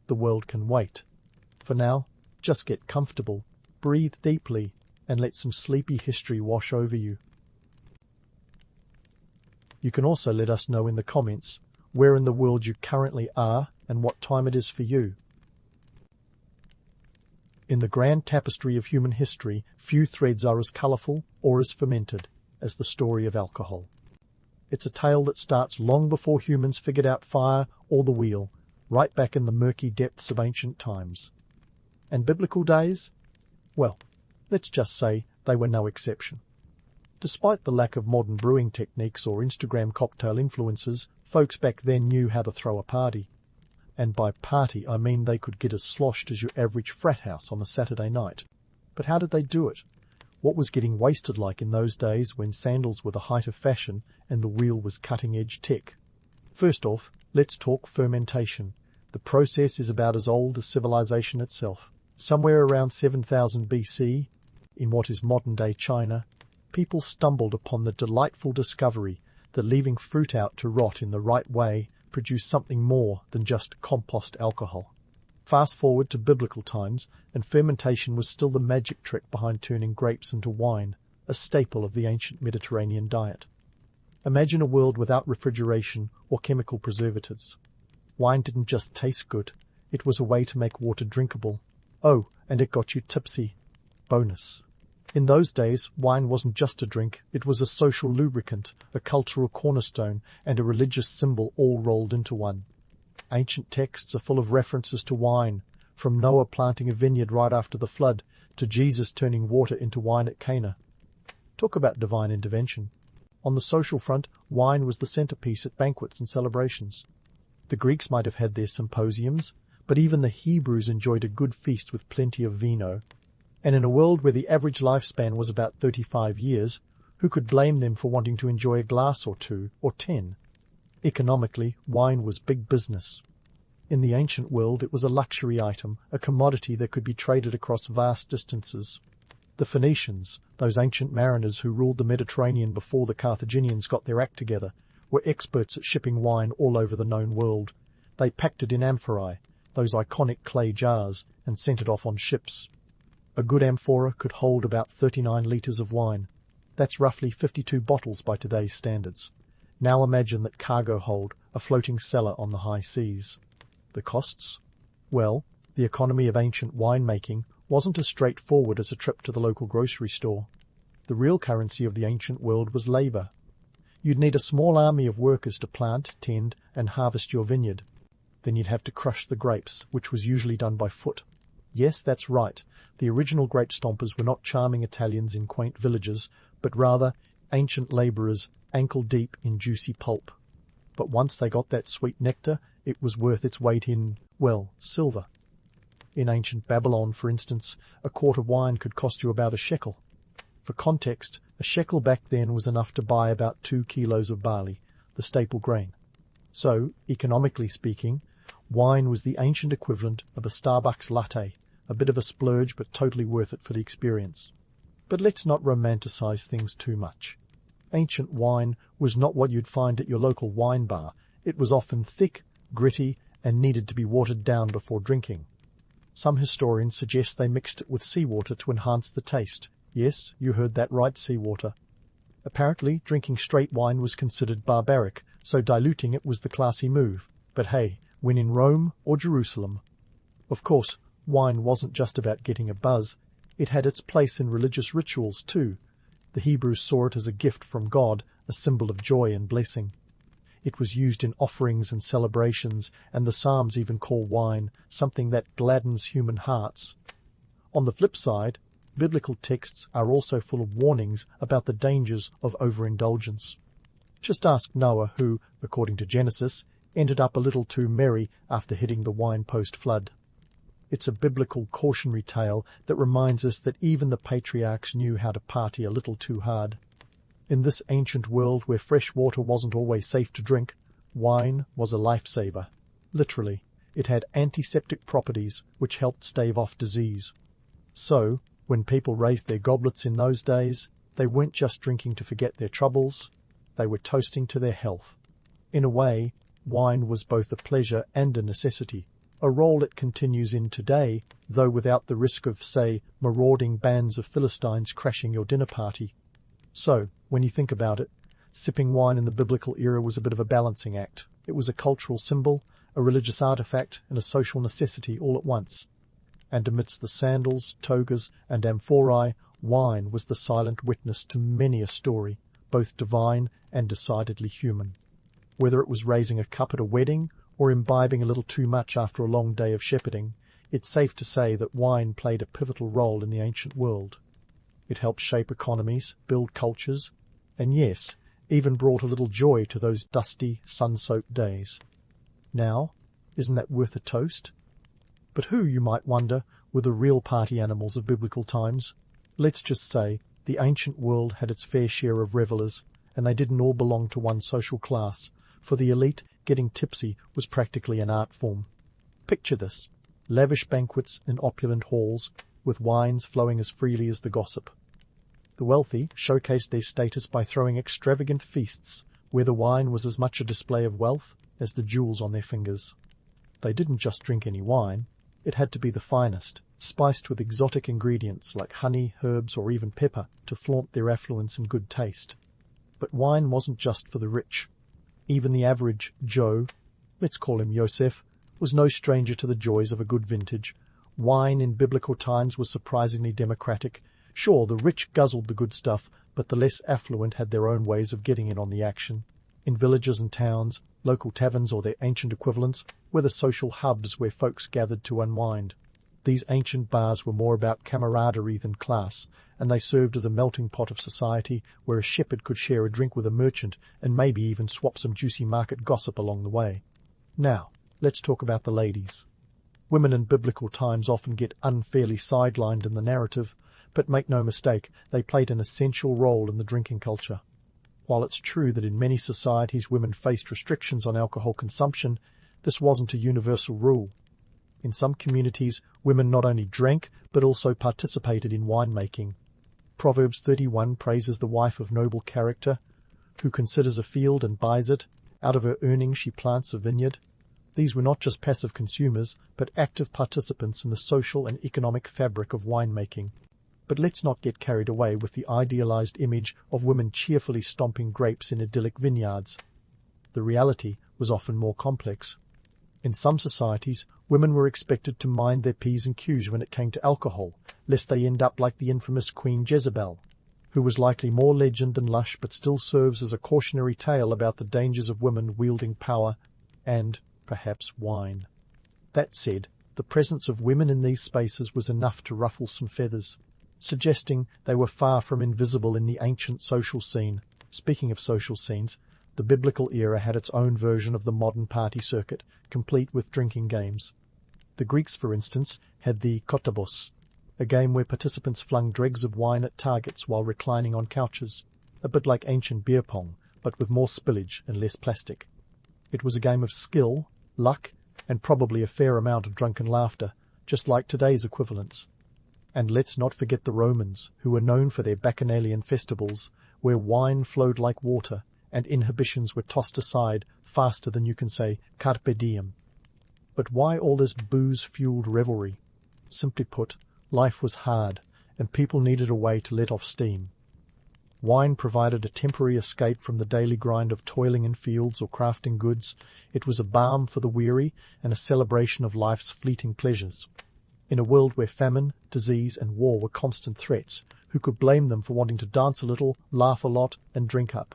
the world can wait. For now, just get comfortable, breathe deeply, and let some sleepy history wash over you. You can also let us know in the comments where in the world you currently are and what time it is for you. In the grand tapestry of human history, few threads are as colourful or as fermented as the story of alcohol. It's a tale that starts long before humans figured out fire or the wheel, right back in the murky depths of ancient times. And biblical days? Well, let's just say they were no exception. Despite the lack of modern brewing techniques or Instagram cocktail influences, folks back then knew how to throw a party. And by party, I mean they could get as sloshed as your average frat house on a Saturday night. But how did they do it? What was getting wasted like in those days when sandals were the height of fashion and the wheel was cutting-edge tech? First off, let's talk fermentation. The process is about as old as civilization itself. Somewhere around 7000 BC, in what is modern-day China, people stumbled upon the delightful discovery that leaving fruit out to rot in the right way produced something more than just compost alcohol. Fast forward to biblical times, and fermentation was still the magic trick behind turning grapes into wine, a staple of the ancient Mediterranean diet. Imagine a world without refrigeration or chemical preservatives. Wine didn't just taste good, it was a way to make water drinkable. Oh, and it got you tipsy. Bonus. In those days, wine wasn't just a drink, it was a social lubricant, a cultural cornerstone, and a religious symbol all rolled into one. Ancient texts are full of references to wine, from Noah planting a vineyard right after the flood to Jesus turning water into wine at Cana. Talk about divine intervention. On the social front, wine was the centerpiece at banquets and celebrations. The Greeks might have had their symposiums, but even the Hebrews enjoyed a good feast with plenty of vino. And in a world where the average lifespan was about 35 years, who could blame them for wanting to enjoy a glass or two, or 10? Economically, wine was big business. In the ancient world, it was a luxury item, a commodity that could be traded across vast distances. The Phoenicians, those ancient mariners who ruled the Mediterranean before the Carthaginians got their act together, were experts at shipping wine all over the known world. They packed it in amphorae, those iconic clay jars, and sent it off on ships. A good amphora could hold about 39 litres of wine. That's roughly 52 bottles by today's standards. Now imagine that cargo hold, a floating cellar on the high seas. The costs? Well, the economy of ancient winemaking wasn't as straightforward as a trip to the local grocery store. The real currency of the ancient world was labour. You'd need a small army of workers to plant, tend, and harvest your vineyard. Then you'd have to crush the grapes, which was usually done by foot. Yes, that's right. The original grape stompers were not charming Italians in quaint villages, but rather ancient labourers ankle-deep in juicy pulp. But once they got that sweet nectar, it was worth its weight in, well, silver. In ancient Babylon, for instance, a quart of wine could cost you about a shekel. For context, a shekel back then was enough to buy about 2 kilos of barley, the staple grain. So, economically speaking, wine was the ancient equivalent of a Starbucks latte, a bit of a splurge but totally worth it for the experience. But let's not romanticize things too much. Ancient wine was not what you'd find at your local wine bar. It was often thick, gritty, and needed to be watered down before drinking. Some historians suggest they mixed it with seawater to enhance the taste. Yes, you heard that right, seawater. Apparently, drinking straight wine was considered barbaric, so diluting it was the classy move. But hey, when in Rome or Jerusalem. Of course, wine wasn't just about getting a buzz. It had its place in religious rituals too. The Hebrews saw it as a gift from God, a symbol of joy and blessing. It was used in offerings and celebrations, and the Psalms even call wine something that gladdens human hearts. On the flip side, biblical texts are also full of warnings about the dangers of overindulgence. Just ask Noah, who, according to Genesis, ended up a little too merry after hitting the wine post-flood. It's a biblical cautionary tale that reminds us that even the patriarchs knew how to party a little too hard. In this ancient world where fresh water wasn't always safe to drink, wine was a lifesaver. Literally, it had antiseptic properties which helped stave off disease. So, when people raised their goblets in those days, they weren't just drinking to forget their troubles, they were toasting to their health. In a way, wine was both a pleasure and a necessity. a role it continues in today, though without the risk of, say, marauding bands of Philistines crashing your dinner party. So, when you think about it, sipping wine in the biblical era was a bit of a balancing act. It was a cultural symbol, a religious artifact, and a social necessity all at once. And amidst the sandals, togas, and amphorae, wine was the silent witness to many a story, both divine and decidedly human. Whether it was raising a cup at a wedding or imbibing a little too much after a long day of shepherding, it's safe to say that wine played a pivotal role in the ancient world. It helped shape economies, build cultures, and yes, even brought a little joy to those dusty, sun-soaked days. Now, isn't that worth a toast? But who, you might wonder, were the real party animals of biblical times? Let's just say the ancient world had its fair share of revellers, and they didn't all belong to one social class. For the elite, getting tipsy was practically an art form. Picture this: lavish banquets in opulent halls, with wines flowing as freely as the gossip. The wealthy showcased their status by throwing extravagant feasts, where the wine was as much a display of wealth as the jewels on their fingers. They didn't just drink any wine. It had to be the finest, spiced with exotic ingredients like honey, herbs, or even pepper to flaunt their affluence and good taste. But wine wasn't just for the rich. Even the average Joe, let's call him Yosef, was no stranger to the joys of a good vintage. Wine in biblical times was surprisingly democratic. Sure, the rich guzzled the good stuff, but the less affluent had their own ways of getting in on the action. In villages and towns, local taverns or their ancient equivalents were the social hubs where folks gathered to unwind. These ancient bars were more about camaraderie than class, and they served as a melting pot of society where a shepherd could share a drink with a merchant and maybe even swap some juicy market gossip along the way. Now, let's talk about the ladies. Women in biblical times often get unfairly sidelined in the narrative, but make no mistake, they played an essential role in the drinking culture. While it's true that in many societies women faced restrictions on alcohol consumption, this wasn't a universal rule. In some communities, women not only drank, but also participated in winemaking. Proverbs 31 praises the wife of noble character, who considers a field and buys it. Out of her earnings she plants a vineyard. These were not just passive consumers, but active participants in the social and economic fabric of winemaking. But let's not get carried away with the idealized image of women cheerfully stomping grapes in idyllic vineyards. The reality was often more complex. In some societies, women were expected to mind their P's and Q's when it came to alcohol, lest they end up like the infamous Queen Jezebel, who was likely more legend than lush but still serves as a cautionary tale about the dangers of women wielding power and, perhaps, wine. That said, the presence of women in these spaces was enough to ruffle some feathers, suggesting they were far from invisible in the ancient social scene. Speaking of social scenes, the biblical era had its own version of the modern party circuit, complete with drinking games. The Greeks, for instance, had the kotabos, a game where participants flung dregs of wine at targets while reclining on couches, a bit like ancient beer pong, but with more spillage and less plastic. It was a game of skill, luck, and probably a fair amount of drunken laughter, just like today's equivalents. And let's not forget the Romans, who were known for their bacchanalian festivals, where wine flowed like water, and inhibitions were tossed aside faster than you can say carpe diem. But why all this booze-fueled revelry? Simply put, life was hard, and people needed a way to let off steam. Wine provided a temporary escape from the daily grind of toiling in fields or crafting goods. It was a balm for the weary and a celebration of life's fleeting pleasures. In a world where famine, disease, and war were constant threats, who could blame them for wanting to dance a little, laugh a lot, and drink up?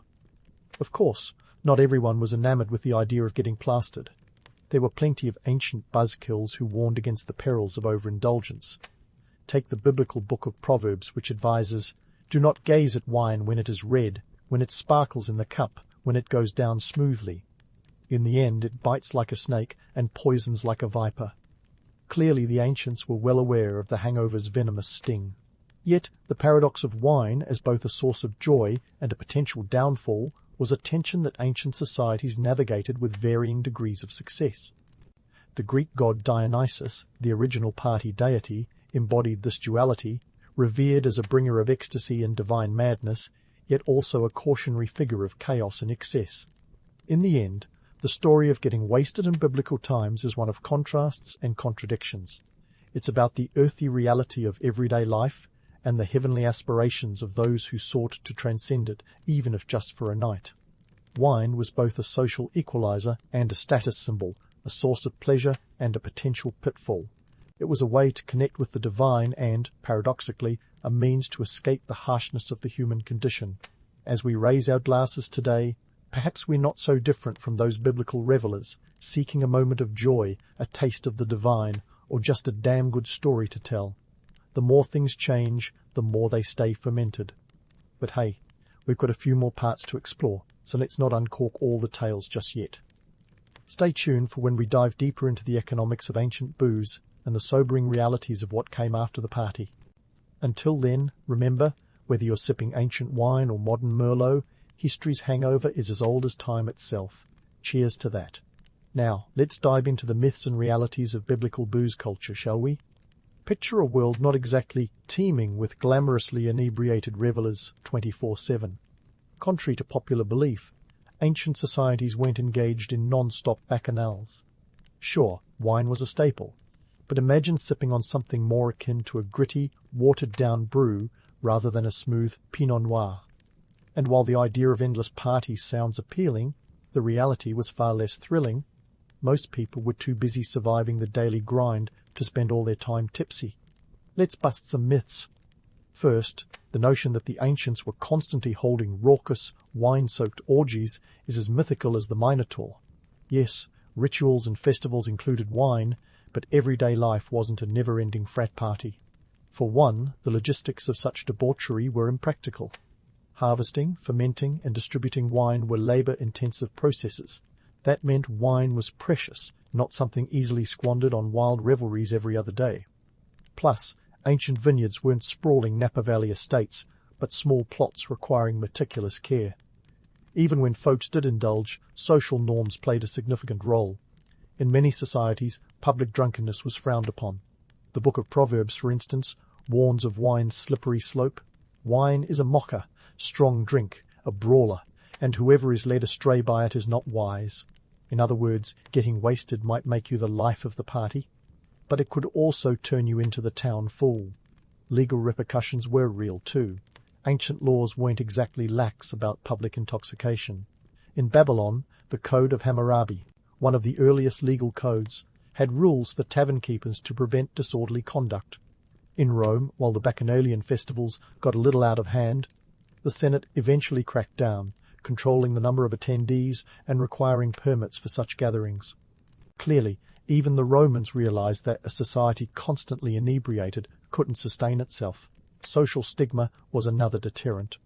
Of course, not everyone was enamored with the idea of getting plastered. There were plenty of ancient buzzkills who warned against the perils of overindulgence. Take the biblical book of Proverbs, which advises, "Do not gaze at wine when it is red, when it sparkles in the cup, when it goes down smoothly. In the end it bites like a snake and poisons like a viper." Clearly the ancients were well aware of the hangover's venomous sting. Yet the paradox of wine as both a source of joy and a potential downfall was a tension that ancient societies navigated with varying degrees of success. The Greek god Dionysus, the original party deity, embodied this duality, revered as a bringer of ecstasy and divine madness, yet also a cautionary figure of chaos and excess. In the end, The story of getting wasted in biblical times is one of contrasts and contradictions. It's about the earthy reality of everyday life and the heavenly aspirations of those who sought to transcend it, even if just for a night. Wine was both a social equalizer and a status symbol, a source of pleasure and a potential pitfall. It was a way to connect with the divine and, paradoxically, a means to escape the harshness of the human condition. As we raise our glasses today, perhaps we're not so different from those biblical revelers, seeking a moment of joy, a taste of the divine, or just a damn good story to tell. The more things change, the more they stay fermented. But hey, we've got a few more parts to explore, so let's not uncork all the tales just yet. Stay tuned for when we dive deeper into the economics of ancient booze and the sobering realities of what came after the party. Until then, remember, whether you're sipping ancient wine or modern Merlot, history's hangover is as old as time itself. Cheers to that. Now, let's dive into the myths and realities of biblical booze culture, shall we? Picture a world not exactly teeming with glamorously inebriated revelers 24/7. Contrary to popular belief, ancient societies weren't engaged in non-stop bacchanals. Sure, wine was a staple, but imagine sipping on something more akin to a gritty, watered-down brew rather than a smooth Pinot Noir. And while the idea of endless parties sounds appealing, the reality was far less thrilling. Most people were too busy surviving the daily grind to spend all their time tipsy. Let's bust some myths. First, the notion that the ancients were constantly holding raucous, wine-soaked orgies is as mythical as the Minotaur. Yes, rituals and festivals included wine, but everyday life wasn't a never-ending frat party. For one, the logistics of such debauchery were impractical. Harvesting, fermenting, and distributing wine were labor-intensive processes. That meant wine was precious, not something easily squandered on wild revelries every other day. Plus, ancient vineyards weren't sprawling Napa Valley estates, but small plots requiring meticulous care. Even when folks did indulge, social norms played a significant role. In many societies, public drunkenness was frowned upon. The Book of Proverbs, for instance, warns of wine's slippery slope. Wine is a mocker, strong drink, a brawler, and whoever is led astray by it is not wise. In other words, getting wasted might make you the life of the party, but it could also turn you into the town fool. Legal repercussions were real too. Ancient laws weren't exactly lax about public intoxication. In Babylon, the Code of Hammurabi, one of the earliest legal codes, had rules for tavern keepers to prevent disorderly conduct. In Rome, while the Bacchanalian festivals got a little out of hand, the Senate eventually cracked down, controlling the number of attendees and requiring permits for such gatherings. Clearly, even the Romans realized that a society constantly inebriated couldn't sustain itself. Social stigma was another deterrent.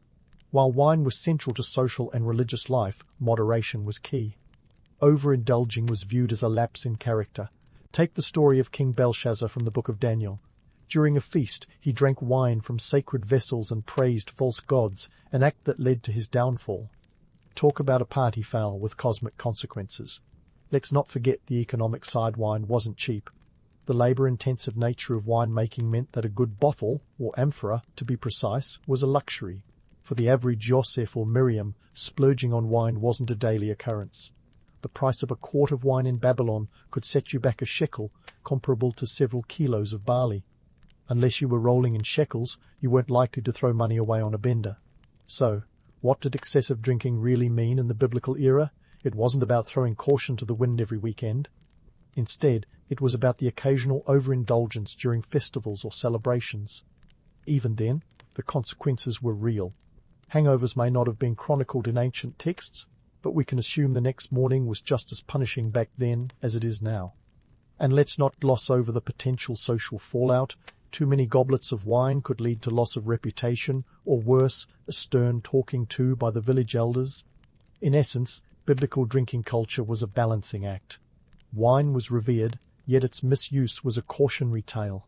While wine was central to social and religious life, moderation was key. Overindulging was viewed as a lapse in character. Take the story of King Belshazzar from the Book of Daniel. During a feast, he drank wine from sacred vessels and praised false gods, an act that led to his downfall. Talk about a party foul with cosmic consequences. Let's not forget the economic side. Wine wasn't cheap. The labor-intensive nature of winemaking meant that a good bottle, or amphora, to be precise, was a luxury. For the average Yosef or Miriam, splurging on wine wasn't a daily occurrence. The price of a quart of wine in Babylon could set you back a shekel, comparable to several kilos of barley. Unless you were rolling in shekels, you weren't likely to throw money away on a bender. So, what did excessive drinking really mean in the biblical era? It wasn't about throwing caution to the wind every weekend. Instead, it was about the occasional overindulgence during festivals or celebrations. Even then, the consequences were real. Hangovers may not have been chronicled in ancient texts, but we can assume the next morning was just as punishing back then as it is now. And let's not gloss over the potential social fallout. Too many goblets of wine could lead to loss of reputation, or worse, a stern talking to by the village elders. In essence, biblical drinking culture was a balancing act. Wine was revered, yet its misuse was a cautionary tale.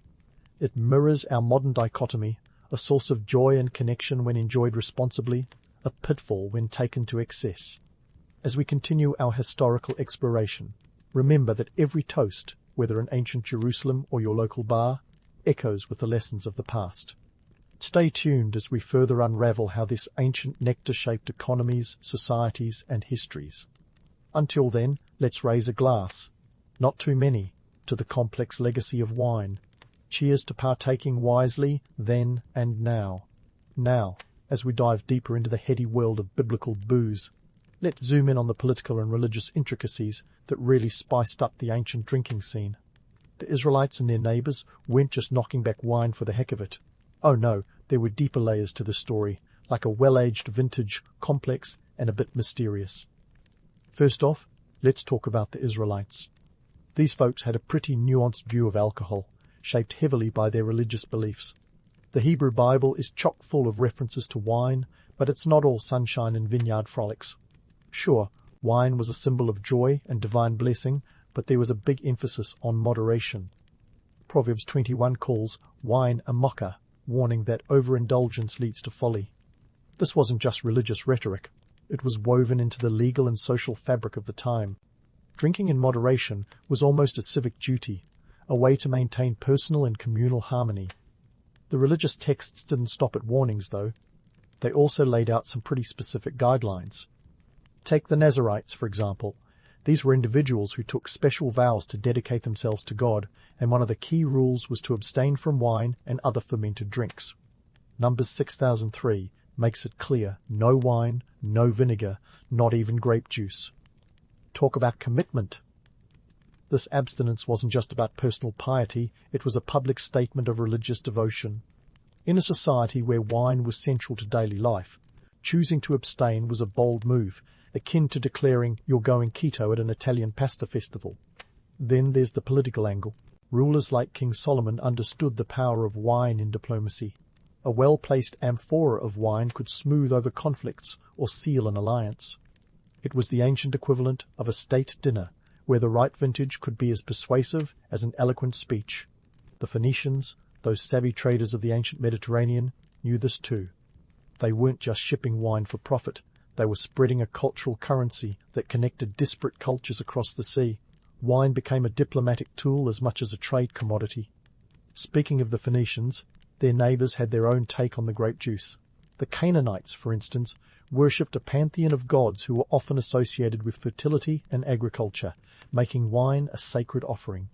It mirrors our modern dichotomy, a source of joy and connection when enjoyed responsibly, a pitfall when taken to excess. As we continue our historical exploration, remember that every toast, whether in ancient Jerusalem or your local bar, echoes with the lessons of the past. Stay tuned as we further unravel how this ancient nectar shaped economies, societies, and histories. Until then, let's raise a glass. Not too many, to the complex legacy of wine. Cheers to partaking wisely, then and now. Now, as we dive deeper into the heady world of biblical booze, let's zoom in on the political and religious intricacies that really spiced up the ancient drinking scene. The Israelites and their neighbours weren't just knocking back wine for the heck of it. Oh no, there were deeper layers to the story, like a well-aged vintage, complex and a bit mysterious. First off, let's talk about the Israelites. These folks had a pretty nuanced view of alcohol, shaped heavily by their religious beliefs. The Hebrew Bible is chock full of references to wine, but it's not all sunshine and vineyard frolics. Sure, wine was a symbol of joy and divine blessing, but there was a big emphasis on moderation. Proverbs 21 calls wine a mocker, warning that overindulgence leads to folly. This wasn't just religious rhetoric. It was woven into the legal and social fabric of the time. Drinking in moderation was almost a civic duty, a way to maintain personal and communal harmony. The religious texts didn't stop at warnings, though. They also laid out some pretty specific guidelines. Take the Nazarites, for example. These were individuals who took special vows to dedicate themselves to God, and one of the key rules was to abstain from wine and other fermented drinks. Numbers 6003 makes it clear: no wine, no vinegar, not even grape juice. Talk about commitment. This abstinence wasn't just about personal piety, it was a public statement of religious devotion. In a society where wine was central to daily life, choosing to abstain was a bold move, akin to declaring you're going keto at an Italian pasta festival. Then there's the political angle. Rulers like King Solomon understood the power of wine in diplomacy. A well-placed amphora of wine could smooth over conflicts or seal an alliance. It was the ancient equivalent of a state dinner, where the right vintage could be as persuasive as an eloquent speech. The Phoenicians, those savvy traders of the ancient Mediterranean, knew this too. They weren't just shipping wine for profit. They were spreading a cultural currency that connected disparate cultures across the sea. Wine became a diplomatic tool as much as a trade commodity. Speaking of the Phoenicians, their neighbours had their own take on the grape juice. The Canaanites, for instance, worshipped a pantheon of gods who were often associated with fertility and agriculture, making wine a sacred offering.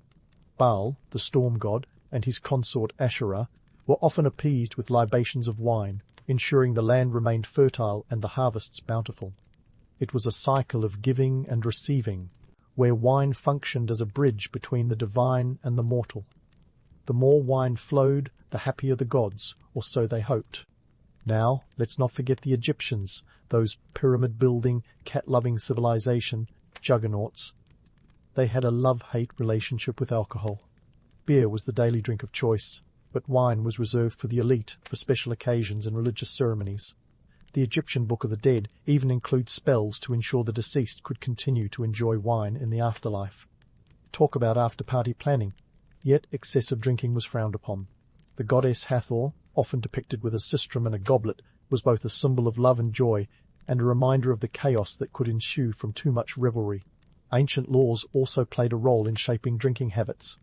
Baal, the storm god, and his consort Asherah were often appeased with libations of wine, ensuring the land remained fertile and the harvests bountiful. It was a cycle of giving and receiving, where wine functioned as a bridge between the divine and the mortal. The more wine flowed, the happier the gods, or so they hoped. Now, let's not forget the Egyptians, those pyramid-building, cat-loving civilization, juggernauts. They had a love-hate relationship with alcohol. Beer was the daily drink of choice, but wine was reserved for the elite for special occasions and religious ceremonies. The Egyptian Book of the Dead even includes spells to ensure the deceased could continue to enjoy wine in the afterlife. Talk about after-party planning. Yet excessive drinking was frowned upon. The goddess Hathor, often depicted with a sistrum and a goblet, was both a symbol of love and joy and a reminder of the chaos that could ensue from too much revelry. Ancient laws also played a role in shaping drinking habits.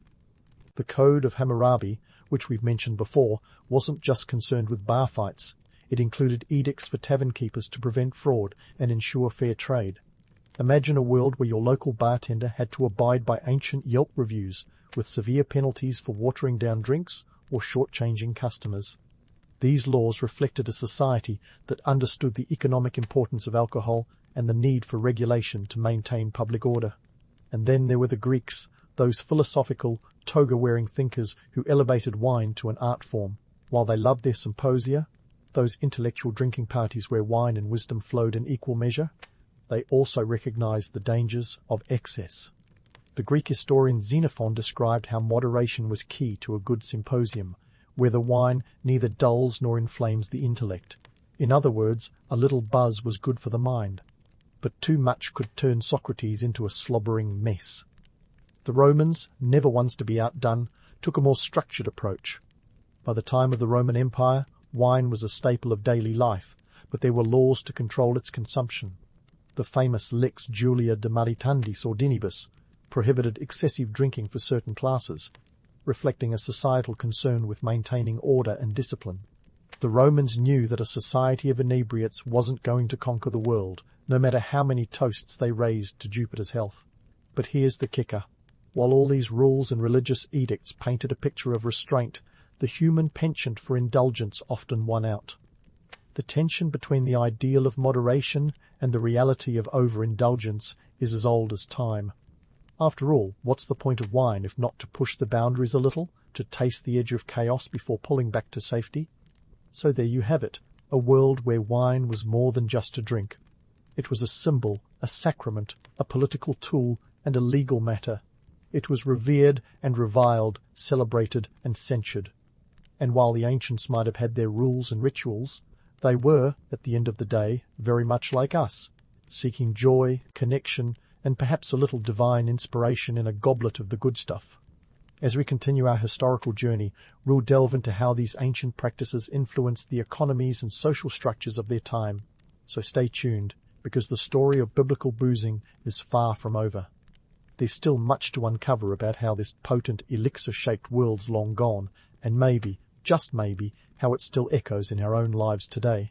The Code of Hammurabi, which we've mentioned before, wasn't just concerned with bar fights. It included edicts for tavern keepers to prevent fraud and ensure fair trade. Imagine a world where your local bartender had to abide by ancient Yelp reviews, with severe penalties for watering down drinks or shortchanging customers. These laws reflected a society that understood the economic importance of alcohol and the need for regulation to maintain public order. And then there were the Greeks, those philosophical, toga-wearing thinkers who elevated wine to an art form. While they loved their symposia, those intellectual drinking parties where wine and wisdom flowed in equal measure, they also recognized the dangers of excess. The Greek historian Xenophon described how moderation was key to a good symposium, where the wine neither dulls nor inflames the intellect. In other words, a little buzz was good for the mind, but too much could turn Socrates into a slobbering mess. The Romans, never ones to be outdone, took a more structured approach. By the time of the Roman Empire, wine was a staple of daily life, but there were laws to control its consumption. The famous Lex Julia de Maritandis Ordinibus prohibited excessive drinking for certain classes, reflecting a societal concern with maintaining order and discipline. The Romans knew that a society of inebriates wasn't going to conquer the world, no matter how many toasts they raised to Jupiter's health. But here's the kicker. While all these rules and religious edicts painted a picture of restraint, the human penchant for indulgence often won out. The tension between the ideal of moderation and the reality of overindulgence is as old as time. After all, what's the point of wine if not to push the boundaries a little, to taste the edge of chaos before pulling back to safety? So there you have it, a world where wine was more than just a drink. It was a symbol, a sacrament, a political tool, and a legal matter. It was revered and reviled, celebrated and censured. And while the ancients might have had their rules and rituals, they were, at the end of the day, very much like us, seeking joy, connection, and perhaps a little divine inspiration in a goblet of the good stuff. As we continue our historical journey, we'll delve into how these ancient practices influenced the economies and social structures of their time. So stay tuned, because the story of biblical boozing is far from over. There's still much to uncover about how this potent elixir-shaped world's long gone, and maybe, just maybe, how it still echoes in our own lives today.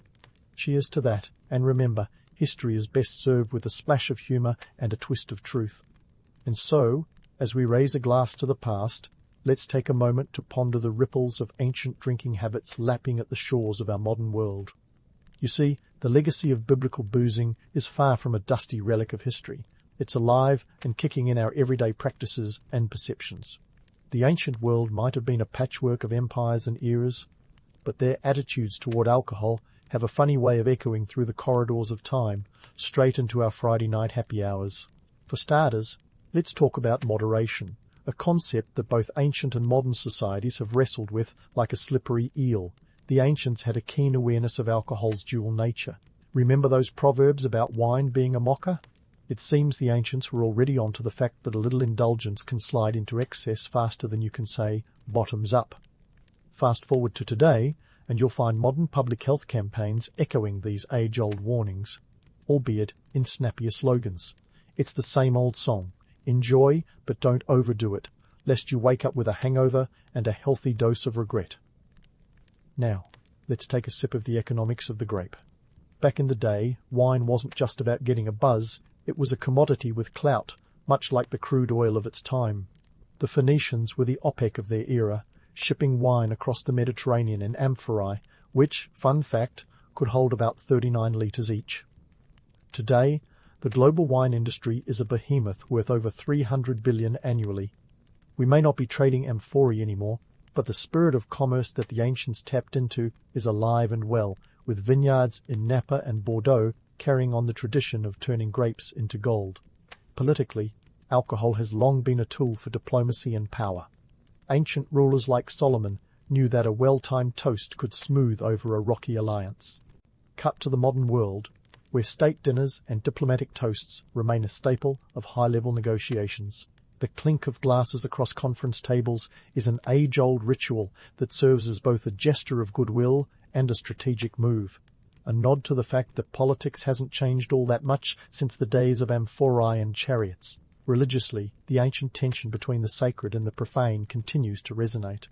Cheers to that, and remember, history is best served with a splash of humour and a twist of truth. And so, as we raise a glass to the past, let's take a moment to ponder the ripples of ancient drinking habits lapping at the shores of our modern world. You see, the legacy of biblical boozing is far from a dusty relic of history. It's alive and kicking in our everyday practices and perceptions. The ancient world might have been a patchwork of empires and eras, but their attitudes toward alcohol have a funny way of echoing through the corridors of time, straight into our Friday night happy hours. For starters, let's talk about moderation, a concept that both ancient and modern societies have wrestled with like a slippery eel. The ancients had a keen awareness of alcohol's dual nature. Remember those proverbs about wine being a mocker? It seems the ancients were already onto the fact that a little indulgence can slide into excess faster than you can say, bottoms up. Fast forward to today, and you'll find modern public health campaigns echoing these age-old warnings, albeit in snappier slogans. It's the same old song. Enjoy, but don't overdo it, lest you wake up with a hangover and a healthy dose of regret. Now, let's take a sip of the economics of the grape. Back in the day, wine wasn't just about getting a buzz, it was a commodity with clout, much like the crude oil of its time. The Phoenicians were the OPEC of their era, shipping wine across the Mediterranean in amphorae, which, fun fact, could hold about 39 litres each. Today, the global wine industry is a behemoth worth over $300 billion annually. We may not be trading amphorae anymore, but the spirit of commerce that the ancients tapped into is alive and well, with vineyards in Napa and Bordeaux carrying on the tradition of turning grapes into gold. Politically, alcohol has long been a tool for diplomacy and power. Ancient rulers like Solomon knew that a well-timed toast could smooth over a rocky alliance. Cut to the modern world, where state dinners and diplomatic toasts remain a staple of high-level negotiations. The clink of glasses across conference tables is an age-old ritual that serves as both a gesture of goodwill and a strategic move, a nod to the fact that politics hasn't changed all that much since the days of amphorae and chariots. Religiously, the ancient tension between the sacred and the profane continues to resonate.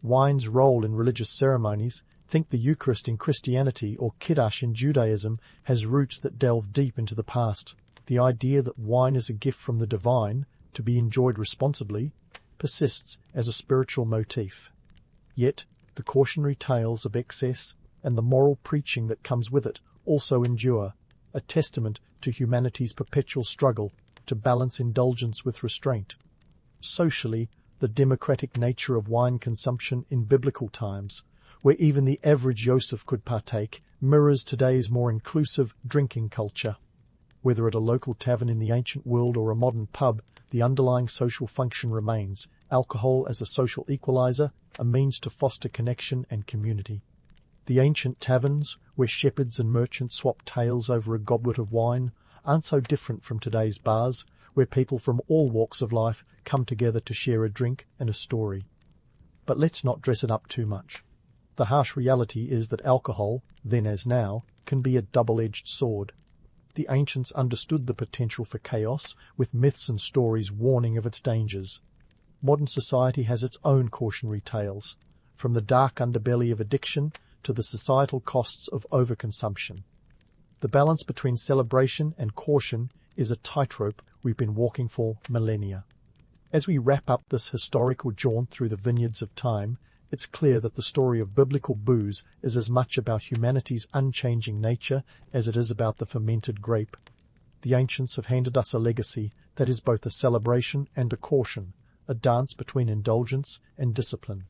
Wine's role in religious ceremonies, think the Eucharist in Christianity or Kiddush in Judaism, has roots that delve deep into the past. The idea that wine is a gift from the divine, to be enjoyed responsibly, persists as a spiritual motif. Yet, the cautionary tales of excess and the moral preaching that comes with it also endure, a testament to humanity's perpetual struggle to balance indulgence with restraint. Socially, the democratic nature of wine consumption in biblical times, where even the average Yosef could partake, mirrors today's more inclusive drinking culture. Whether at a local tavern in the ancient world or a modern pub, the underlying social function remains: alcohol as a social equalizer, a means to foster connection and community. The ancient taverns, where shepherds and merchants swap tales over a goblet of wine, aren't so different from today's bars, where people from all walks of life come together to share a drink and a story. But let's not dress it up too much. The harsh reality is that alcohol, then as now, can be a double-edged sword. The ancients understood the potential for chaos, with myths and stories warning of its dangers. Modern society has its own cautionary tales, from the dark underbelly of addiction to the societal costs of overconsumption. The balance between celebration and caution is a tightrope we've been walking for millennia. As we wrap up this historical jaunt through the vineyards of time, it's clear that the story of biblical booze is as much about humanity's unchanging nature as it is about the fermented grape. The ancients have handed us a legacy that is both a celebration and a caution, a dance between indulgence and discipline.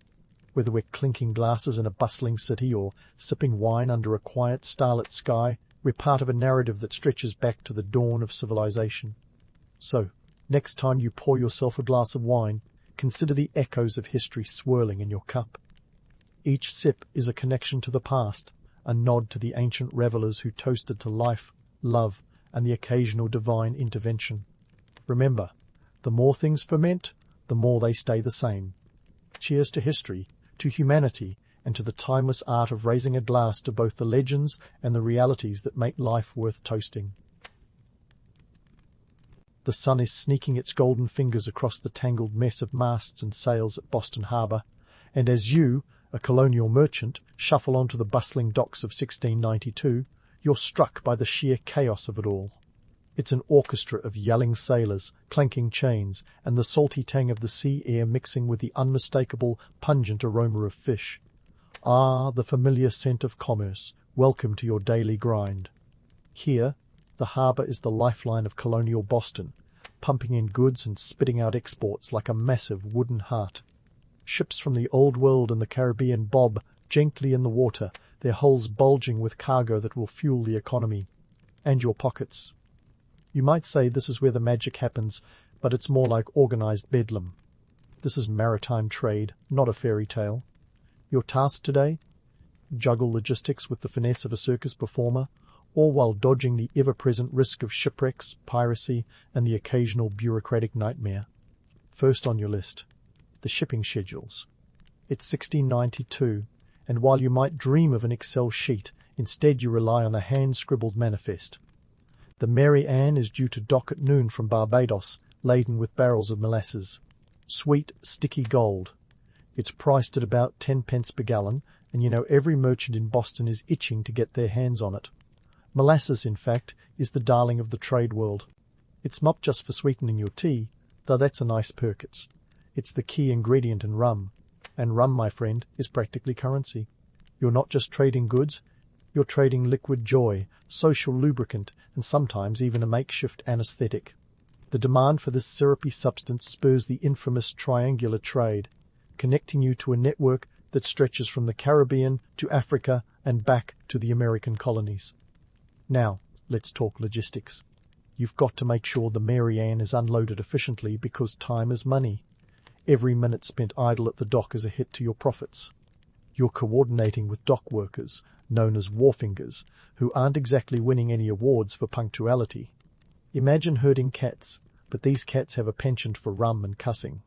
Whether we're clinking glasses in a bustling city or sipping wine under a quiet, starlit sky, we're part of a narrative that stretches back to the dawn of civilization. So, next time you pour yourself a glass of wine, consider the echoes of history swirling in your cup. Each sip is a connection to the past, a nod to the ancient revelers who toasted to life, love, and the occasional divine intervention. Remember, the more things ferment, the more they stay the same. Cheers to history, to humanity, and to the timeless art of raising a glass to both the legends and the realities that make life worth toasting. The sun is sneaking its golden fingers across the tangled mess of masts and sails at Boston Harbor, and as you, a colonial merchant, shuffle onto the bustling docks of 1692, you're struck by the sheer chaos of it all. It's an orchestra of yelling sailors, clanking chains, and the salty tang of the sea air mixing with the unmistakable, pungent aroma of fish. Ah, the familiar scent of commerce, welcome to your daily grind. Here, the harbour is the lifeline of colonial Boston, pumping in goods and spitting out exports like a massive wooden heart. Ships from the Old World and the Caribbean bob gently in the water, their hulls bulging with cargo that will fuel the economy. And your pockets. You might say this is where the magic happens, but it's more like organized bedlam. This is maritime trade, not a fairy tale. Your task today? Juggle logistics with the finesse of a circus performer, all while dodging the ever-present risk of shipwrecks, piracy, and the occasional bureaucratic nightmare. First on your list, the shipping schedules. It's 1692, and while you might dream of an Excel sheet, instead you rely on a hand-scribbled manifest. The Mary Ann is due to dock at noon from Barbados, laden with barrels of molasses. Sweet, sticky gold. It's priced at about 10 pence per gallon, and you know every merchant in Boston is itching to get their hands on it. Molasses, in fact, is the darling of the trade world. It's not just for sweetening your tea, though that's a nice perk. It's the key ingredient in rum. And rum, my friend, is practically currency. You're not just trading goods, you're trading liquid joy, social lubricant, and sometimes even a makeshift anesthetic. The demand for this syrupy substance spurs the infamous triangular trade, connecting you to a network that stretches from the Caribbean to Africa and back to the American colonies. Now, let's talk logistics. You've got to make sure the Mary Ann is unloaded efficiently because time is money. Every minute spent idle at the dock is a hit to your profits. You're coordinating with dock workers, known as wharfingers, who aren't exactly winning any awards for punctuality. Imagine herding cats, but these cats have a penchant for rum and cussing.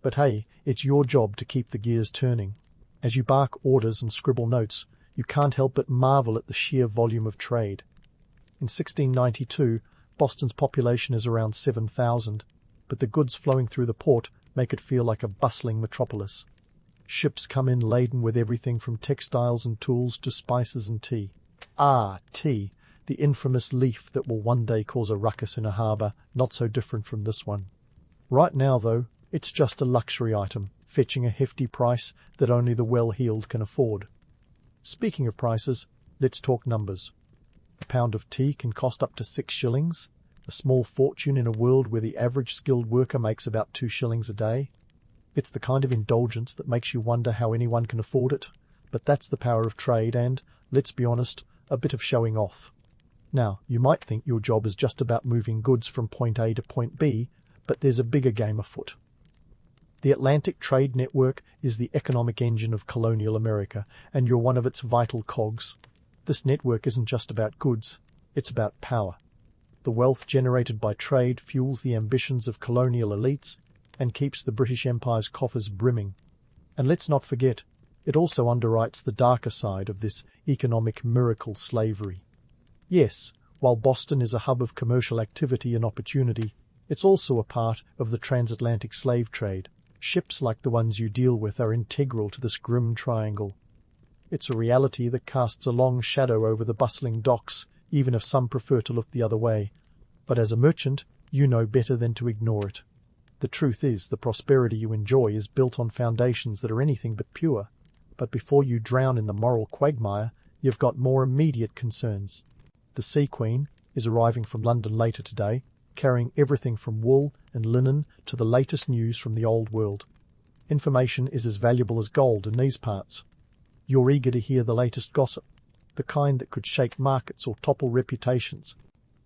But hey, it's your job to keep the gears turning. As you bark orders and scribble notes, you can't help but marvel at the sheer volume of trade. In 1692, Boston's population is around 7,000, but the goods flowing through the port make it feel like a bustling metropolis. Ships come in laden with everything from textiles and tools to spices and tea. Ah, tea, the infamous leaf that will one day cause a ruckus in a harbour not so different from this one. Right now, though, it's just a luxury item, fetching a hefty price that only the well-heeled can afford. Speaking of prices, let's talk numbers. A pound of tea can cost up to 6 shillings, a small fortune in a world where the average skilled worker makes about 2 shillings a day. It's the kind of indulgence that makes you wonder how anyone can afford it, but that's the power of trade and, let's be honest, a bit of showing off. Now, you might think your job is just about moving goods from point A to point B, but there's a bigger game afoot. The Atlantic Trade Network is the economic engine of colonial America, and you're one of its vital cogs. This network isn't just about goods, it's about power. The wealth generated by trade fuels the ambitions of colonial elites and keeps the British Empire's coffers brimming. And let's not forget, it also underwrites the darker side of this economic miracle slavery. Yes, while Boston is a hub of commercial activity and opportunity, it's also a part of the transatlantic slave trade. Ships like the ones you deal with are integral to this grim triangle. It's a reality that casts a long shadow over the bustling docks, even if some prefer to look the other way. But as a merchant, you know better than to ignore it. The truth is, the prosperity you enjoy is built on foundations that are anything but pure. But before you drown in the moral quagmire, you've got more immediate concerns. The Sea Queen is arriving from London later today, carrying everything from wool and linen to the latest news from the old world. Information is as valuable as gold in these parts. You're eager to hear the latest gossip, the kind that could shake markets or topple reputations.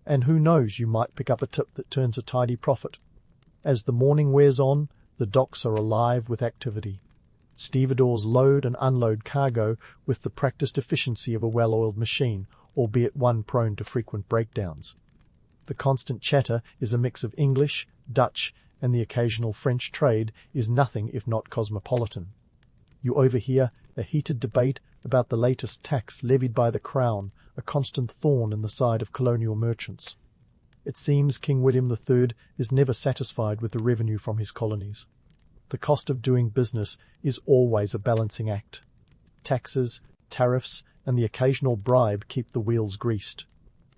And who knows, you might pick up a tip that turns a tidy profit. As the morning wears on, the docks are alive with activity. Stevedores load and unload cargo with the practiced efficiency of a well-oiled machine, albeit one prone to frequent breakdowns. The constant chatter is a mix of English, Dutch, and the occasional French trade is nothing if not cosmopolitan. You overhear a heated debate about the latest tax levied by the Crown, a constant thorn in the side of colonial merchants. It seems King William III is never satisfied with the revenue from his colonies. The cost of doing business is always a balancing act. Taxes, tariffs, and the occasional bribe keep the wheels greased.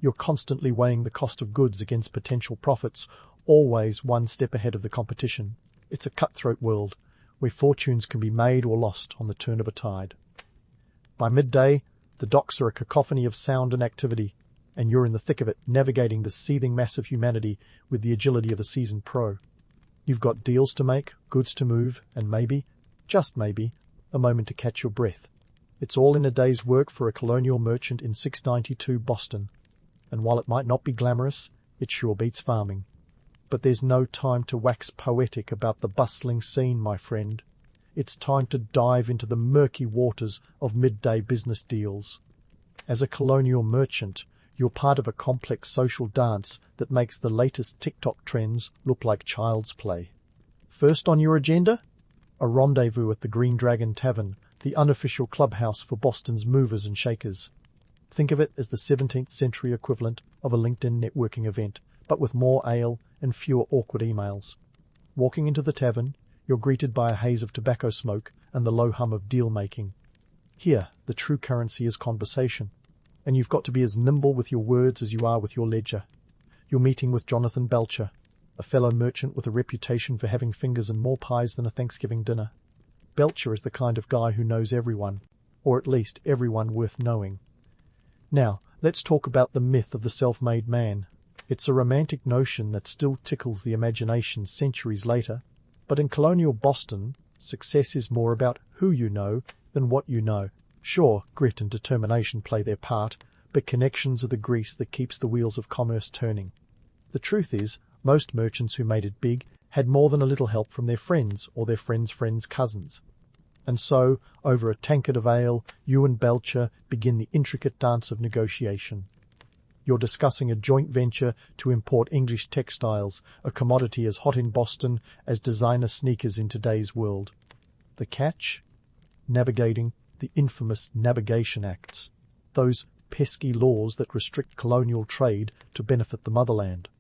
You're constantly weighing the cost of goods against potential profits, always one step ahead of the competition. It's a cutthroat world, where fortunes can be made or lost on the turn of a tide. By midday, the docks are a cacophony of sound and activity, and you're in the thick of it, navigating the seething mass of humanity with the agility of a seasoned pro. You've got deals to make, goods to move, and maybe, just maybe, a moment to catch your breath. It's all in a day's work for a colonial merchant in 692 Boston, and while it might not be glamorous, it sure beats farming. But there's no time to wax poetic about the bustling scene, my friend. It's time to dive into the murky waters of midday business deals. As a colonial merchant, you're part of a complex social dance that makes the latest TikTok trends look like child's play. First on your agenda? A rendezvous at the Green Dragon Tavern, the unofficial clubhouse for Boston's movers and shakers. Think of it as the 17th century equivalent of a LinkedIn networking event, but with more ale and fewer awkward emails. Walking into the tavern, you're greeted by a haze of tobacco smoke and the low hum of deal-making. Here, the true currency is conversation, and you've got to be as nimble with your words as you are with your ledger. You're meeting with Jonathan Belcher, a fellow merchant with a reputation for having fingers in more pies than a Thanksgiving dinner. Belcher is the kind of guy who knows everyone, or at least everyone worth knowing. Now, let's talk about the myth of the self-made man. It's a romantic notion that still tickles the imagination centuries later, but in colonial Boston, success is more about who you know than what you know. Sure, grit and determination play their part, but connections are the grease that keeps the wheels of commerce turning. The truth is, most merchants who made it big had more than a little help from their friends or their friends' friends' cousins. And so, over a tankard of ale, you and Belcher begin the intricate dance of negotiation. You're discussing a joint venture to import English textiles, a commodity as hot in Boston as designer sneakers in today's world. The catch? Navigating the infamous Navigation Acts, those pesky laws that restrict colonial trade to benefit the motherland.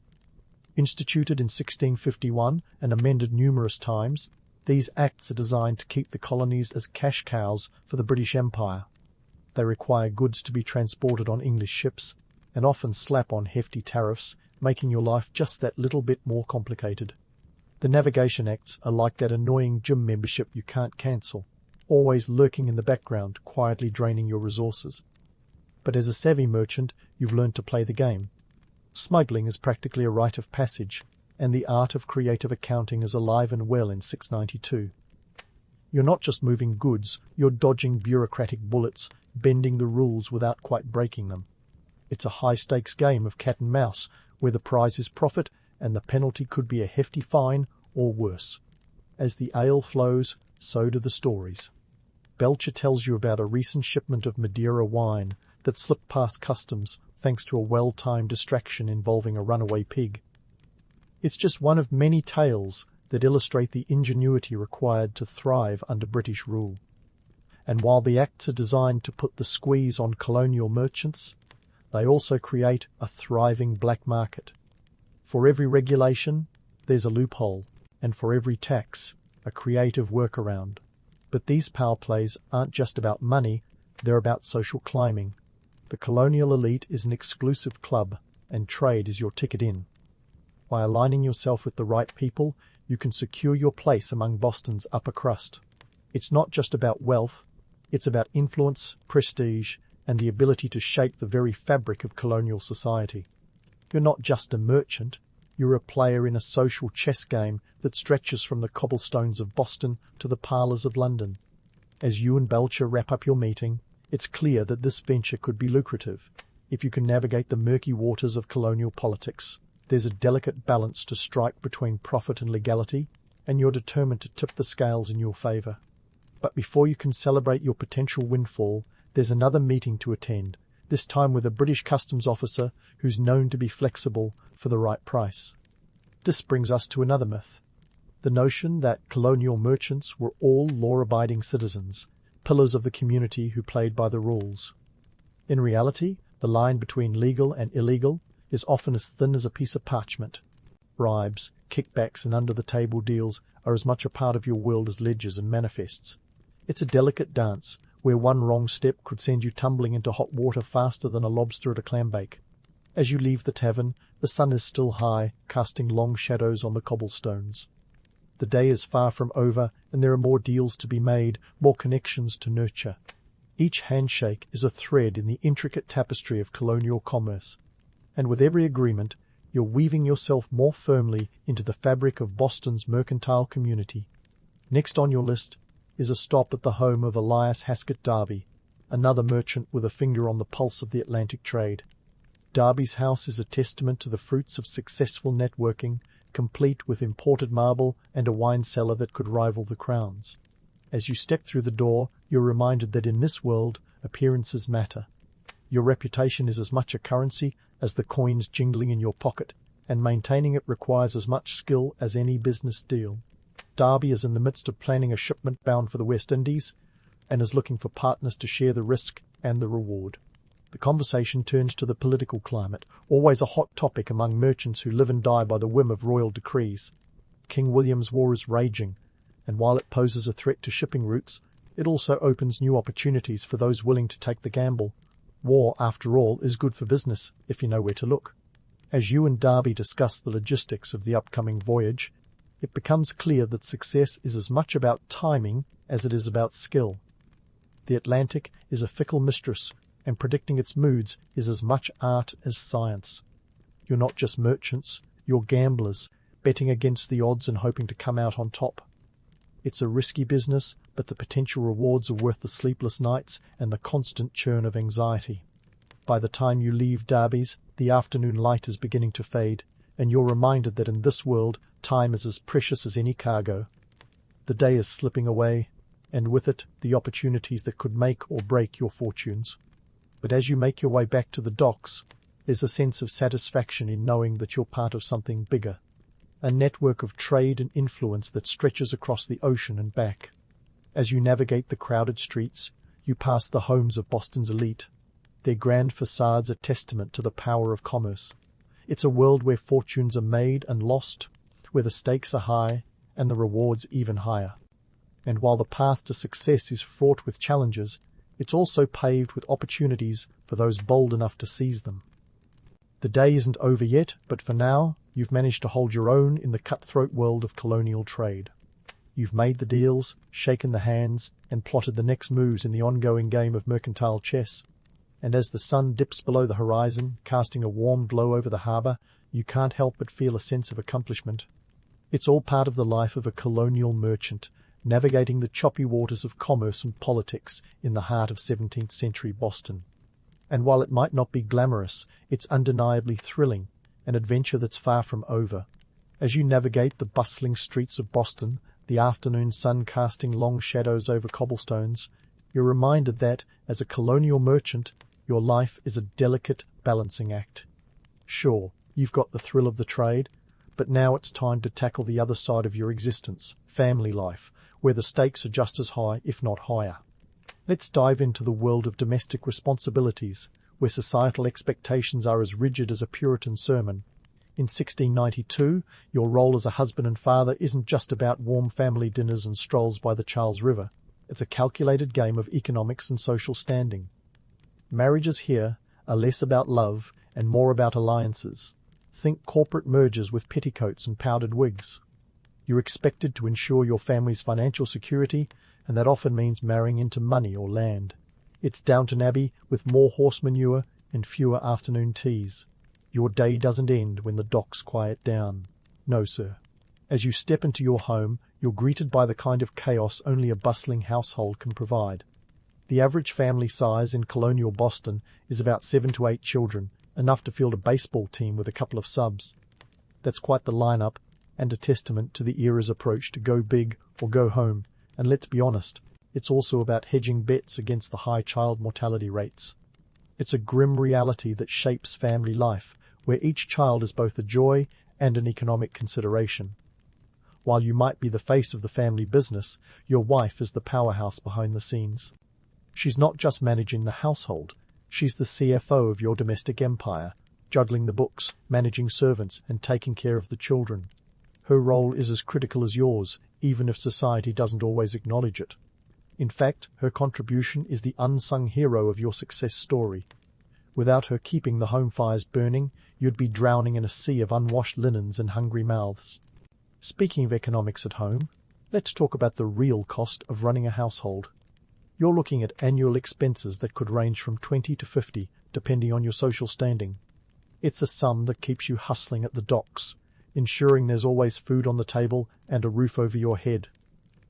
Instituted in 1651 and amended numerous times, these acts are designed to keep the colonies as cash cows for the British Empire. They require goods to be transported on English ships, and often slap on hefty tariffs, making your life just that little bit more complicated. The Navigation Acts are like that annoying gym membership you can't cancel, always lurking in the background, quietly draining your resources. But as a savvy merchant, you've learned to play the game. Smuggling is practically a rite of passage, and the art of creative accounting is alive and well in 692. You're not just moving goods, you're dodging bureaucratic bullets, bending the rules without quite breaking them. It's a high-stakes game of cat and mouse, where the prize is profit and the penalty could be a hefty fine or worse. As the ale flows, so do the stories. Belcher tells you about a recent shipment of Madeira wine that slipped past customs thanks to a well-timed distraction involving a runaway pig. It's just one of many tales that illustrate the ingenuity required to thrive under British rule. And while the acts are designed to put the squeeze on colonial merchants, they also create a thriving black market. For every regulation, there's a loophole, and for every tax, a creative workaround. But these power plays aren't just about money, They're about social climbing. The colonial elite is an exclusive club, and trade is your ticket in. By aligning yourself with the right people, you can secure your place among Boston's upper crust. It's not just about wealth, it's about influence, prestige, and the ability to shape the very fabric of colonial society. You're not just a merchant, you're a player in a social chess game that stretches from the cobblestones of Boston to the parlours of London. As you and Belcher wrap up your meeting, it's clear that this venture could be lucrative. If you can navigate the murky waters of colonial politics, there's a delicate balance to strike between profit and legality, and you're determined to tip the scales in your favour. But before you can celebrate your potential windfall, there's another meeting to attend, this time with a British customs officer who's known to be flexible for the right price. This brings us to another myth, the notion that colonial merchants were all law-abiding citizens, pillars of the community who played by the rules. In reality, the line between legal and illegal is often as thin as a piece of parchment. Bribes, kickbacks, and under-the-table deals are as much a part of your world as ledgers and manifests. It's a delicate dance, where one wrong step could send you tumbling into hot water faster than a lobster at a clambake. As you leave the tavern, the sun is still high, casting long shadows on the cobblestones. The day is far from over, and there are more deals to be made, more connections to nurture. Each handshake is a thread in the intricate tapestry of colonial commerce, and with every agreement, you're weaving yourself more firmly into the fabric of Boston's mercantile community. Next on your list is a stop at the home of Elias Haskett Darby, another merchant with a finger on the pulse of the Atlantic trade. Darby's house is a testament to the fruits of successful networking, complete with imported marble and a wine cellar that could rival the Crown's. As you step through the door, you're reminded that in this world, appearances matter. Your reputation is as much a currency as the coins jingling in your pocket, and maintaining it requires as much skill as any business deal. Darby is in the midst of planning a shipment bound for the West Indies, and is looking for partners to share the risk and the reward. The conversation turns to the political climate, always a hot topic among merchants who live and die by the whim of royal decrees. King William's War is raging, and while it poses a threat to shipping routes, it also opens new opportunities for those willing to take the gamble. War, after all, is good for business, if you know where to look. As you and Darby discuss the logistics of the upcoming voyage, it becomes clear that success is as much about timing as it is about skill. The Atlantic is a fickle mistress, and predicting its moods is as much art as science. You're not just merchants, you're gamblers, betting against the odds and hoping to come out on top. It's a risky business, but the potential rewards are worth the sleepless nights and the constant churn of anxiety. By the time you leave Darby's, the afternoon light is beginning to fade, and you're reminded that in this world, time is as precious as any cargo. The day is slipping away, and with it, the opportunities that could make or break your fortunes. But as you make your way back to the docks, there's a sense of satisfaction in knowing that you're part of something bigger, a network of trade and influence that stretches across the ocean and back. As you navigate the crowded streets, you pass the homes of Boston's elite. Their grand facades are testament to the power of commerce. It's a world where fortunes are made and lost, where the stakes are high and the rewards even higher. And while the path to success is fraught with challenges, it's also paved with opportunities for those bold enough to seize them. The day isn't over yet, but for now, you've managed to hold your own in the cutthroat world of colonial trade. You've made the deals, shaken the hands, and plotted the next moves in the ongoing game of mercantile chess. And as the sun dips below the horizon, casting a warm glow over the harbour, you can't help but feel a sense of accomplishment. It's all part of the life of a colonial merchant, navigating the choppy waters of commerce and politics in the heart of 17th century Boston. And while it might not be glamorous, it's undeniably thrilling, an adventure that's far from over. As you navigate the bustling streets of Boston, the afternoon sun casting long shadows over cobblestones, you're reminded that, as a colonial merchant, your life is a delicate balancing act. Sure, you've got the thrill of the trade, but now it's time to tackle the other side of your existence, family life, where the stakes are just as high, if not higher. Let's dive into the world of domestic responsibilities, where societal expectations are as rigid as a Puritan sermon. In 1692, your role as a husband and father isn't just about warm family dinners and strolls by the Charles River. It's a calculated game of economics and social standing. Marriages here are less about love and more about alliances. Think corporate mergers with petticoats and powdered wigs. You're expected to ensure your family's financial security, and that often means marrying into money or land. It's Downton Abbey with more horse manure and fewer afternoon teas. Your day doesn't end when the docks quiet down. No, sir. As you step into your home, you're greeted by the kind of chaos only a bustling household can provide. The average family size in colonial Boston is about 7 to 8 children, enough to field a baseball team with a couple of subs. That's quite the lineup, and a testament to the era's approach to go big or go home, and let's be honest, it's also about hedging bets against the high child mortality rates. It's a grim reality that shapes family life, where each child is both a joy and an economic consideration. While you might be the face of the family business, your wife is the powerhouse behind the scenes. She's not just managing the household, she's the CFO of your domestic empire, juggling the books, managing servants, and taking care of the children. Her role is as critical as yours, even if society doesn't always acknowledge it. In fact, her contribution is the unsung hero of your success story. Without her keeping the home fires burning, you'd be drowning in a sea of unwashed linens and hungry mouths. Speaking of economics at home, let's talk about the real cost of running a household. You're looking at annual expenses that could range from 20 to 50, depending on your social standing. It's a sum that keeps you hustling at the docks, ensuring there's always food on the table and a roof over your head.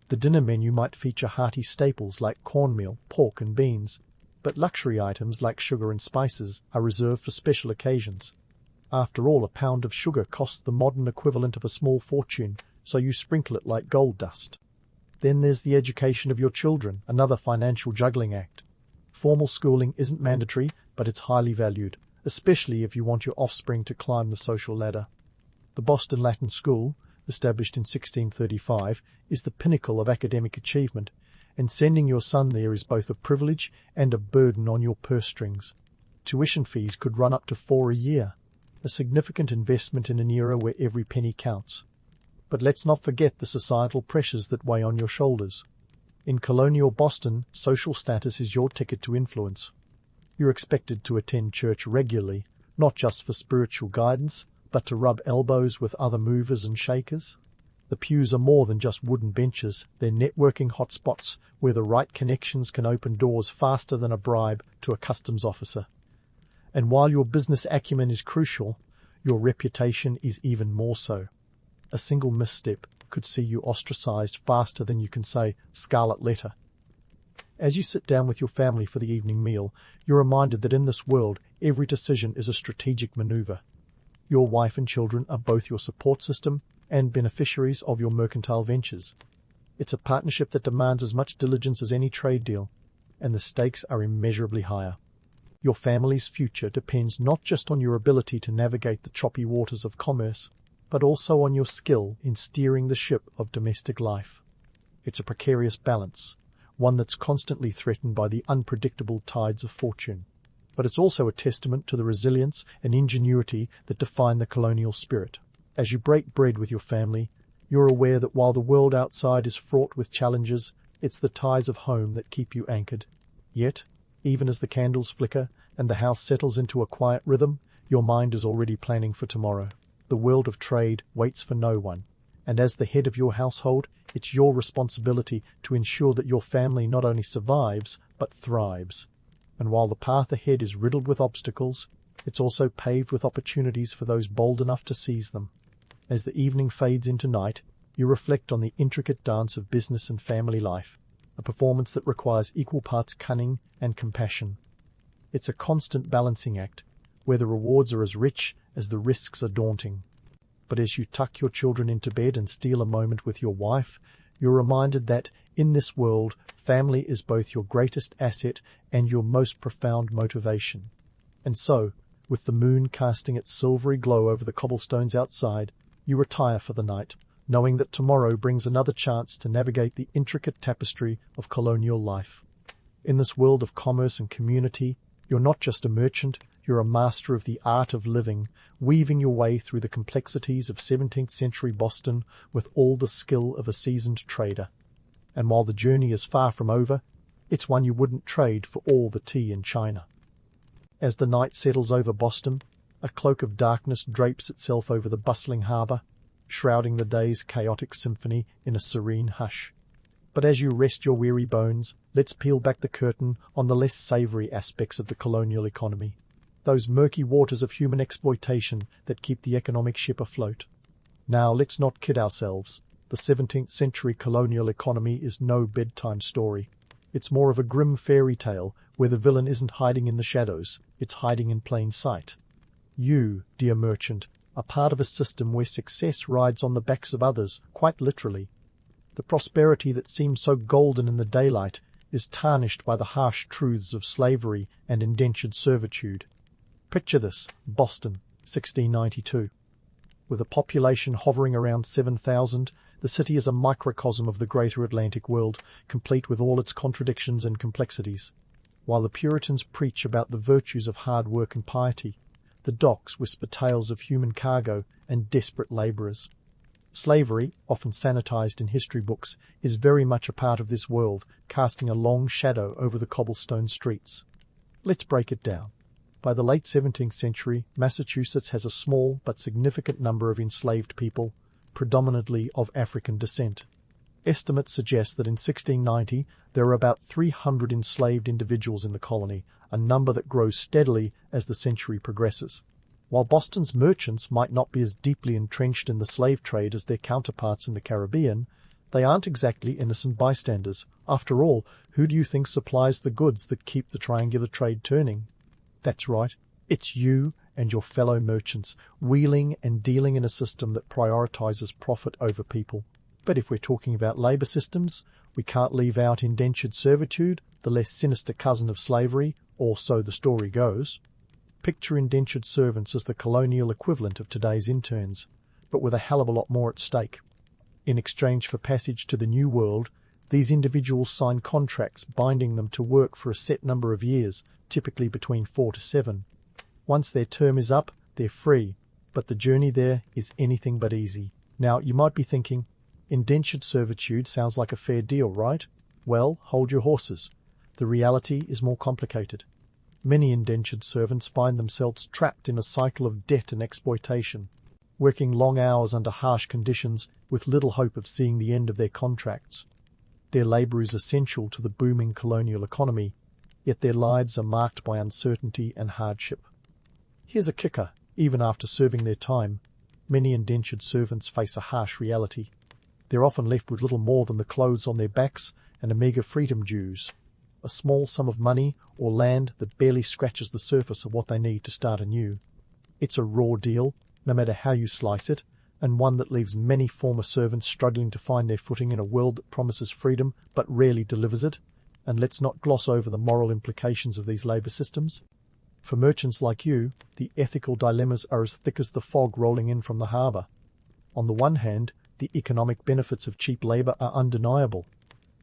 The dinner menu might feature hearty staples like cornmeal, pork and beans, but luxury items like sugar and spices are reserved for special occasions. After all, a pound of sugar costs the modern equivalent of a small fortune, so you sprinkle it like gold dust. Then there's the education of your children, another financial juggling act. Formal schooling isn't mandatory, but it's highly valued, especially if you want your offspring to climb the social ladder. The Boston Latin School, established in 1635, is the pinnacle of academic achievement, and sending your son there is both a privilege and a burden on your purse strings. Tuition fees could run up to $4 a year, a significant investment in an era where every penny counts. But let's not forget the societal pressures that weigh on your shoulders. In colonial Boston, social status is your ticket to influence. You're expected to attend church regularly, not just for spiritual guidance, but to rub elbows with other movers and shakers. The pews are more than just wooden benches, they're networking hotspots where the right connections can open doors faster than a bribe to a customs officer. And while your business acumen is crucial, your reputation is even more so. A single misstep could see you ostracized faster than you can say scarlet letter. As you sit down with your family for the evening meal, you're reminded that in this world, every decision is a strategic maneuver. Your wife and children are both your support system and beneficiaries of your mercantile ventures. It's a partnership that demands as much diligence as any trade deal, and the stakes are immeasurably higher. Your family's future depends not just on your ability to navigate the choppy waters of commerce, but also on your skill in steering the ship of domestic life. It's a precarious balance, one that's constantly threatened by the unpredictable tides of fortune. But it's also a testament to the resilience and ingenuity that define the colonial spirit. As you break bread with your family, you're aware that while the world outside is fraught with challenges, it's the ties of home that keep you anchored. Yet, even as the candles flicker and the house settles into a quiet rhythm, your mind is already planning for tomorrow. The world of trade waits for no one, and as the head of your household, it's your responsibility to ensure that your family not only survives, but thrives. And while the path ahead is riddled with obstacles, it's also paved with opportunities for those bold enough to seize them. As the evening fades into night, you reflect on the intricate dance of business and family life, a performance that requires equal parts cunning and compassion. It's a constant balancing act, where the rewards are as rich as the risks are daunting. But as you tuck your children into bed and steal a moment with your wife, you're reminded that, in this world, family is both your greatest asset and your most profound motivation. And so, with the moon casting its silvery glow over the cobblestones outside, you retire for the night, knowing that tomorrow brings another chance to navigate the intricate tapestry of colonial life. In this world of commerce and community, you're not just a merchant, you're a master of the art of living, weaving your way through the complexities of 17th century Boston with all the skill of a seasoned trader. and while the journey is far from over, it's one you wouldn't trade for all the tea in China. As the night settles over Boston, a cloak of darkness drapes itself over the bustling harbour, shrouding the day's chaotic symphony in a serene hush. But as you rest your weary bones, let's peel back the curtain on the less savoury aspects of the colonial economy, those murky waters of human exploitation that keep the economic ship afloat. Now, let's not kid ourselves. The 17th century colonial economy is no bedtime story. It's more of a grim fairy tale where the villain isn't hiding in the shadows, it's hiding in plain sight. You, dear merchant, are part of a system where success rides on the backs of others, quite literally. The prosperity that seems so golden in the daylight is tarnished by the harsh truths of slavery and indentured servitude. Picture this: Boston, 1692. With a population hovering around 7,000, the city is a microcosm of the greater Atlantic world, complete with all its contradictions and complexities. While the Puritans preach about the virtues of hard work and piety, the docks whisper tales of human cargo and desperate labourers. Slavery, often sanitized in history books, is very much a part of this world, casting a long shadow over the cobblestone streets. Let's break it down. By the late 17th century, Massachusetts has a small but significant number of enslaved people, predominantly of African descent. Estimates suggest that in 1690 there are about 300 enslaved individuals in the colony, a number that grows steadily as the century progresses. While Boston's merchants might not be as deeply entrenched in the slave trade as their counterparts in the Caribbean, they aren't exactly innocent bystanders. After all, who do you think supplies the goods that keep the triangular trade turning? That's right, it's you and your fellow merchants, wheeling and dealing in a system that prioritizes profit over people. But if we're talking about labour systems, we can't leave out indentured servitude, the less sinister cousin of slavery, or so the story goes. Picture indentured servants as the colonial equivalent of today's interns, but with a hell of a lot more at stake. In exchange for passage to the New World, these individuals sign contracts binding them to work for a set number of years, typically between 4 to 7. Once their term is up, they're free, but the journey there is anything but easy. Now, you might be thinking, indentured servitude sounds like a fair deal, right? Well, hold your horses. The reality is more complicated. Many indentured servants find themselves trapped in a cycle of debt and exploitation, working long hours under harsh conditions with little hope of seeing the end of their contracts. Their labour is essential to the booming colonial economy, yet their lives are marked by uncertainty and hardship. Here's a kicker: even after serving their time, many indentured servants face a harsh reality. They're often left with little more than the clothes on their backs and a meagre freedom dues, a small sum of money or land that barely scratches the surface of what they need to start anew. It's a raw deal, no matter how you slice it, and one that leaves many former servants struggling to find their footing in a world that promises freedom but rarely delivers it. And let's not gloss over the moral implications of these labour systems. For merchants like you, the ethical dilemmas are as thick as the fog rolling in from the harbour. On the one hand, the economic benefits of cheap labour are undeniable.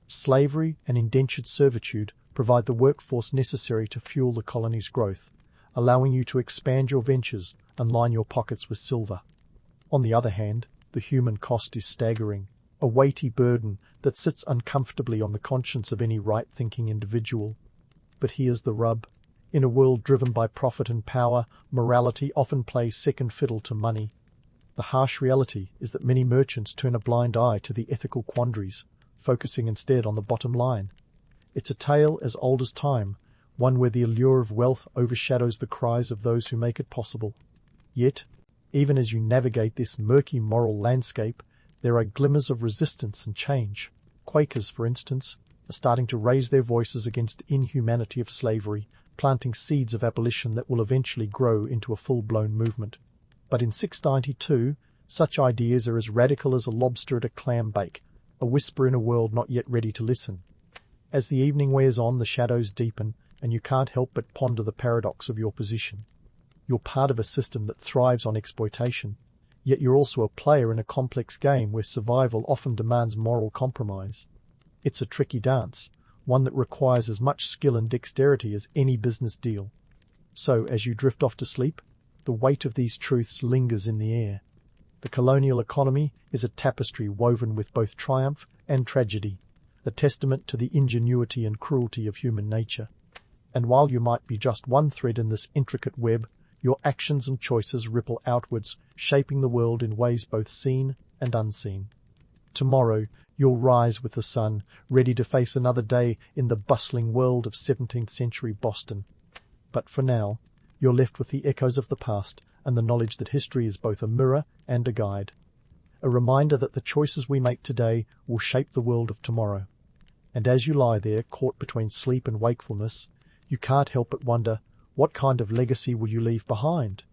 Slavery and indentured servitude provide the workforce necessary to fuel the colony's growth, allowing you to expand your ventures and line your pockets with silver. On the other hand, the human cost is staggering, a weighty burden that sits uncomfortably on the conscience of any right-thinking individual. But here's the rub. In a world driven by profit and power, morality often plays second fiddle to money. The harsh reality is that many merchants turn a blind eye to the ethical quandaries, focusing instead on the bottom line. It's a tale as old as time, one where the allure of wealth overshadows the cries of those who make it possible. Yet, even as you navigate this murky moral landscape, there are glimmers of resistance and change. Quakers, for instance, are starting to raise their voices against the inhumanity of slavery, planting seeds of abolition that will eventually grow into a full-blown movement. But in 692, such ideas are as radical as a lobster at a clam bake, a whisper in a world not yet ready to listen. As the evening wears on, the shadows deepen, and you can't help but ponder the paradox of your position. You're part of a system that thrives on exploitation, yet you're also a player in a complex game where survival often demands moral compromise. It's a tricky dance, one that requires as much skill and dexterity as any business deal. So, as you drift off to sleep, the weight of these truths lingers in the air. The colonial economy is a tapestry woven with both triumph and tragedy, the testament to the ingenuity and cruelty of human nature. And while you might be just one thread in this intricate web, your actions and choices ripple outwards, shaping the world in ways both seen and unseen. Tomorrow, you'll rise with the sun, ready to face another day in the bustling world of 17th century Boston. But for now, you're left with the echoes of the past and the knowledge that history is both a mirror and a guide. A reminder that the choices we make today will shape the world of tomorrow. And as you lie there, caught between sleep and wakefulness, you can't help but wonder, what kind of legacy will you leave behind?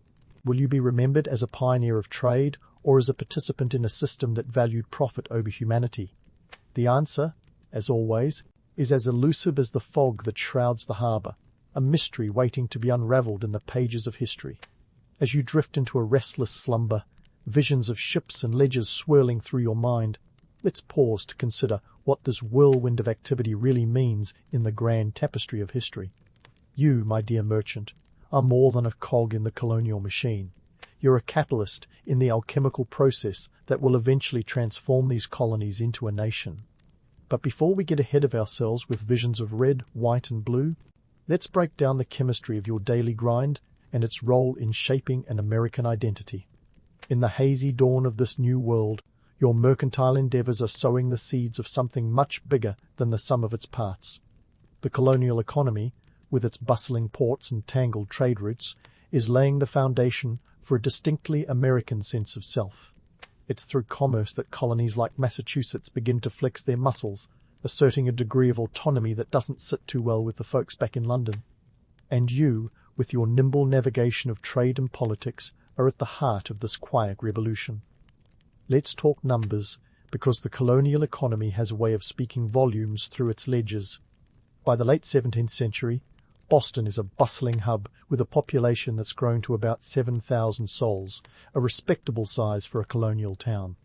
Will you be remembered as a pioneer of trade or as a participant in a system that valued profit over humanity? The answer, as always, is as elusive as the fog that shrouds the harbour, a mystery waiting to be unravelled in the pages of history. As you drift into a restless slumber, visions of ships and ledgers swirling through your mind, let's pause to consider what this whirlwind of activity really means in the grand tapestry of history. You, my dear merchant, are more than a cog in the colonial machine. You're a catalyst in the alchemical process that will eventually transform these colonies into a nation. But before we get ahead of ourselves with visions of red, white and blue, let's break down the chemistry of your daily grind and its role in shaping an American identity. In the hazy dawn of this new world, your mercantile endeavours are sowing the seeds of something much bigger than the sum of its parts. The colonial economy, with its bustling ports and tangled trade routes, is laying the foundation for a distinctly American sense of self. It's through commerce that colonies like Massachusetts begin to flex their muscles, asserting a degree of autonomy that doesn't sit too well with the folks back in London. And you, with your nimble navigation of trade and politics, are at the heart of this quiet revolution. Let's talk numbers, because the colonial economy has a way of speaking volumes through its ledgers. By the late 17th century, Boston is a bustling hub with a population that's grown to about 7,000 souls, a respectable size for a colonial town.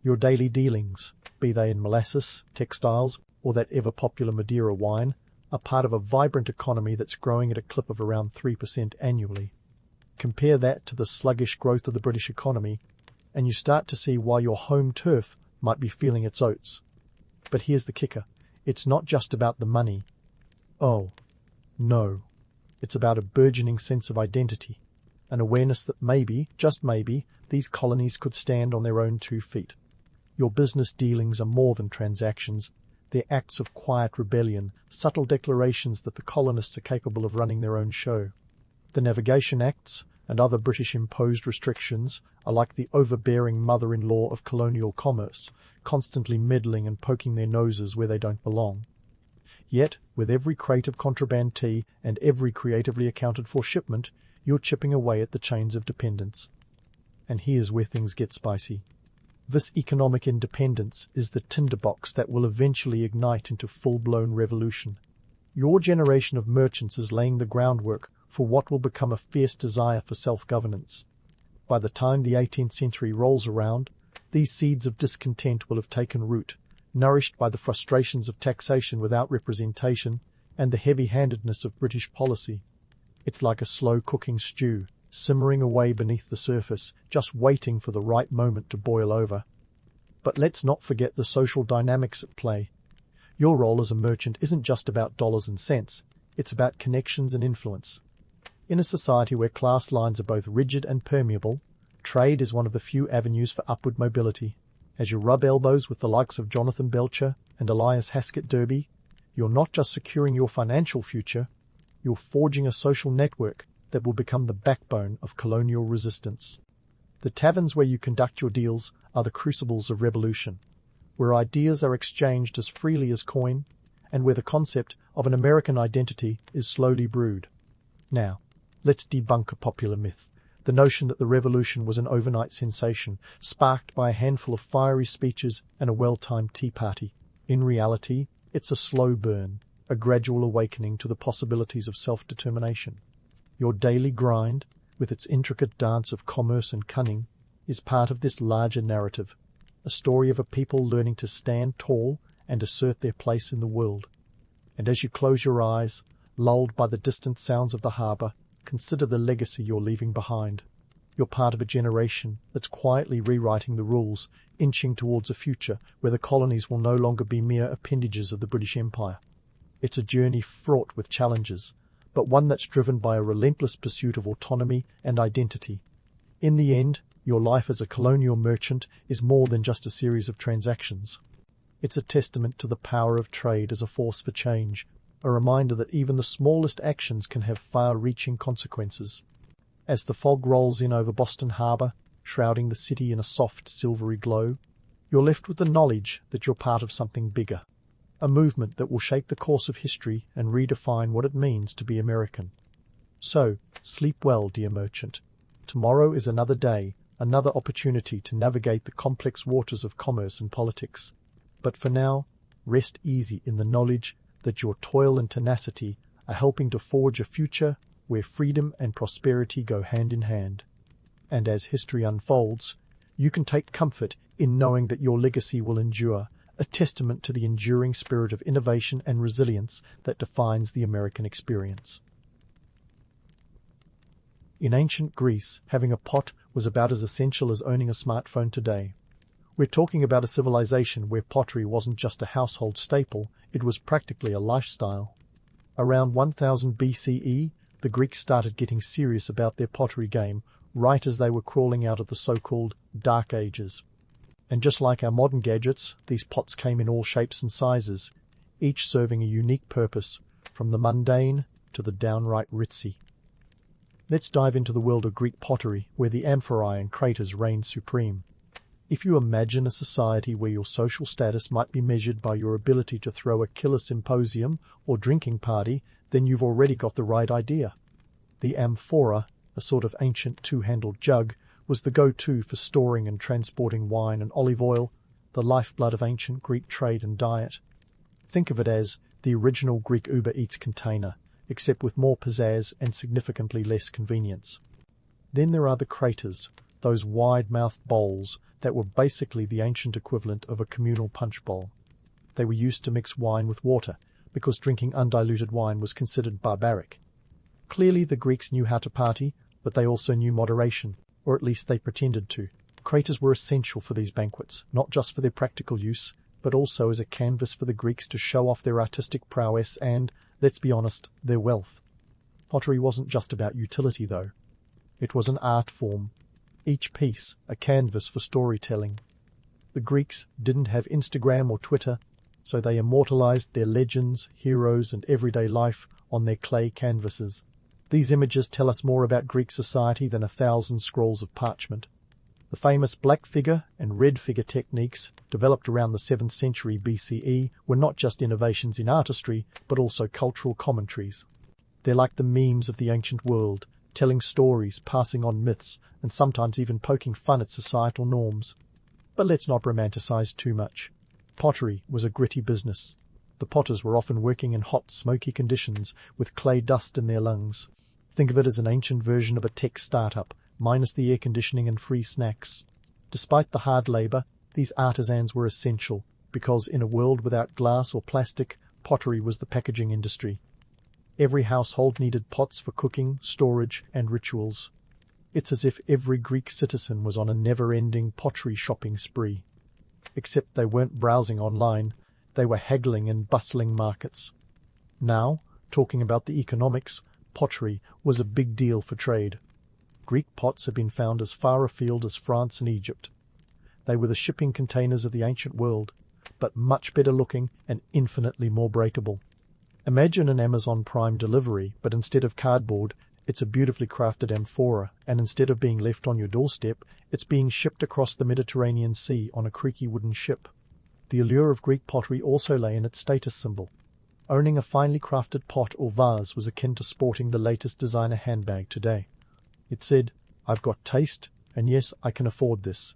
Your daily dealings, be they in molasses, textiles, or that ever-popular Madeira wine, are part of a vibrant economy that's growing at a clip of around 3% annually. Compare that to the sluggish growth of the British economy, and you start to see why your home turf might be feeling its oats. But here's the kicker. It's not just about the money. Oh, no. It's about a burgeoning sense of identity, an awareness that maybe, just maybe, these colonies could stand on their own 2 feet. Your business dealings are more than transactions. They're acts of quiet rebellion, subtle declarations that the colonists are capable of running their own show. The Navigation Acts and other British-imposed restrictions are like the overbearing mother-in-law of colonial commerce, constantly meddling and poking their noses where they don't belong. Yet, with every crate of contraband tea and every creatively accounted-for shipment, you're chipping away at the chains of dependence. And here's where things get spicy. This economic independence is the tinderbox that will eventually ignite into full-blown revolution. Your generation of merchants is laying the groundwork for what will become a fierce desire for self-governance. By the time the 18th century rolls around, these seeds of discontent will have taken root, nourished by the frustrations of taxation without representation and the heavy-handedness of British policy. It's like a slow-cooking stew, simmering away beneath the surface, just waiting for the right moment to boil over. But let's not forget the social dynamics at play. Your role as a merchant isn't just about dollars and cents, it's about connections and influence. In a society where class lines are both rigid and permeable, trade is one of the few avenues for upward mobility. As you rub elbows with the likes of Jonathan Belcher and Elias Haskett Derby, you're not just securing your financial future, you're forging a social network that will become the backbone of colonial resistance. The taverns where you conduct your deals are the crucibles of revolution, where ideas are exchanged as freely as coin, and where the concept of an American identity is slowly brewed. Now, let's debunk a popular myth, the notion that the revolution was an overnight sensation, sparked by a handful of fiery speeches and a well-timed tea party. In reality, it's a slow burn, a gradual awakening to the possibilities of self-determination. Your daily grind, with its intricate dance of commerce and cunning, is part of this larger narrative, a story of a people learning to stand tall and assert their place in the world. And as you close your eyes, lulled by the distant sounds of the harbour, consider the legacy you're leaving behind. You're part of a generation that's quietly rewriting the rules, inching towards a future where the colonies will no longer be mere appendages of the British Empire. It's a journey fraught with challenges, but one that's driven by a relentless pursuit of autonomy and identity. In the end, your life as a colonial merchant is more than just a series of transactions. It's a testament to the power of trade as a force for change, a reminder that even the smallest actions can have far-reaching consequences. As the fog rolls in over Boston Harbor, shrouding the city in a soft, silvery glow, you're left with the knowledge that you're part of something bigger, a movement that will shape the course of history and redefine what it means to be American. So, sleep well, dear merchant. Tomorrow is another day, another opportunity to navigate the complex waters of commerce and politics. But for now, rest easy in the knowledge that your toil and tenacity are helping to forge a future where freedom and prosperity go hand in hand. And as history unfolds, you can take comfort in knowing that your legacy will endure, a testament to the enduring spirit of innovation and resilience that defines the American experience. In ancient Greece, having a pot was about as essential as owning a smartphone today. We're talking about a civilization where pottery wasn't just a household staple, it was practically a lifestyle. Around 1000 BCE, the Greeks started getting serious about their pottery game, right as they were crawling out of the so-called Dark Ages. And just like our modern gadgets, these pots came in all shapes and sizes, each serving a unique purpose, from the mundane to the downright ritzy. Let's dive into the world of Greek pottery, where the amphorae and craters reigned supreme. If you imagine a society where your social status might be measured by your ability to throw a killer symposium or drinking party, then you've already got the right idea. The amphora, a sort of ancient two-handled jug, was the go-to for storing and transporting wine and olive oil, the lifeblood of ancient Greek trade and diet. Think of it as the original Greek Uber Eats container, except with more pizzazz and significantly less convenience. Then there are the craters, those wide-mouthed bowls that were basically the ancient equivalent of a communal punch bowl. They were used to mix wine with water, because drinking undiluted wine was considered barbaric. Clearly the Greeks knew how to party, but they also knew moderation, or at least they pretended to. Craters were essential for these banquets, not just for their practical use, but also as a canvas for the Greeks to show off their artistic prowess and, let's be honest, their wealth. Pottery wasn't just about utility, though. It was an art form. Each piece, a canvas for storytelling. The Greeks didn't have Instagram or Twitter, so they immortalized their legends, heroes, and everyday life on their clay canvases. These images tell us more about Greek society than 1,000 scrolls of parchment. The famous black figure and red figure techniques, developed around the 7th century BCE, were not just innovations in artistry, but also cultural commentaries. They're like the memes of the ancient world, telling stories, passing on myths, and sometimes even poking fun at societal norms. But let's not romanticize too much. Pottery was a gritty business. The potters were often working in hot, smoky conditions, with clay dust in their lungs. Think of it as an ancient version of a tech startup, minus the air conditioning and free snacks. Despite the hard labor, these artisans were essential, because in a world without glass or plastic, pottery was the packaging industry. Every household needed pots for cooking, storage, and rituals. It's as if every Greek citizen was on a never-ending pottery shopping spree. Except they weren't browsing online, they were haggling in bustling markets. Now, talking about the economics, pottery was a big deal for trade. Greek pots have been found as far afield as France and Egypt. They were the shipping containers of the ancient world, but much better looking and infinitely more breakable. Imagine an Amazon Prime delivery, but instead of cardboard, it's a beautifully crafted amphora, and instead of being left on your doorstep, it's being shipped across the Mediterranean Sea on a creaky wooden ship. The allure of Greek pottery also lay in its status symbol. Owning a finely crafted pot or vase was akin to sporting the latest designer handbag today. It said, "I've got taste, and yes, I can afford this."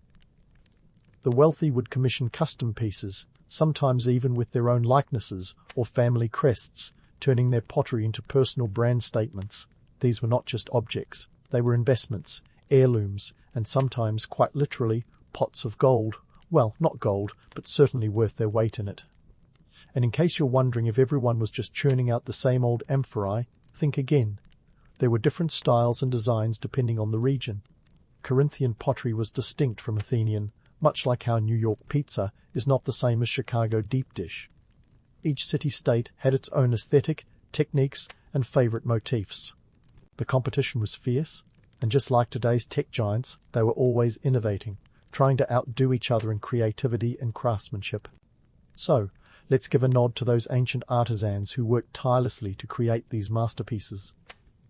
The wealthy would commission custom pieces, sometimes even with their own likenesses or family crests, turning their pottery into personal brand statements. These were not just objects, they were investments, heirlooms, and sometimes, quite literally, pots of gold. Well, not gold, but certainly worth their weight in it. And in case you're wondering if everyone was just churning out the same old amphorae, think again. There were different styles and designs depending on the region. Corinthian pottery was distinct from Athenian, much like how New York pizza is not the same as Chicago deep dish. Each city-state had its own aesthetic, techniques, and favorite motifs. The competition was fierce, and just like today's tech giants, they were always innovating, trying to outdo each other in creativity and craftsmanship. So, let's give a nod to those ancient artisans who worked tirelessly to create these masterpieces.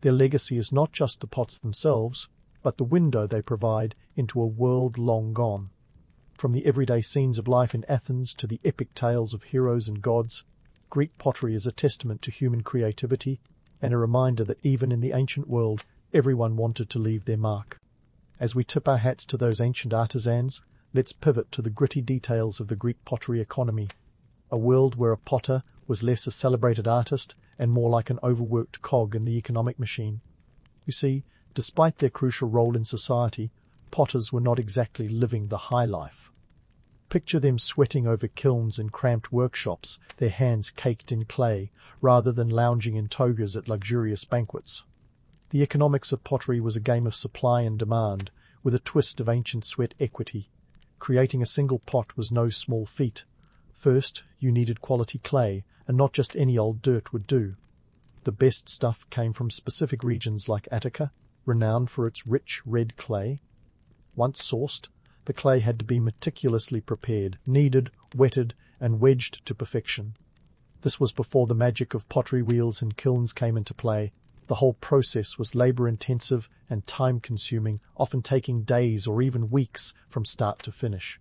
Their legacy is not just the pots themselves, but the window they provide into a world long gone. From the everyday scenes of life in Athens to the epic tales of heroes and gods, Greek pottery is a testament to human creativity and a reminder that even in the ancient world, everyone wanted to leave their mark. As we tip our hats to those ancient artisans, let's pivot to the gritty details of the Greek pottery economy, a world where a potter was less a celebrated artist and more like an overworked cog in the economic machine. You see, despite their crucial role in society, potters were not exactly living the high life. Picture them sweating over kilns in cramped workshops, their hands caked in clay, rather than lounging in togas at luxurious banquets. The economics of pottery was a game of supply and demand, with a twist of ancient sweat equity. Creating a single pot was no small feat. First, you needed quality clay, and not just any old dirt would do. The best stuff came from specific regions like Attica, renowned for its rich red clay. Once sourced, the clay had to be meticulously prepared, kneaded, wetted, and wedged to perfection. This was before the magic of pottery wheels and kilns came into play. The whole process was labor-intensive and time-consuming, often taking days or even weeks from start to finish.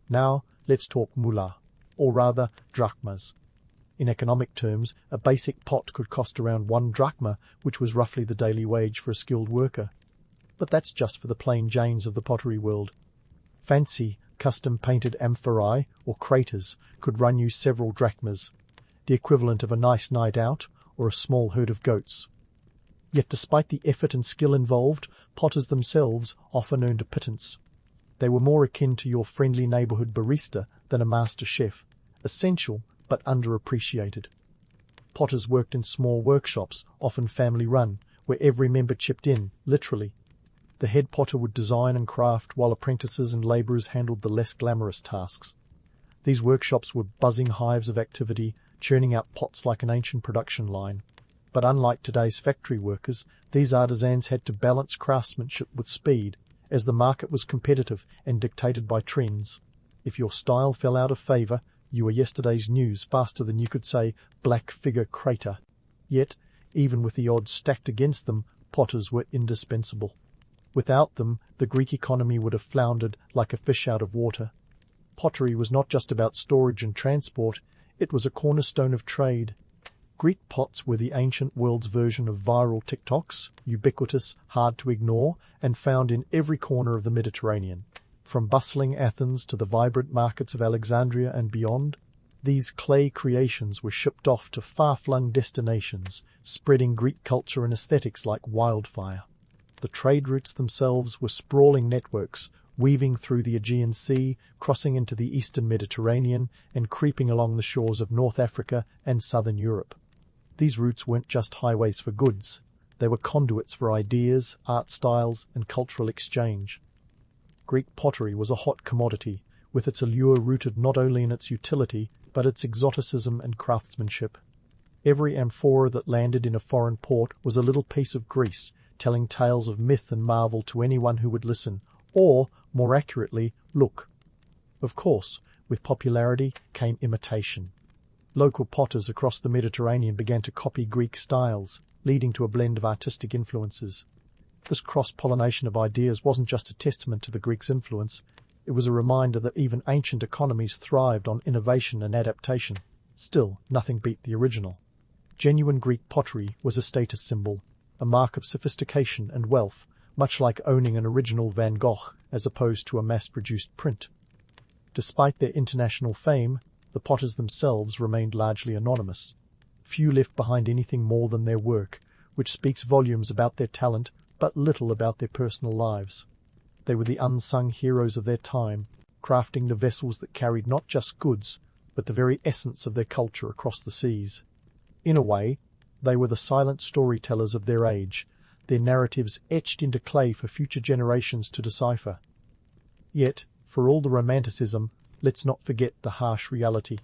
Now, let's talk moula, or rather drachmas. In economic terms, a basic pot could cost around 1 drachma, which was roughly the daily wage for a skilled worker. But that's just for the plain Janes of the pottery world. Fancy, custom-painted amphorae, or craters, could run you several drachmas, the equivalent of a nice night out or a small herd of goats. Yet despite the effort and skill involved, potters themselves often earned a pittance. They were more akin to your friendly neighborhood barista than a master chef, essential but underappreciated. Potters worked in small workshops, often family-run, where every member chipped in, literally. The head potter would design and craft while apprentices and labourers handled the less glamorous tasks. These workshops were buzzing hives of activity, churning out pots like an ancient production line. But unlike today's factory workers, these artisans had to balance craftsmanship with speed, as the market was competitive and dictated by trends. If your style fell out of favour, you were yesterday's news faster than you could say black figure crater. Yet, even with the odds stacked against them, potters were indispensable. Without them, the Greek economy would have floundered like a fish out of water. Pottery was not just about storage and transport, it was a cornerstone of trade. Greek pots were the ancient world's version of viral TikToks, ubiquitous, hard to ignore, and found in every corner of the Mediterranean. From bustling Athens to the vibrant markets of Alexandria and beyond, these clay creations were shipped off to far-flung destinations, spreading Greek culture and aesthetics like wildfire. The trade routes themselves were sprawling networks, weaving through the Aegean Sea, crossing into the eastern Mediterranean, and creeping along the shores of North Africa and southern Europe. These routes weren't just highways for goods. They were conduits for ideas, art styles, and cultural exchange. Greek pottery was a hot commodity, with its allure rooted not only in its utility, but its exoticism and craftsmanship. Every amphora that landed in a foreign port was a little piece of Greece, telling tales of myth and marvel to anyone who would listen, or, more accurately, look. Of course, with popularity came imitation. Local potters across the Mediterranean began to copy Greek styles, leading to a blend of artistic influences. This cross-pollination of ideas wasn't just a testament to the Greeks' influence, it was a reminder that even ancient economies thrived on innovation and adaptation. Still, nothing beat the original. Genuine Greek pottery was a status symbol, a mark of sophistication and wealth, much like owning an original Van Gogh as opposed to a mass-produced print. Despite their international fame, the potters themselves remained largely anonymous. Few left behind anything more than their work, which speaks volumes about their talent but little about their personal lives. They were the unsung heroes of their time, crafting the vessels that carried not just goods, but the very essence of their culture across the seas. In a way, they were the silent storytellers of their age, their narratives etched into clay for future generations to decipher. Yet, for all the romanticism, let's not forget the harsh reality.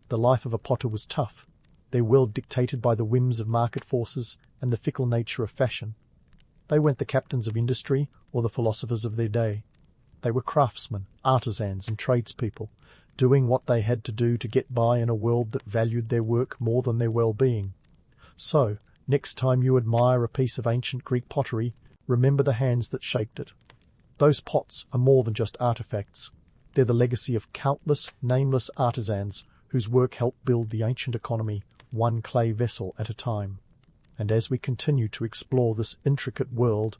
The life of a potter was tough, their world dictated by the whims of market forces and the fickle nature of fashion. They weren't the captains of industry or the philosophers of their day. They were craftsmen, artisans and tradespeople, doing what they had to do to get by in a world that valued their work more than their well-being. So, next time you admire a piece of ancient Greek pottery, remember the hands that shaped it. Those pots are more than just artifacts. They're the legacy of countless, nameless artisans whose work helped build the ancient economy, one clay vessel at a time. And as we continue to explore this intricate world,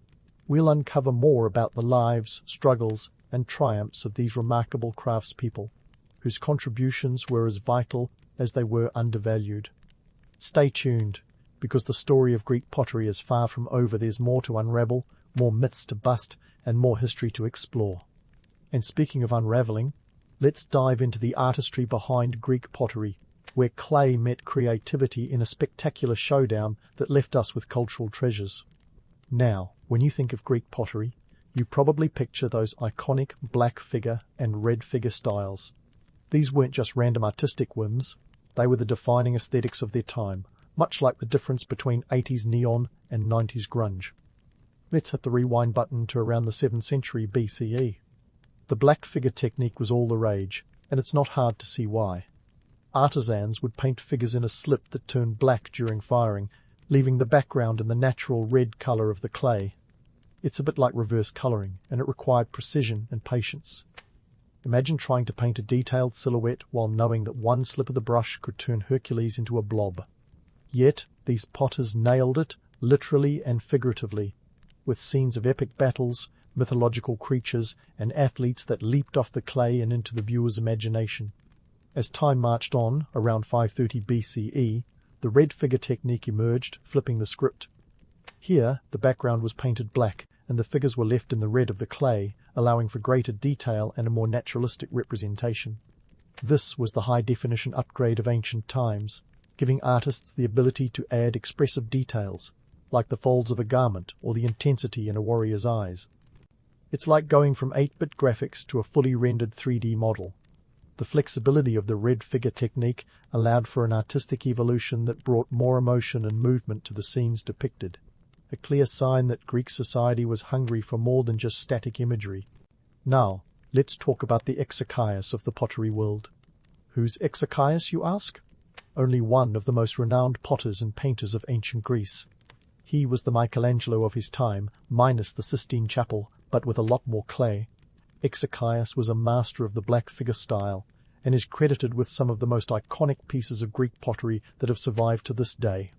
we'll uncover more about the lives, struggles, and triumphs of these remarkable craftspeople, whose contributions were as vital as they were undervalued. Stay tuned, because the story of Greek pottery is far from over. There's more to unravel, more myths to bust, and more history to explore. And speaking of unraveling, let's dive into the artistry behind Greek pottery, where clay met creativity in a spectacular showdown that left us with cultural treasures. Now, when you think of Greek pottery, you probably picture those iconic black figure and red figure styles. These weren't just random artistic whims, they were the defining aesthetics of their time, much like the difference between 80s neon and 90s grunge. Let's hit the rewind button to around the 7th century BCE. The black figure technique was all the rage, and it's not hard to see why. Artisans would paint figures in a slip that turned black during firing, leaving the background in the natural red colour of the clay. It's a bit like reverse colouring, and it required precision and patience. Imagine trying to paint a detailed silhouette while knowing that one slip of the brush could turn Hercules into a blob. Yet, these potters nailed it, literally and figuratively, with scenes of epic battles, mythological creatures, and athletes that leaped off the clay and into the viewer's imagination. As time marched on, around 530 BCE, the red figure technique emerged, flipping the script. Here, the background was painted black, and the figures were left in the red of the clay, allowing for greater detail and a more naturalistic representation. This was the high-definition upgrade of ancient times, giving artists the ability to add expressive details, like the folds of a garment or the intensity in a warrior's eyes. It's like going from 8-bit graphics to a fully rendered 3D model. The flexibility of the red figure technique allowed for an artistic evolution that brought more emotion and movement to the scenes depicted, a clear sign that Greek society was hungry for more than just static imagery. Now, let's talk about the Exarchaios of the pottery world. Who's Exarchaios, you ask? Only one of the most renowned potters and painters of ancient Greece. He was the Michelangelo of his time, minus the Sistine Chapel, but with a lot more clay. Exarchaios was a master of the black figure style, and is credited with some of the most iconic pieces of Greek pottery that have survived to this day.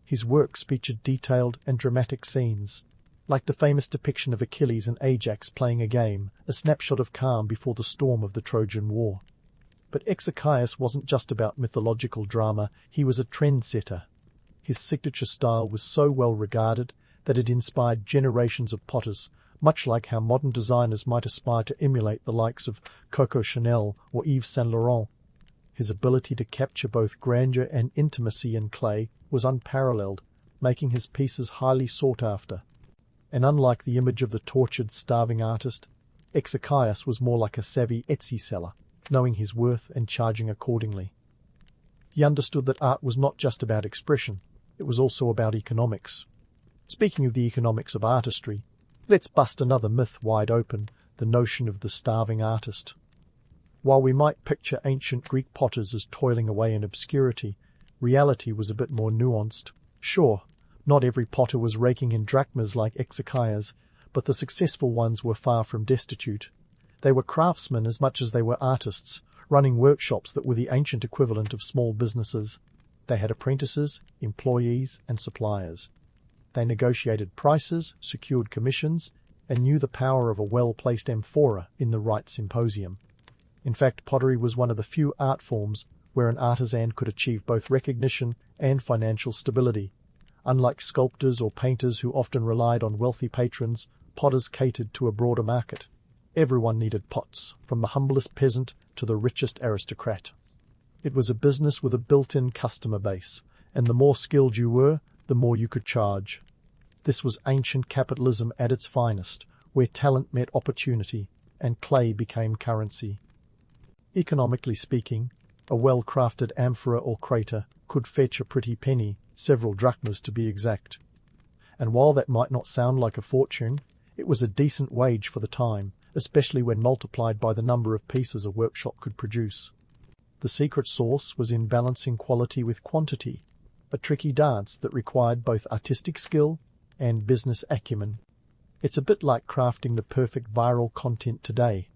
His works featured detailed and dramatic scenes, like the famous depiction of Achilles and Ajax playing a game, a snapshot of calm before the storm of the Trojan War. But Exarchaios wasn't just about mythological drama, he was a trendsetter. His signature style was so well regarded that it inspired generations of potters, much like how modern designers might aspire to emulate the likes of Coco Chanel or Yves Saint Laurent. His ability to capture both grandeur and intimacy in clay was unparalleled, making his pieces highly sought after. And unlike the image of the tortured, starving artist, Exarchaios was more like a savvy Etsy seller, knowing his worth and charging accordingly. He understood that art was not just about expression, it was also about economics. Speaking of the economics of artistry, let's bust another myth wide open, the notion of the starving artist. While we might picture ancient Greek potters as toiling away in obscurity, reality was a bit more nuanced. Sure, not every potter was raking in drachmas like Exarchaios, but the successful ones were far from destitute. They were craftsmen as much as they were artists, running workshops that were the ancient equivalent of small businesses. They had apprentices, employees, and suppliers. They negotiated prices, secured commissions, and knew the power of a well-placed amphora in the right symposium. In fact, pottery was one of the few art forms where an artisan could achieve both recognition and financial stability. Unlike sculptors or painters who often relied on wealthy patrons, potters catered to a broader market. Everyone needed pots, from the humblest peasant to the richest aristocrat. It was a business with a built-in customer base, and the more skilled you were, the more you could charge. This was ancient capitalism at its finest, where talent met opportunity and clay became currency. Economically speaking, a well-crafted amphora or crater could fetch a pretty penny, several drachmas to be exact. And while that might not sound like a fortune, it was a decent wage for the time, especially when multiplied by the number of pieces a workshop could produce. The secret sauce was in balancing quality with quantity, a tricky dance that required both artistic skill and business acumen. It's a bit like crafting the perfect viral content today.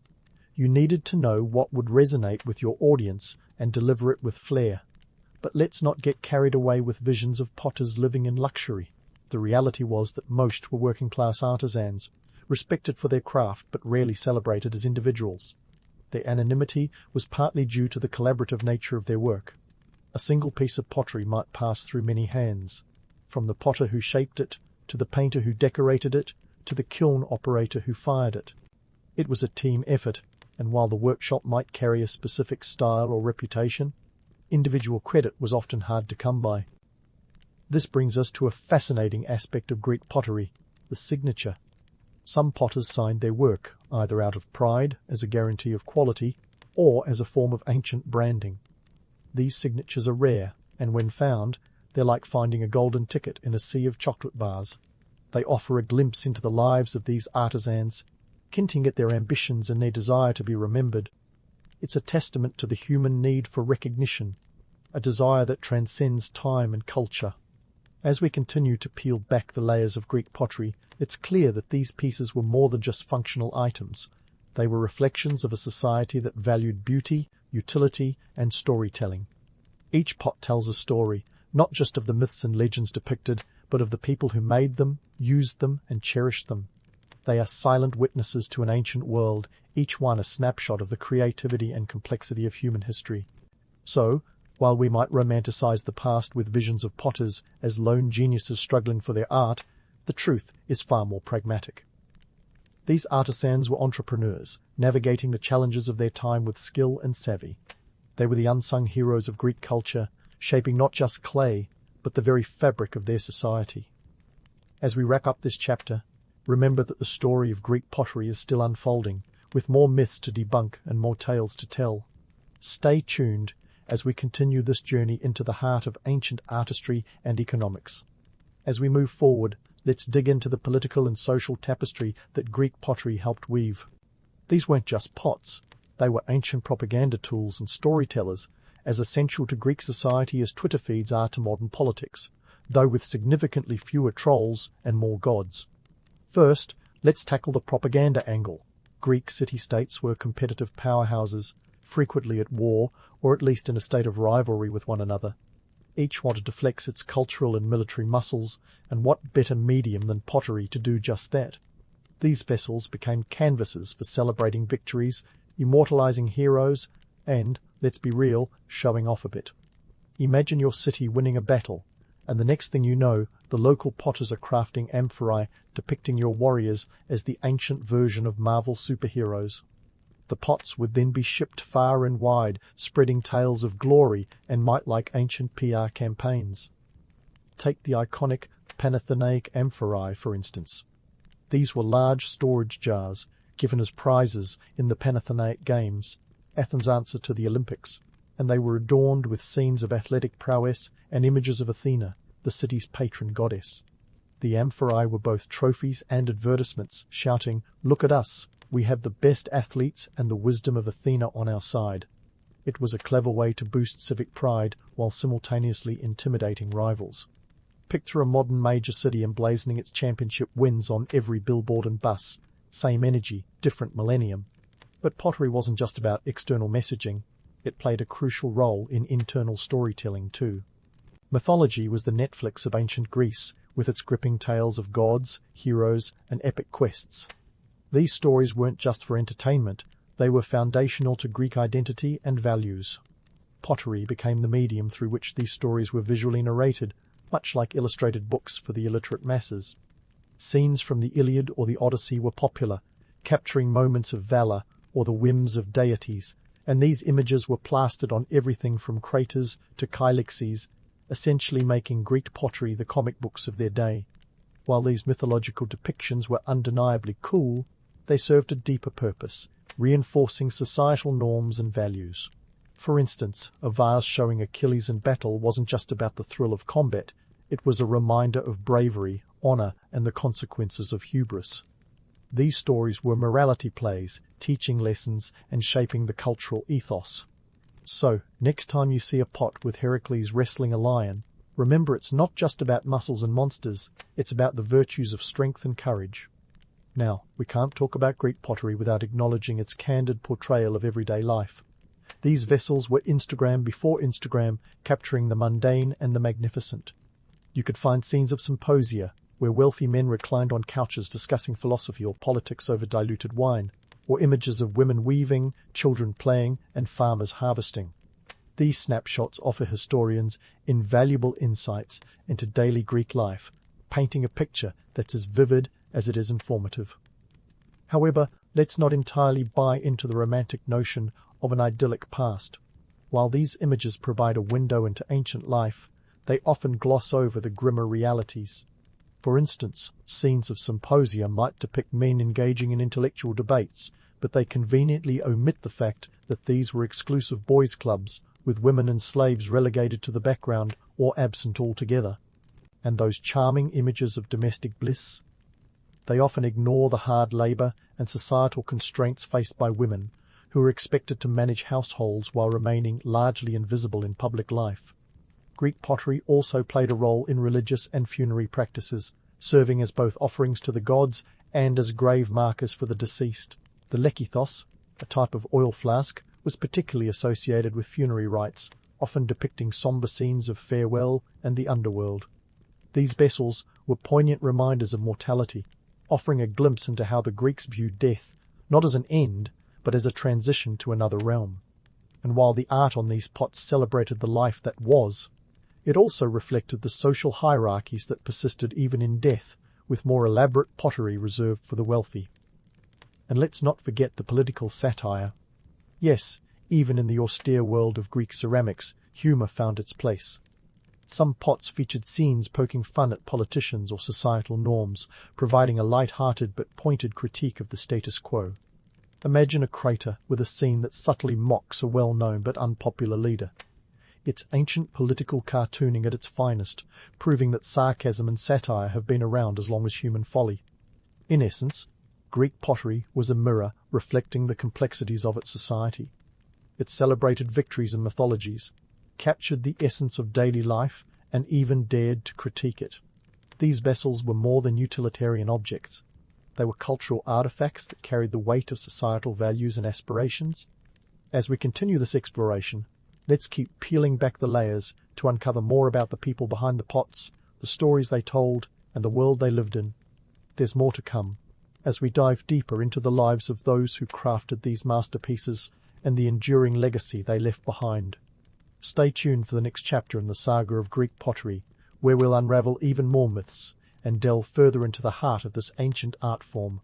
You needed to know what would resonate with your audience and deliver it with flair. But let's not get carried away with visions of potters living in luxury. The reality was that most were working-class artisans, respected for their craft but rarely celebrated as individuals. Their anonymity was partly due to the collaborative nature of their work. A single piece of pottery might pass through many hands, from the potter who shaped it, to the painter who decorated it, to the kiln operator who fired it. It was a team effort, and while the workshop might carry a specific style or reputation, individual credit was often hard to come by. This brings us to a fascinating aspect of Greek pottery, the signature. Some potters signed their work, either out of pride, as a guarantee of quality, or as a form of ancient branding. These signatures are rare, and when found, they're like finding a golden ticket in a sea of chocolate bars. They offer a glimpse into the lives of these artisans, hinting at their ambitions and their desire to be remembered. It's a testament to the human need for recognition, a desire that transcends time and culture. As we continue to peel back the layers of Greek pottery, it's clear that these pieces were more than just functional items. They were reflections of a society that valued beauty, utility, and storytelling. Each pot tells a story, not just of the myths and legends depicted, but of the people who made them, used them, and cherished them. They are silent witnesses to an ancient world, each one a snapshot of the creativity and complexity of human history. So, while we might romanticize the past with visions of potters as lone geniuses struggling for their art, the truth is far more pragmatic. These artisans were entrepreneurs, navigating the challenges of their time with skill and savvy. They were the unsung heroes of Greek culture, shaping not just clay, but the very fabric of their society. As we wrap up this chapter, remember that the story of Greek pottery is still unfolding, with more myths to debunk and more tales to tell. Stay tuned as we continue this journey into the heart of ancient artistry and economics. As we move forward, let's dig into the political and social tapestry that Greek pottery helped weave. These weren't just pots. They were ancient propaganda tools and storytellers, as essential to Greek society as Twitter feeds are to modern politics, though with significantly fewer trolls and more gods. First, let's tackle the propaganda angle. Greek city-states were competitive powerhouses, frequently at war, or at least in a state of rivalry with one another. Each wanted to flex its cultural and military muscles, and what better medium than pottery to do just that? These vessels became canvases for celebrating victories, immortalizing heroes, and, let's be real, showing off a bit. Imagine your city winning a battle, and the next thing you know, the local potters are crafting amphorae depicting your warriors as the ancient version of Marvel superheroes. The pots would then be shipped far and wide, spreading tales of glory and might like ancient PR campaigns. Take the iconic Panathenaic amphorae, for instance. These were large storage jars, given as prizes in the Panathenaic Games, Athens' answer to the Olympics, and they were adorned with scenes of athletic prowess and images of Athena, the city's patron goddess. The amphorae were both trophies and advertisements, shouting, "Look at us! We have the best athletes and the wisdom of Athena on our side." It was a clever way to boost civic pride while simultaneously intimidating rivals. Picture a modern major city emblazoning its championship wins on every billboard and bus. Same energy, different millennium. But pottery wasn't just about external messaging. It played a crucial role in internal storytelling too. Mythology was the Netflix of ancient Greece, with its gripping tales of gods, heroes, and epic quests. These stories weren't just for entertainment, they were foundational to Greek identity and values. Pottery became the medium through which these stories were visually narrated, much like illustrated books for the illiterate masses. Scenes from the Iliad or the Odyssey were popular, capturing moments of valor or the whims of deities, and these images were plastered on everything from craters to kylixes, essentially making Greek pottery the comic books of their day. While these mythological depictions were undeniably cool, they served a deeper purpose, reinforcing societal norms and values. For instance, a vase showing Achilles in battle wasn't just about the thrill of combat, it was a reminder of bravery, honor, and the consequences of hubris. These stories were morality plays, teaching lessons and shaping the cultural ethos. So, next time you see a pot with Heracles wrestling a lion, remember it's not just about muscles and monsters, it's about the virtues of strength and courage. Now, we can't talk about Greek pottery without acknowledging its candid portrayal of everyday life. These vessels were Instagram before Instagram, capturing the mundane and the magnificent. You could find scenes of symposia, where wealthy men reclined on couches discussing philosophy or politics over diluted wine, or images of women weaving, children playing, and farmers harvesting. These snapshots offer historians invaluable insights into daily Greek life, painting a picture that's as vivid as it is informative. However, let's not entirely buy into the romantic notion of an idyllic past. While these images provide a window into ancient life, they often gloss over the grimmer realities. For instance, scenes of symposia might depict men engaging in intellectual debates, but they conveniently omit the fact that these were exclusive boys' clubs, with women and slaves relegated to the background or absent altogether. And those charming images of domestic bliss? They often ignore the hard labor and societal constraints faced by women, who are expected to manage households while remaining largely invisible in public life. Greek pottery also played a role in religious and funerary practices, serving as both offerings to the gods and as grave markers for the deceased. The lekithos, a type of oil flask, was particularly associated with funerary rites, often depicting somber scenes of farewell and the underworld. These vessels were poignant reminders of mortality, offering a glimpse into how the Greeks viewed death, not as an end, but as a transition to another realm. And while the art on these pots celebrated the life that was, it also reflected the social hierarchies that persisted even in death, with more elaborate pottery reserved for the wealthy. And let's not forget the political satire. Yes, even in the austere world of Greek ceramics, humour found its place. Some pots featured scenes poking fun at politicians or societal norms, providing a light-hearted but pointed critique of the status quo. Imagine a crater with a scene that subtly mocks a well-known but unpopular leader. It's ancient political cartooning at its finest, proving that sarcasm and satire have been around as long as human folly. In essence, Greek pottery was a mirror reflecting the complexities of its society. It celebrated victories and mythologies, captured the essence of daily life, and even dared to critique it. These vessels were more than utilitarian objects. They were cultural artifacts that carried the weight of societal values and aspirations. As we continue this exploration, let's keep peeling back the layers to uncover more about the people behind the pots, the stories they told, and the world they lived in. There's more to come, as we dive deeper into the lives of those who crafted these masterpieces and the enduring legacy they left behind. Stay tuned for the next chapter in the saga of Greek pottery, where we'll unravel even more myths and delve further into the heart of this ancient art form.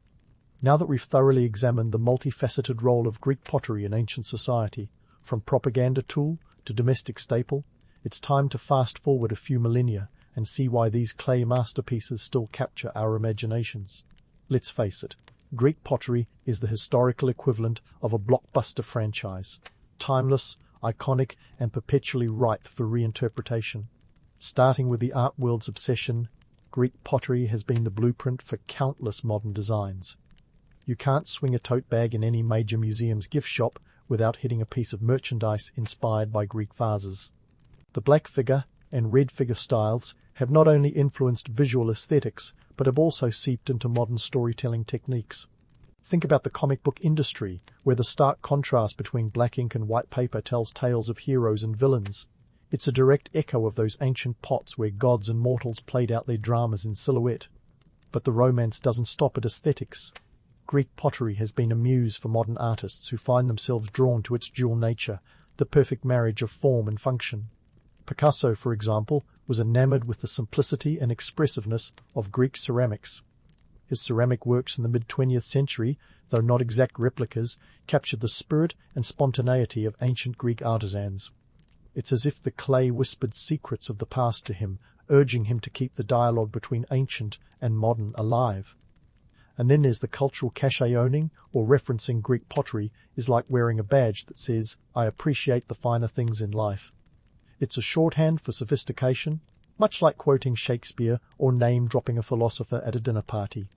Now that we've thoroughly examined the multifaceted role of Greek pottery in ancient society, from propaganda tool to domestic staple, it's time to fast forward a few millennia and see why these clay masterpieces still capture our imaginations. Let's face it, Greek pottery is the historical equivalent of a blockbuster franchise, timeless, iconic, and perpetually ripe for reinterpretation. Starting with the art world's obsession, Greek pottery has been the blueprint for countless modern designs. You can't swing a tote bag in any major museum's gift shop without hitting a piece of merchandise inspired by Greek vases. The black figure and red figure styles have not only influenced visual aesthetics, but have also seeped into modern storytelling techniques. Think about the comic book industry, where the stark contrast between black ink and white paper tells tales of heroes and villains. It's a direct echo of those ancient pots where gods and mortals played out their dramas in silhouette. But the romance doesn't stop at aesthetics. Greek pottery has been a muse for modern artists who find themselves drawn to its dual nature, the perfect marriage of form and function. Picasso, for example, was enamored with the simplicity and expressiveness of Greek ceramics. His ceramic works in the mid-20th century, though not exact replicas, captured the spirit and spontaneity of ancient Greek artisans. It's as if the clay whispered secrets of the past to him, urging him to keep the dialogue between ancient and modern alive. And then there's the cultural cachet. Owning or referencing Greek pottery is like wearing a badge that says, "I appreciate the finer things in life." It's a shorthand for sophistication, much like quoting Shakespeare or name-dropping a philosopher at a dinner party.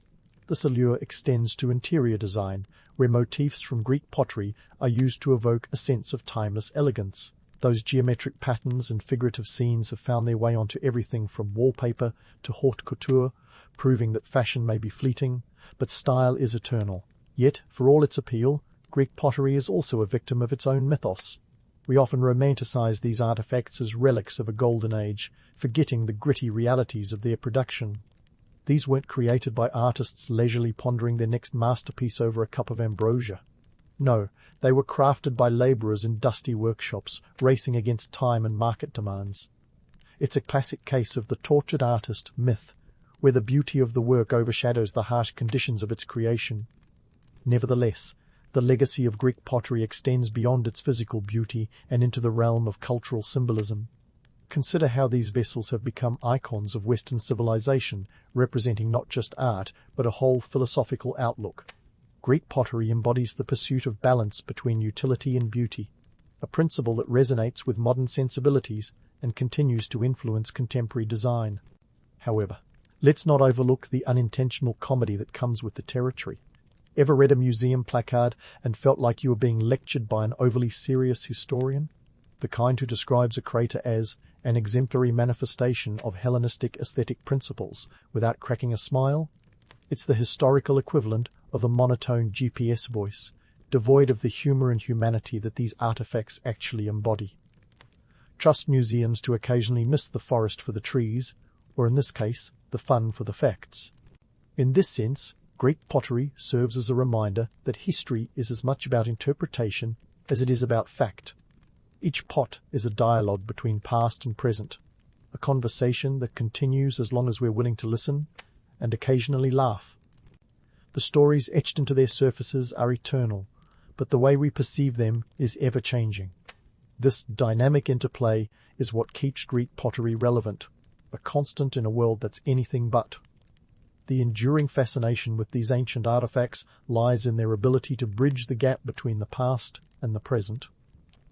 This allure extends to interior design, where motifs from Greek pottery are used to evoke a sense of timeless elegance. Those geometric patterns and figurative scenes have found their way onto everything from wallpaper to haute couture, proving that fashion may be fleeting, but style is eternal. Yet, for all its appeal, Greek pottery is also a victim of its own mythos. We often romanticize these artifacts as relics of a golden age, forgetting the gritty realities of their production. These weren't created by artists leisurely pondering their next masterpiece over a cup of ambrosia. No, they were crafted by labourers in dusty workshops, racing against time and market demands. It's a classic case of the tortured artist myth, where the beauty of the work overshadows the harsh conditions of its creation. Nevertheless, the legacy of Greek pottery extends beyond its physical beauty and into the realm of cultural symbolism. Consider how these vessels have become icons of Western civilization, representing not just art, but a whole philosophical outlook. Greek pottery embodies the pursuit of balance between utility and beauty, a principle that resonates with modern sensibilities and continues to influence contemporary design. However, let's not overlook the unintentional comedy that comes with the territory. Ever read a museum placard and felt like you were being lectured by an overly serious historian? The kind who describes a crater as an exemplary manifestation of Hellenistic aesthetic principles without cracking a smile? It's the historical equivalent of a monotone GPS voice, devoid of the humour and humanity that these artefacts actually embody. Trust museums to occasionally miss the forest for the trees, or in this case, the fun for the facts. In this sense, Greek pottery serves as a reminder that history is as much about interpretation as it is about fact. Each pot is a dialogue between past and present, a conversation that continues as long as we're willing to listen and occasionally laugh. The stories etched into their surfaces are eternal, but the way we perceive them is ever-changing. This dynamic interplay is what keeps Greek pottery relevant, a constant in a world that's anything but. The enduring fascination with these ancient artifacts lies in their ability to bridge the gap between the past and the present.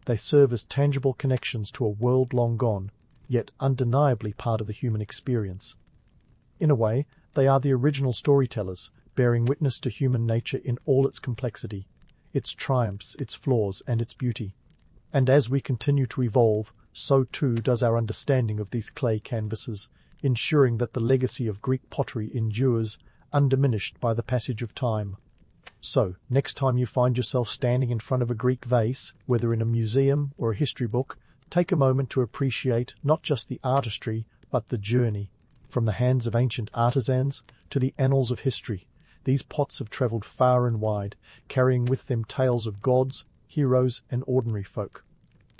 They serve as tangible connections to a world long gone, yet undeniably part of the human experience. In a way, they are the original storytellers, bearing witness to human nature in all its complexity, its triumphs, its flaws, and its beauty. And as we continue to evolve, so too does our understanding of these clay canvases, ensuring that the legacy of Greek pottery endures, undiminished by the passage of time. So, next time you find yourself standing in front of a Greek vase, whether in a museum or a history book, take a moment to appreciate not just the artistry, but the journey. From the hands of ancient artisans to the annals of history, these pots have travelled far and wide, carrying with them tales of gods, heroes, and ordinary folk.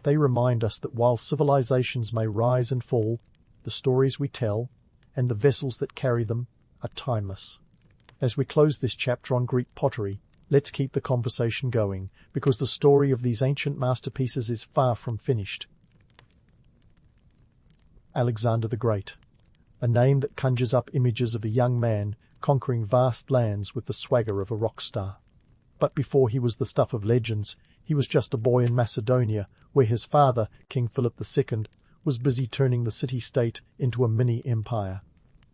They remind us that while civilizations may rise and fall, the stories we tell, and the vessels that carry them, are timeless. As we close this chapter on Greek pottery, let's keep the conversation going, because the story of these ancient masterpieces is far from finished. Alexander the Great, a name that conjures up images of a young man conquering vast lands with the swagger of a rock star. But before he was the stuff of legends, he was just a boy in Macedonia, where his father, King Philip II, was busy turning the city-state into a mini-empire.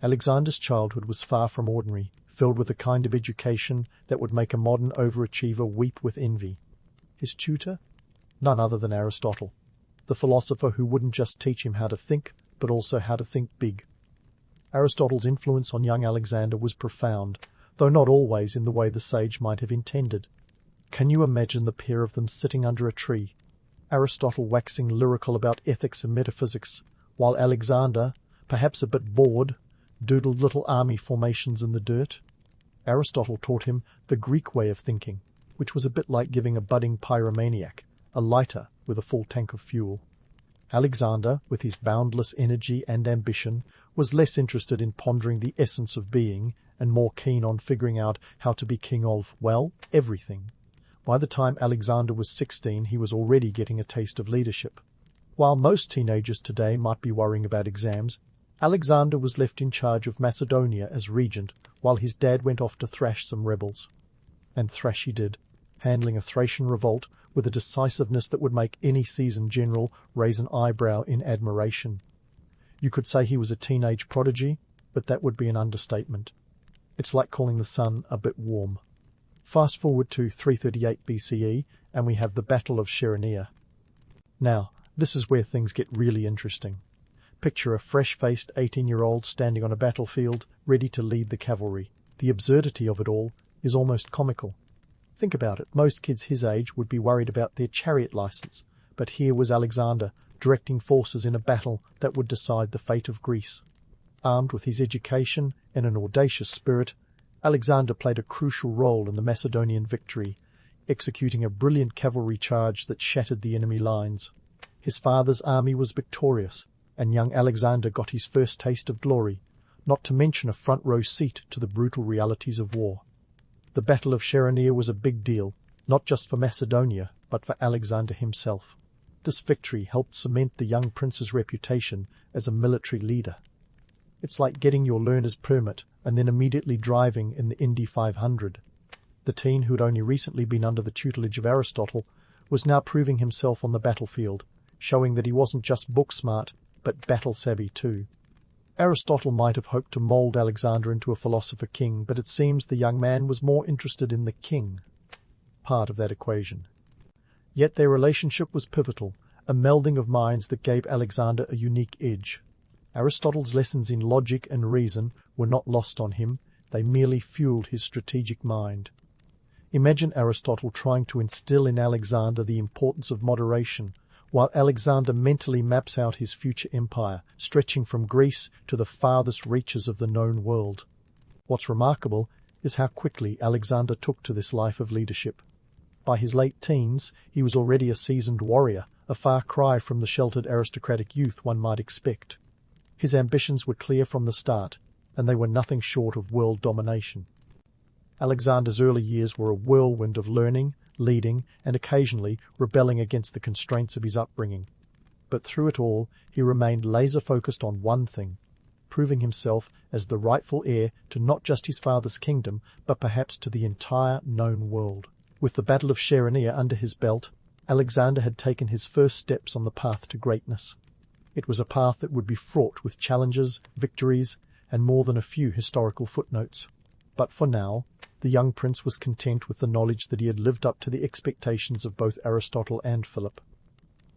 Alexander's childhood was far from ordinary, filled with a kind of education that would make a modern overachiever weep with envy. His tutor? None other than Aristotle, the philosopher who wouldn't just teach him how to think, but also how to think big. Aristotle's influence on young Alexander was profound, though not always in the way the sage might have intended. Can you imagine the pair of them sitting under a tree, Aristotle waxing lyrical about ethics and metaphysics, while Alexander, perhaps a bit bored, doodled little army formations in the dirt? Aristotle taught him the Greek way of thinking, which was a bit like giving a budding pyromaniac a lighter with a full tank of fuel. Alexander, with his boundless energy and ambition, was less interested in pondering the essence of being and more keen on figuring out how to be king of, well, everything. By the time Alexander was 16, he was already getting a taste of leadership. While most teenagers today might be worrying about exams, Alexander was left in charge of Macedonia as regent, while his dad went off to thrash some rebels. And thrash he did, handling a Thracian revolt with a decisiveness that would make any seasoned general raise an eyebrow in admiration. You could say he was a teenage prodigy, but that would be an understatement. It's like calling the sun a bit warm. Fast forward to 338 BCE, and we have the Battle of Cheronea. Now, this is where things get really interesting. Picture a fresh-faced 18-year-old standing on a battlefield, ready to lead the cavalry. The absurdity of it all is almost comical. Think about it, most kids his age would be worried about their chariot license, but here was Alexander, directing forces in a battle that would decide the fate of Greece. Armed with his education and an audacious spirit, Alexander played a crucial role in the Macedonian victory, executing a brilliant cavalry charge that shattered the enemy lines. His father's army was victorious, and young Alexander got his first taste of glory, not to mention a front-row seat to the brutal realities of war. The Battle of Cheronea was a big deal, not just for Macedonia, but for Alexander himself. This victory helped cement the young prince's reputation as a military leader. It's like getting your learner's permit and then immediately driving in the Indy 500. The teen who'd only recently been under the tutelage of Aristotle was now proving himself on the battlefield, showing that he wasn't just book-smart, but battle-savvy too. Aristotle might have hoped to mould Alexander into a philosopher-king, but it seems the young man was more interested in the king part of that equation. Yet their relationship was pivotal, a melding of minds that gave Alexander a unique edge. Aristotle's lessons in logic and reason were not lost on him, they merely fueled his strategic mind. Imagine Aristotle trying to instill in Alexander the importance of moderation, while Alexander mentally maps out his future empire, stretching from Greece to the farthest reaches of the known world. What's remarkable is how quickly Alexander took to this life of leadership. By his late teens, he was already a seasoned warrior, a far cry from the sheltered aristocratic youth one might expect. His ambitions were clear from the start, and they were nothing short of world domination. Alexander's early years were a whirlwind of learning, leading, and occasionally rebelling against the constraints of his upbringing. But through it all, he remained laser-focused on one thing, proving himself as the rightful heir to not just his father's kingdom, but perhaps to the entire known world. With the Battle of Cheronea under his belt, Alexander had taken his first steps on the path to greatness. It was a path that would be fraught with challenges, victories, and more than a few historical footnotes. But for now, the young prince was content with the knowledge that he had lived up to the expectations of both Aristotle and Philip.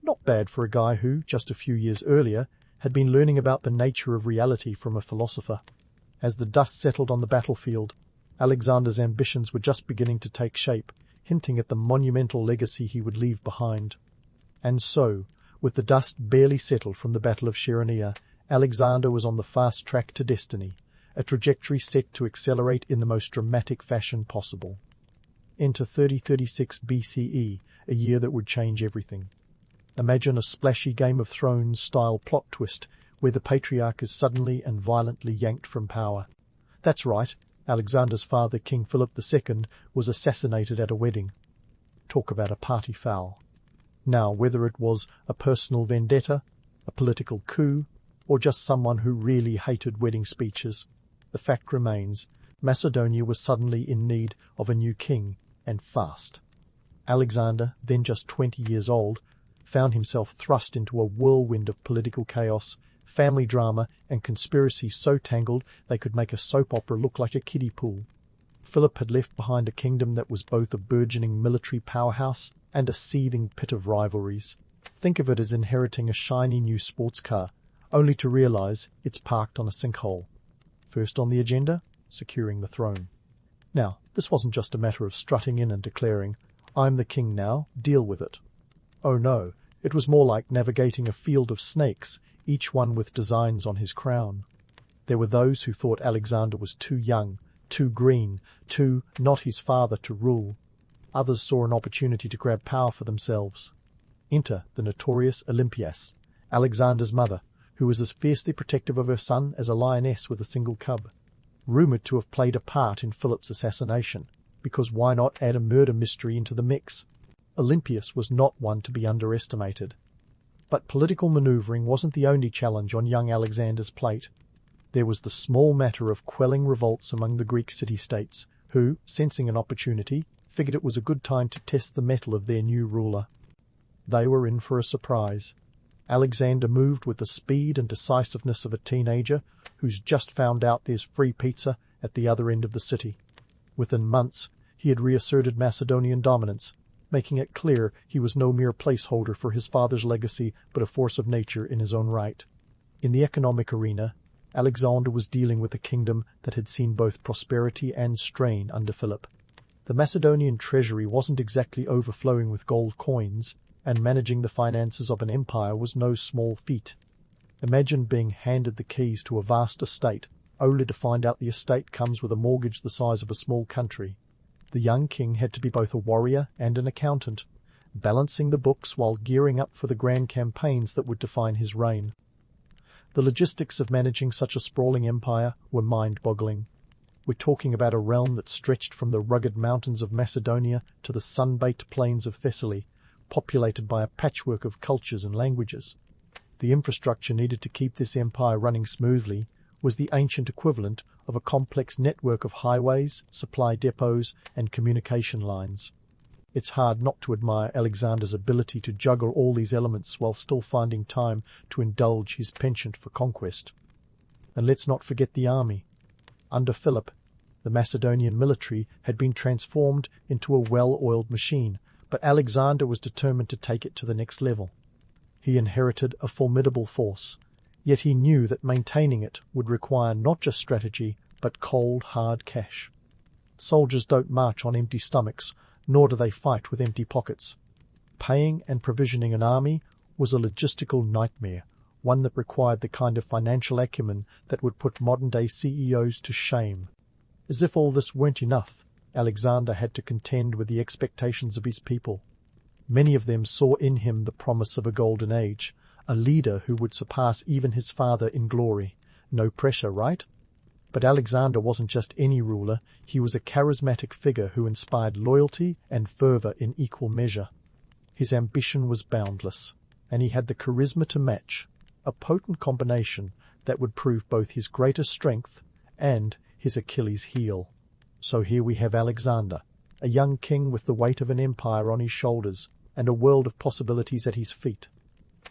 Not bad for a guy who, just a few years earlier, had been learning about the nature of reality from a philosopher. As the dust settled on the battlefield, Alexander's ambitions were just beginning to take shape, hinting at the monumental legacy he would leave behind. And so, with the dust barely settled from the Battle of Cheronea, Alexander was on the fast track to destiny, a trajectory set to accelerate in the most dramatic fashion possible. Enter 3036 BCE, a year that would change everything. Imagine a splashy Game of Thrones-style plot twist where the patriarch is suddenly and violently yanked from power. That's right, Alexander's father, King Philip II, was assassinated at a wedding. Talk about a party foul. Now, whether it was a personal vendetta, a political coup, or just someone who really hated wedding speeches, the fact remains, Macedonia was suddenly in need of a new king, and fast. Alexander, then just 20 years old, found himself thrust into a whirlwind of political chaos, family drama, and conspiracy so tangled they could make a soap opera look like a kiddie pool. Philip had left behind a kingdom that was both a burgeoning military powerhouse and a seething pit of rivalries. Think of it as inheriting a shiny new sports car, only to realize it's parked on a sinkhole. First on the agenda, securing the throne. Now, this wasn't just a matter of strutting in and declaring, "I'm the king now, deal with it." Oh no, it was more like navigating a field of snakes, each one with designs on his crown. There were those who thought Alexander was too young, too green, too not his father to rule. Others saw an opportunity to grab power for themselves. Enter the notorious Olympias, Alexander's mother, who was as fiercely protective of her son as a lioness with a single cub, rumoured to have played a part in Philip's assassination, because why not add a murder mystery into the mix? Olympias was not one to be underestimated. But political manoeuvring wasn't the only challenge on young Alexander's plate. There was the small matter of quelling revolts among the Greek city-states, who, sensing an opportunity, figured it was a good time to test the mettle of their new ruler. They were in for a surprise. Alexander moved with the speed and decisiveness of a teenager who's just found out there's free pizza at the other end of the city. Within months, he had reasserted Macedonian dominance, making it clear he was no mere placeholder for his father's legacy but a force of nature in his own right. In the economic arena, Alexander was dealing with a kingdom that had seen both prosperity and strain under Philip. The Macedonian treasury wasn't exactly overflowing with gold coins, and managing the finances of an empire was no small feat. Imagine being handed the keys to a vast estate, only to find out the estate comes with a mortgage the size of a small country. The young king had to be both a warrior and an accountant, balancing the books while gearing up for the grand campaigns that would define his reign. The logistics of managing such a sprawling empire were mind-boggling. We're talking about a realm that stretched from the rugged mountains of Macedonia to the sun-baked plains of Thessaly, populated by a patchwork of cultures and languages. The infrastructure needed to keep this empire running smoothly was the ancient equivalent of a complex network of highways, supply depots, and communication lines. It's hard not to admire Alexander's ability to juggle all these elements while still finding time to indulge his penchant for conquest. And let's not forget the army. Under Philip, the Macedonian military had been transformed into a well-oiled machine, but Alexander was determined to take it to the next level. He inherited a formidable force, yet he knew that maintaining it would require not just strategy, but cold, hard cash. Soldiers don't march on empty stomachs, nor do they fight with empty pockets. Paying and provisioning an army was a logistical nightmare, one that required the kind of financial acumen that would put modern-day CEOs to shame. As if all this weren't enough, Alexander had to contend with the expectations of his people. Many of them saw in him the promise of a golden age, a leader who would surpass even his father in glory. No pressure, right? But Alexander wasn't just any ruler, he was a charismatic figure who inspired loyalty and fervor in equal measure. His ambition was boundless, and he had the charisma to match, a potent combination that would prove both his greatest strength and his Achilles' heel. So here we have Alexander, a young king with the weight of an empire on his shoulders and a world of possibilities at his feet.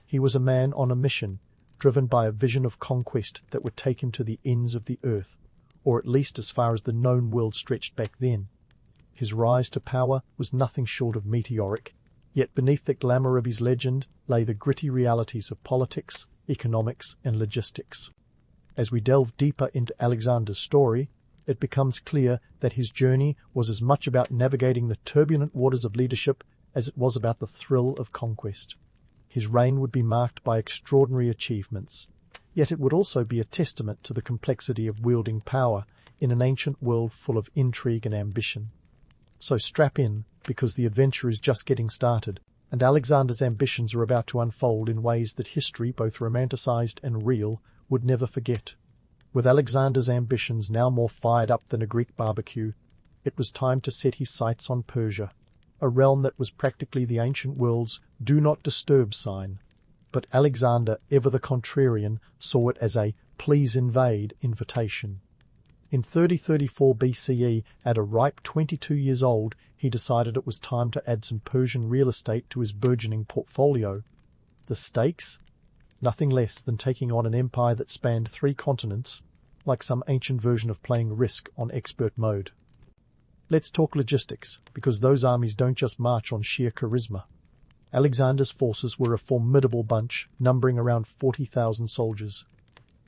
He was a man on a mission, driven by a vision of conquest that would take him to the ends of the earth, or at least as far as the known world stretched back then. His rise to power was nothing short of meteoric, yet beneath the glamour of his legend lay the gritty realities of politics, economics, and logistics. As we delve deeper into Alexander's story, it becomes clear that his journey was as much about navigating the turbulent waters of leadership as it was about the thrill of conquest. His reign would be marked by extraordinary achievements, yet it would also be a testament to the complexity of wielding power in an ancient world full of intrigue and ambition. So strap in, because the adventure is just getting started, and Alexander's ambitions are about to unfold in ways that history, both romanticized and real, would never forget. With Alexander's ambitions now more fired up than a Greek barbecue, it was time to set his sights on Persia, a realm that was practically the ancient world's "do not disturb" sign. But Alexander, ever the contrarian, saw it as a "please invade" invitation. In 3034 BCE, at a ripe 22 years old, he decided it was time to add some Persian real estate to his burgeoning portfolio. The stakes? Nothing less than taking on an empire that spanned 3 continents, like some ancient version of playing Risk on expert mode. Let's talk logistics, because those armies don't just march on sheer charisma. Alexander's forces were a formidable bunch, numbering around 40,000 soldiers.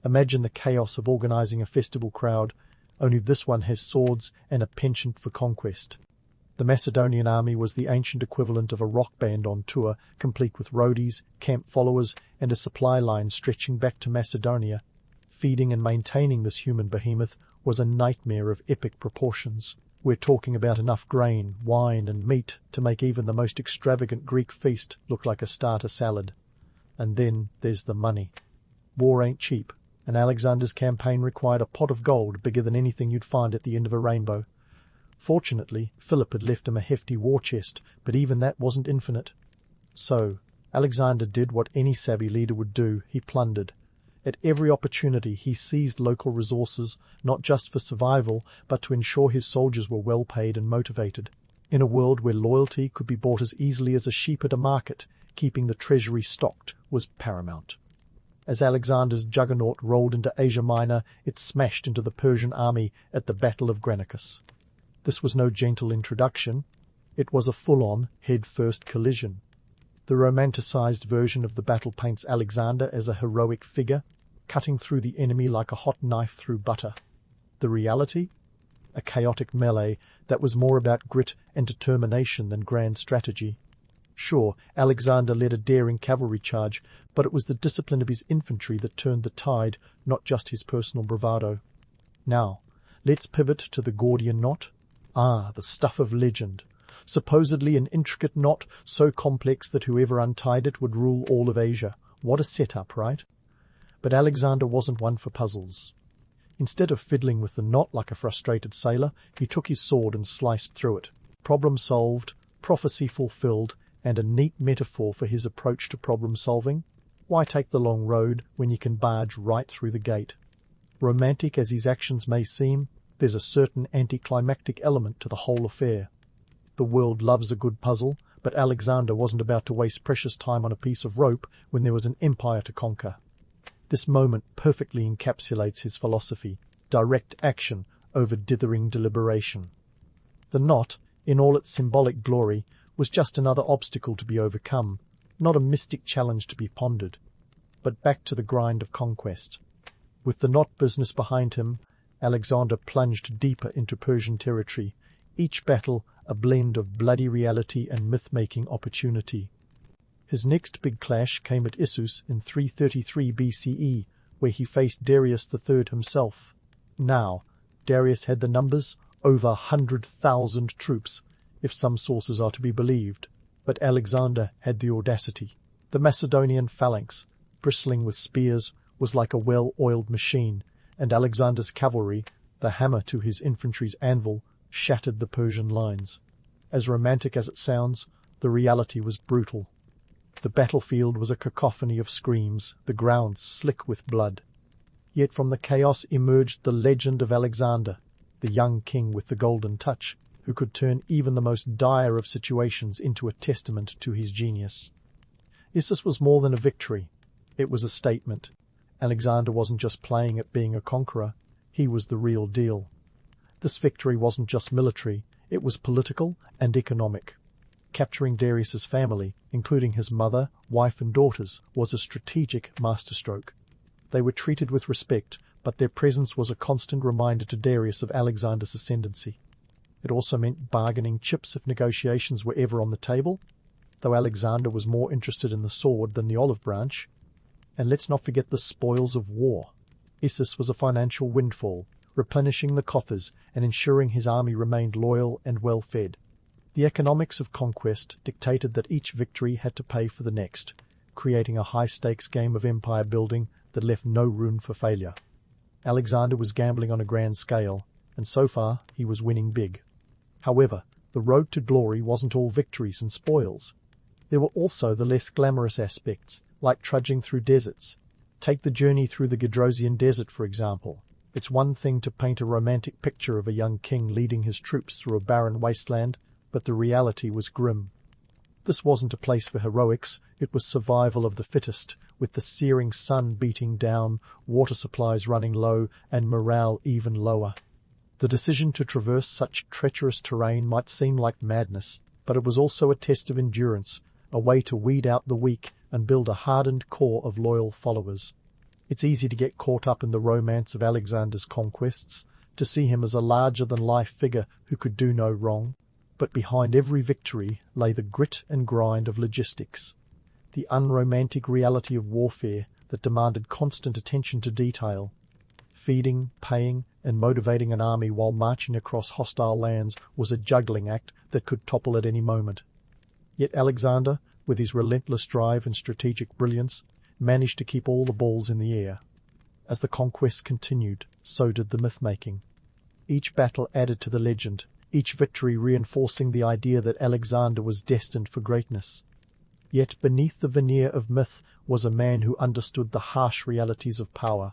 Imagine the chaos of organizing a festival crowd, only this one has swords and a penchant for conquest. The Macedonian army was the ancient equivalent of a rock band on tour, complete with roadies, camp followers, and a supply line stretching back to Macedonia. Feeding and maintaining this human behemoth was a nightmare of epic proportions. We're talking about enough grain, wine, and meat to make even the most extravagant Greek feast look like a starter salad. And then there's the money. War ain't cheap, and Alexander's campaign required a pot of gold bigger than anything you'd find at the end of a rainbow. Fortunately, Philip had left him a hefty war chest, but even that wasn't infinite. So, Alexander did what any savvy leader would do. He plundered. At every opportunity he seized local resources, not just for survival, but to ensure his soldiers were well paid and motivated. In a world where loyalty could be bought as easily as a sheep at a market, keeping the treasury stocked was paramount. As Alexander's juggernaut rolled into Asia Minor, it smashed into the Persian army at the Battle of Granicus. This was no gentle introduction. It was a full-on, head-first collision. The romanticized version of the battle paints Alexander as a heroic figure, cutting through the enemy like a hot knife through butter. The reality? A chaotic melee that was more about grit and determination than grand strategy. Sure, Alexander led a daring cavalry charge, but it was the discipline of his infantry that turned the tide, not just his personal bravado. Now, let's pivot to the Gordian knot. Ah, the stuff of legend. Supposedly an intricate knot so complex that whoever untied it would rule all of Asia. What a setup, right? But Alexander wasn't one for puzzles. Instead of fiddling with the knot like a frustrated sailor, he took his sword and sliced through it. Problem solved, prophecy fulfilled, and a neat metaphor for his approach to problem-solving. Why take the long road when you can barge right through the gate? Romantic as his actions may seem, there's a certain anticlimactic element to the whole affair. The world loves a good puzzle, but Alexander wasn't about to waste precious time on a piece of rope when there was an empire to conquer. This moment perfectly encapsulates his philosophy: direct action over dithering deliberation. The knot, in all its symbolic glory, was just another obstacle to be overcome, not a mystic challenge to be pondered. But back to the grind of conquest. With the knot business behind him, Alexander plunged deeper into Persian territory, each battle a blend of bloody reality and myth-making opportunity. His next big clash came at Issus in 333 BCE, where he faced Darius III himself. Now, Darius had the numbers, over 100,000 troops, if some sources are to be believed, but Alexander had the audacity. The Macedonian phalanx, bristling with spears, was like a well-oiled machine, and Alexander's cavalry, the hammer to his infantry's anvil, shattered the Persian lines. As romantic as it sounds, the reality was brutal. The battlefield was a cacophony of screams, the ground slick with blood. Yet from the chaos emerged the legend of Alexander, the young king with the golden touch, who could turn even the most dire of situations into a testament to his genius. Issus was more than a victory. It was a statement. Alexander wasn't just playing at being a conqueror. He was the real deal. This victory wasn't just military. It was political and economic. Capturing Darius's family, including his mother, wife and daughters, was a strategic masterstroke. They were treated with respect, but their presence was a constant reminder to Darius of Alexander's ascendancy. It also meant bargaining chips if negotiations were ever on the table, though Alexander was more interested in the sword than the olive branch. And let's not forget the spoils of war. Issus was a financial windfall, replenishing the coffers and ensuring his army remained loyal and well-fed. The economics of conquest dictated that each victory had to pay for the next, creating a high-stakes game of empire building that left no room for failure. Alexander was gambling on a grand scale, and so far he was winning big. However, the road to glory wasn't all victories and spoils. There were also the less glamorous aspects, like trudging through deserts. Take the journey through the Gedrosian Desert, for example. It's one thing to paint a romantic picture of a young king leading his troops through a barren wasteland, but the reality was grim. This wasn't a place for heroics, it was survival of the fittest, with the searing sun beating down, water supplies running low, and morale even lower. The decision to traverse such treacherous terrain might seem like madness, but it was also a test of endurance, a way to weed out the weak and build a hardened core of loyal followers. It's easy to get caught up in the romance of Alexander's conquests, to see him as a larger-than-life figure who could do no wrong. But behind every victory lay the grit and grind of logistics, the unromantic reality of warfare that demanded constant attention to detail. Feeding, paying, and motivating an army while marching across hostile lands was a juggling act that could topple at any moment. Yet Alexander, with his relentless drive and strategic brilliance, managed to keep all the balls in the air. As the conquest continued, so did the myth-making. Each battle added to the legend, each victory reinforcing the idea that Alexander was destined for greatness. Yet beneath the veneer of myth was a man who understood the harsh realities of power.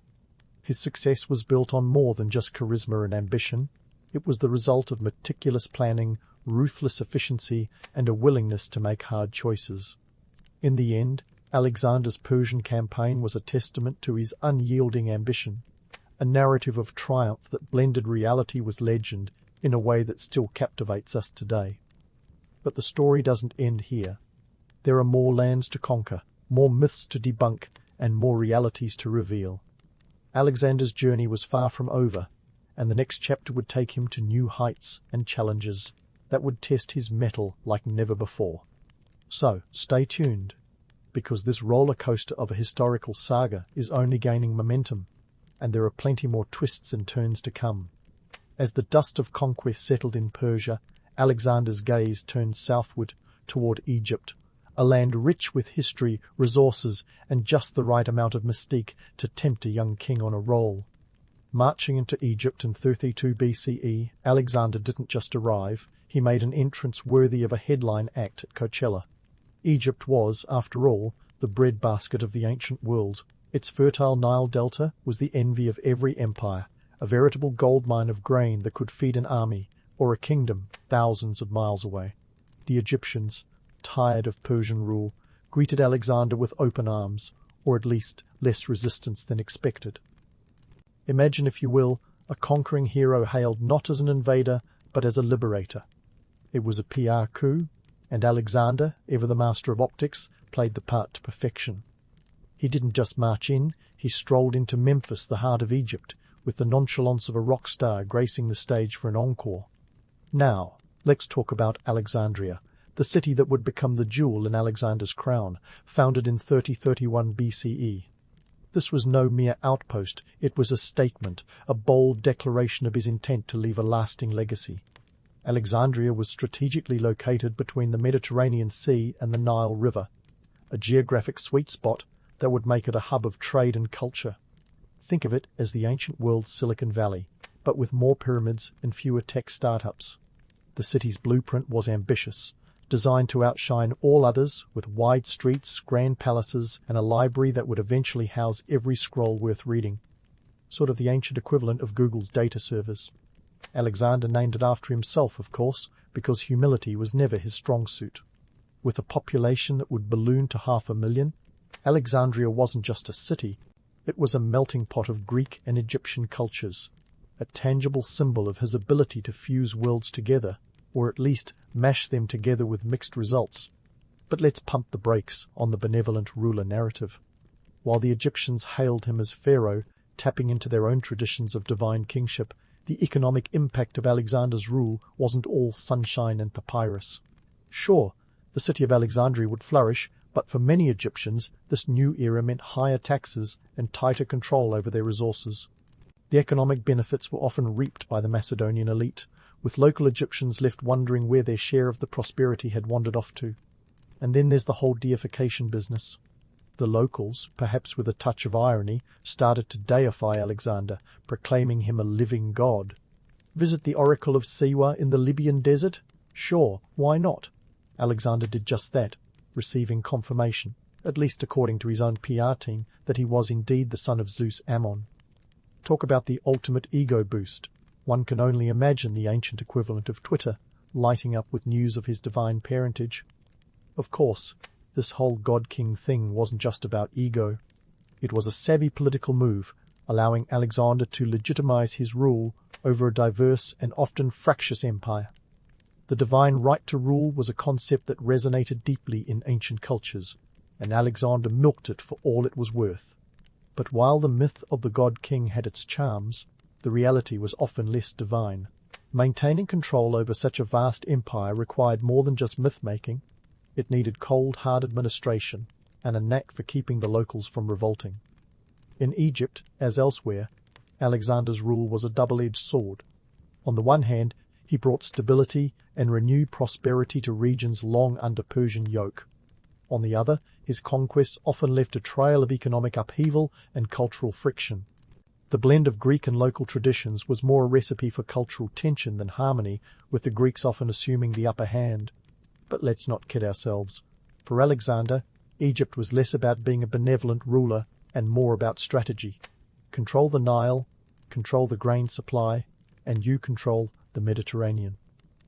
His success was built on more than just charisma and ambition. It was the result of meticulous planning, ruthless efficiency, and a willingness to make hard choices. In the end, Alexander's Persian campaign was a testament to his unyielding ambition, a narrative of triumph that blended reality with legend in a way that still captivates us today. But the story doesn't end here. There are more lands to conquer, more myths to debunk, and more realities to reveal. Alexander's journey was far from over, and the next chapter would take him to new heights and challenges that would test his mettle like never before. So, stay tuned, because this roller coaster of a historical saga is only gaining momentum, and there are plenty more twists and turns to come. As the dust of conquest settled in Persia, Alexander's gaze turned southward toward Egypt, a land rich with history, resources, and just the right amount of mystique to tempt a young king on a roll. Marching into Egypt in 32 BCE, Alexander didn't just arrive, he made an entrance worthy of a headline act at Coachella. Egypt was, after all, the breadbasket of the ancient world. Its fertile Nile delta was the envy of every empire, a veritable goldmine of grain that could feed an army, or a kingdom thousands of miles away. The Egyptians, tired of Persian rule, greeted Alexander with open arms, or at least less resistance than expected. Imagine, if you will, a conquering hero hailed not as an invader, but as a liberator. It was a PR coup, and Alexander, ever the master of optics, played the part to perfection. He didn't just march in, he strolled into Memphis, the heart of Egypt, with the nonchalance of a rock star gracing the stage for an encore. Now, let's talk about Alexandria, the city that would become the jewel in Alexander's crown, founded in 3031 BCE. This was no mere outpost, it was a statement, a bold declaration of his intent to leave a lasting legacy. Alexandria was strategically located between the Mediterranean Sea and the Nile River, a geographic sweet spot that would make it a hub of trade and culture. Think of it as the ancient world's Silicon Valley, but with more pyramids and fewer tech startups. The city's blueprint was ambitious, designed to outshine all others, with wide streets, grand palaces, and a library that would eventually house every scroll worth reading. Sort of the ancient equivalent of Google's data servers. Alexander named it after himself, of course, because humility was never his strong suit. With a population that would balloon to 500,000, Alexandria wasn't just a city, it was a melting pot of Greek and Egyptian cultures, a tangible symbol of his ability to fuse worlds together, or at least mash them together with mixed results. But let's pump the brakes on the benevolent ruler narrative. While the Egyptians hailed him as pharaoh, tapping into their own traditions of divine kingship, the economic impact of Alexander's rule wasn't all sunshine and papyrus. Sure, the city of Alexandria would flourish, but for many Egyptians, this new era meant higher taxes and tighter control over their resources. The economic benefits were often reaped by the Macedonian elite, with local Egyptians left wondering where their share of the prosperity had wandered off to. And then there's the whole deification business. The locals, perhaps with a touch of irony, started to deify Alexander, proclaiming him a living god. Visit the Oracle of Siwa in the Libyan desert? Sure, why not? Alexander did just that, receiving confirmation, at least according to his own PR team, that he was indeed the son of Zeus Ammon. Talk about the ultimate ego boost. One can only imagine the ancient equivalent of Twitter, lighting up with news of his divine parentage. Of course, this whole God-King thing wasn't just about ego. It was a savvy political move, allowing Alexander to legitimize his rule over a diverse and often fractious empire. The divine right to rule was a concept that resonated deeply in ancient cultures, and Alexander milked it for all it was worth. But while the myth of the God-King had its charms, the reality was often less divine. Maintaining control over such a vast empire required more than just myth-making. It needed cold, hard administration and a knack for keeping the locals from revolting. In Egypt, as elsewhere, Alexander's rule was a double-edged sword. On the one hand, he brought stability and renewed prosperity to regions long under Persian yoke. On the other, his conquests often left a trail of economic upheaval and cultural friction. The blend of Greek and local traditions was more a recipe for cultural tension than harmony, with the Greeks often assuming the upper hand. But let's not kid ourselves. For Alexander, Egypt was less about being a benevolent ruler and more about strategy. Control the Nile, control the grain supply, and you control the Mediterranean.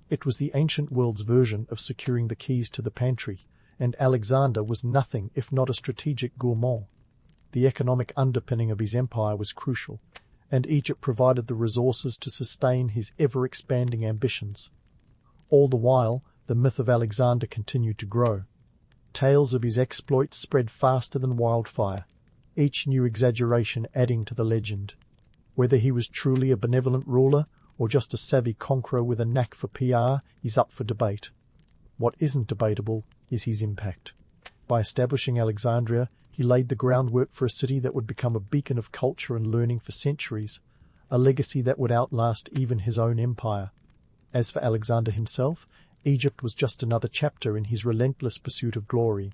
It was the ancient world's version of securing the keys to the pantry, and Alexander was nothing if not a strategic gourmand. The economic underpinning of his empire was crucial, and Egypt provided the resources to sustain his ever-expanding ambitions. All the while, the myth of Alexander continued to grow. Tales of his exploits spread faster than wildfire, each new exaggeration adding to the legend. Whether he was truly a benevolent ruler or just a savvy conqueror with a knack for PR is up for debate. What isn't debatable is his impact. By establishing Alexandria, he laid the groundwork for a city that would become a beacon of culture and learning for centuries, a legacy that would outlast even his own empire. As for Alexander himself, Egypt was just another chapter in his relentless pursuit of glory.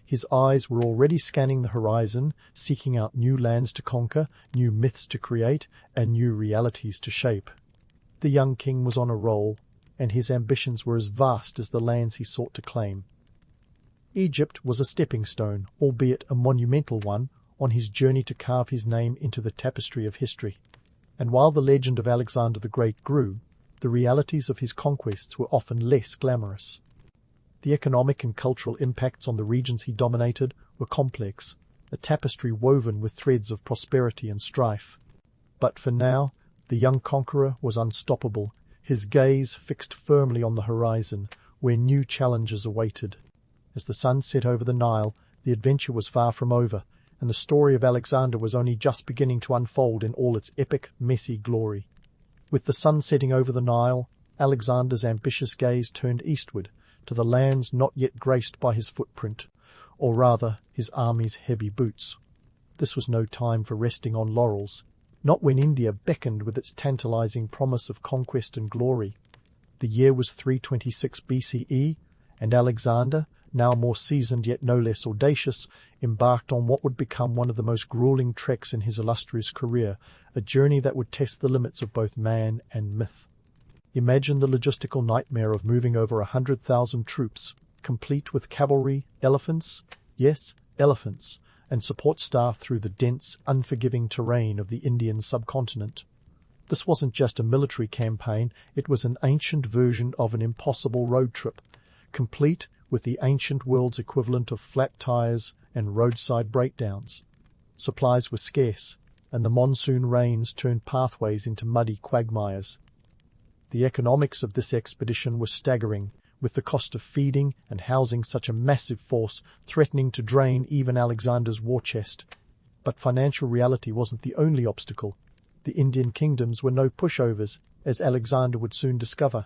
His eyes were already scanning the horizon, seeking out new lands to conquer, new myths to create, and new realities to shape. The young king was on a roll, and his ambitions were as vast as the lands he sought to claim. Egypt was a stepping stone, albeit a monumental one, on his journey to carve his name into the tapestry of history. And while the legend of Alexander the Great grew, the realities of his conquests were often less glamorous. The economic and cultural impacts on the regions he dominated were complex, a tapestry woven with threads of prosperity and strife. But for now, the young conqueror was unstoppable, his gaze fixed firmly on the horizon, where new challenges awaited. As the sun set over the Nile, the adventure was far from over, and the story of Alexander was only just beginning to unfold in all its epic, messy glory. With the sun setting over the Nile, Alexander's ambitious gaze turned eastward, to the lands not yet graced by his footprint, or rather his army's heavy boots. This was no time for resting on laurels, not when India beckoned with its tantalizing promise of conquest and glory. The year was 326 BCE, and Alexander, now more seasoned yet no less audacious, embarked on what would become one of the most grueling treks in his illustrious career, a journey that would test the limits of both man and myth. Imagine the logistical nightmare of moving over 100,000 troops, complete with cavalry, elephants, yes, elephants, and support staff through the dense, unforgiving terrain of the Indian subcontinent. This wasn't just a military campaign, it was an ancient version of an impossible road trip, complete with the ancient world's equivalent of flat tires and roadside breakdowns. Supplies were scarce, and the monsoon rains turned pathways into muddy quagmires. The economics of this expedition were staggering, with the cost of feeding and housing such a massive force threatening to drain even Alexander's war chest. But financial reality wasn't the only obstacle. The Indian kingdoms were no pushovers, as Alexander would soon discover.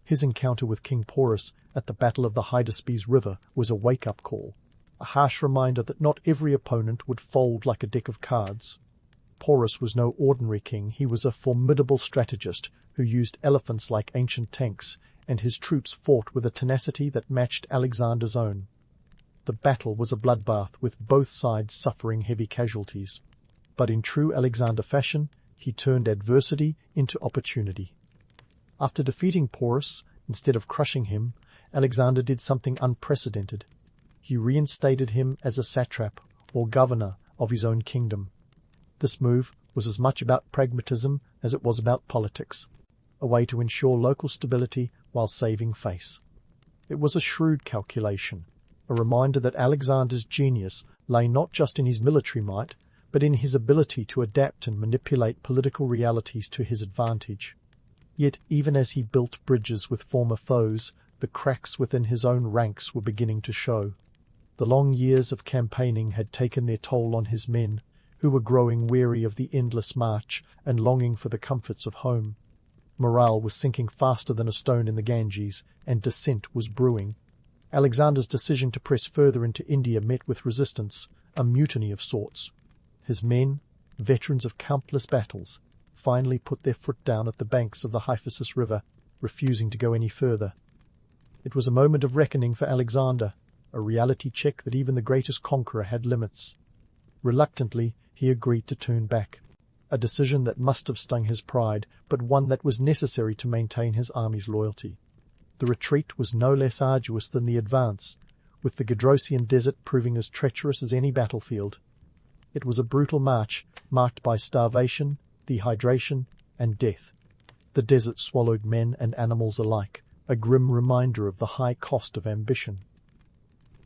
His encounter with King Porus at the Battle of the Hydaspes River was a wake-up call, a harsh reminder that not every opponent would fold like a deck of cards. Porus was no ordinary king, he was a formidable strategist who used elephants like ancient tanks, and his troops fought with a tenacity that matched Alexander's own. The battle was a bloodbath, with both sides suffering heavy casualties. But in true Alexander fashion, he turned adversity into opportunity. After defeating Porus, instead of crushing him, Alexander did something unprecedented. He reinstated him as a satrap, or governor, of his own kingdom. This move was as much about pragmatism as it was about politics, a way to ensure local stability while saving face. It was a shrewd calculation, a reminder that Alexander's genius lay not just in his military might, but in his ability to adapt and manipulate political realities to his advantage. Yet even as he built bridges with former foes, the cracks within his own ranks were beginning to show. The long years of campaigning had taken their toll on his men, who were growing weary of the endless march and longing for the comforts of home. Morale was sinking faster than a stone in the Ganges, and dissent was brewing. Alexander's decision to press further into India met with resistance, a mutiny of sorts. His men, veterans of countless battles, finally put their foot down at the banks of the Hyphasis River, refusing to go any further. It was a moment of reckoning for Alexander, a reality check that even the greatest conqueror had limits. Reluctantly, he agreed to turn back, a decision that must have stung his pride, but one that was necessary to maintain his army's loyalty. The retreat was no less arduous than the advance, with the Gedrosian desert proving as treacherous as any battlefield. It was a brutal march, marked by starvation, dehydration, and death. The desert swallowed men and animals alike, a grim reminder of the high cost of ambition.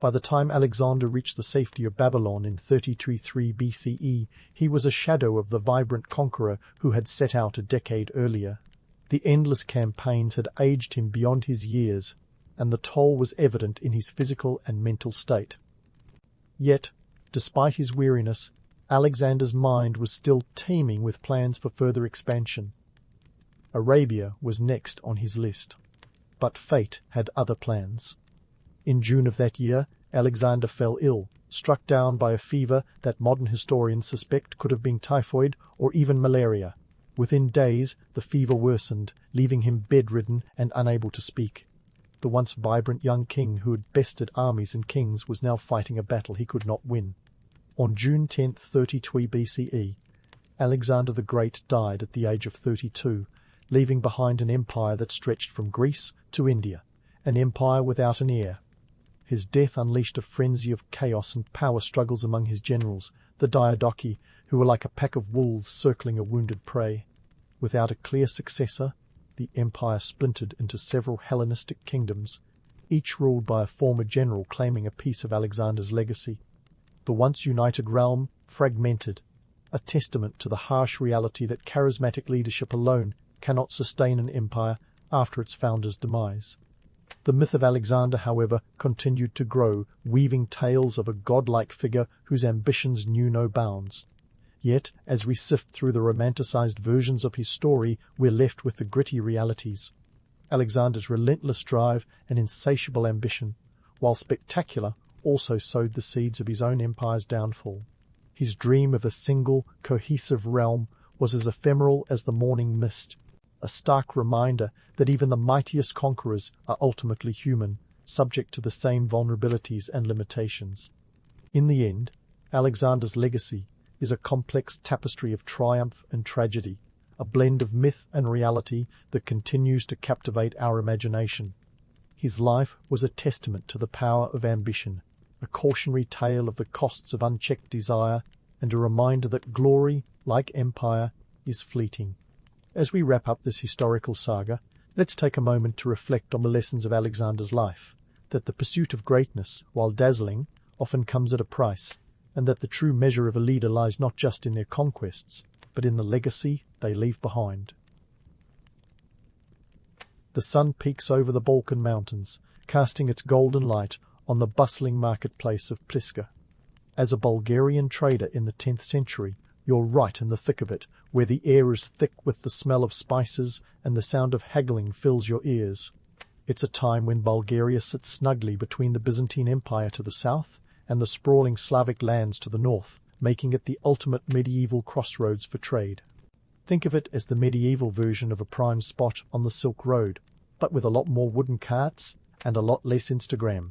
By the time Alexander reached the safety of Babylon in 33 BCE, he was a shadow of the vibrant conqueror who had set out a decade earlier. The endless campaigns had aged him beyond his years, and the toll was evident in his physical and mental state. Yet, despite his weariness, Alexander's mind was still teeming with plans for further expansion. Arabia was next on his list. But fate had other plans. In June of that year, Alexander fell ill, struck down by a fever that modern historians suspect could have been typhoid or even malaria. Within days, the fever worsened, leaving him bedridden and unable to speak. The once vibrant young king who had bested armies and kings was now fighting a battle he could not win. On June 10, 32 BCE, Alexander the Great died at the age of 32, leaving behind an empire that stretched from Greece to India, an empire without an heir. His death unleashed a frenzy of chaos and power struggles among his generals, the Diadochi, who were like a pack of wolves circling a wounded prey. Without a clear successor, the empire splintered into several Hellenistic kingdoms, each ruled by a former general claiming a piece of Alexander's legacy. The once united realm fragmented, a testament to the harsh reality that charismatic leadership alone cannot sustain an empire after its founder's demise. The myth of Alexander, however, continued to grow, weaving tales of a godlike figure whose ambitions knew no bounds. Yet, as we sift through the romanticized versions of his story, we're left with the gritty realities. Alexander's relentless drive and insatiable ambition, while spectacular, also sowed the seeds of his own empire's downfall. His dream of a single, cohesive realm was as ephemeral as the morning mist, a stark reminder that even the mightiest conquerors are ultimately human, subject to the same vulnerabilities and limitations. In the end, Alexander's legacy is a complex tapestry of triumph and tragedy, a blend of myth and reality that continues to captivate our imagination. His life was a testament to the power of ambition, a cautionary tale of the costs of unchecked desire, and a reminder that glory, like empire, is fleeting. As we wrap up this historical saga, let's take a moment to reflect on the lessons of Alexander's life, that the pursuit of greatness, while dazzling, often comes at a price, and that the true measure of a leader lies not just in their conquests, but in the legacy they leave behind. The sun peeks over the Balkan mountains, casting its golden light on the bustling marketplace of Pliska. As a Bulgarian trader in the 10th century, you're right in the thick of it, where the air is thick with the smell of spices and the sound of haggling fills your ears. It's a time when Bulgaria sits snugly between the Byzantine Empire to the south and the sprawling Slavic lands to the north, making it the ultimate medieval crossroads for trade. Think of it as the medieval version of a prime spot on the Silk Road, but with a lot more wooden carts and a lot less Instagram.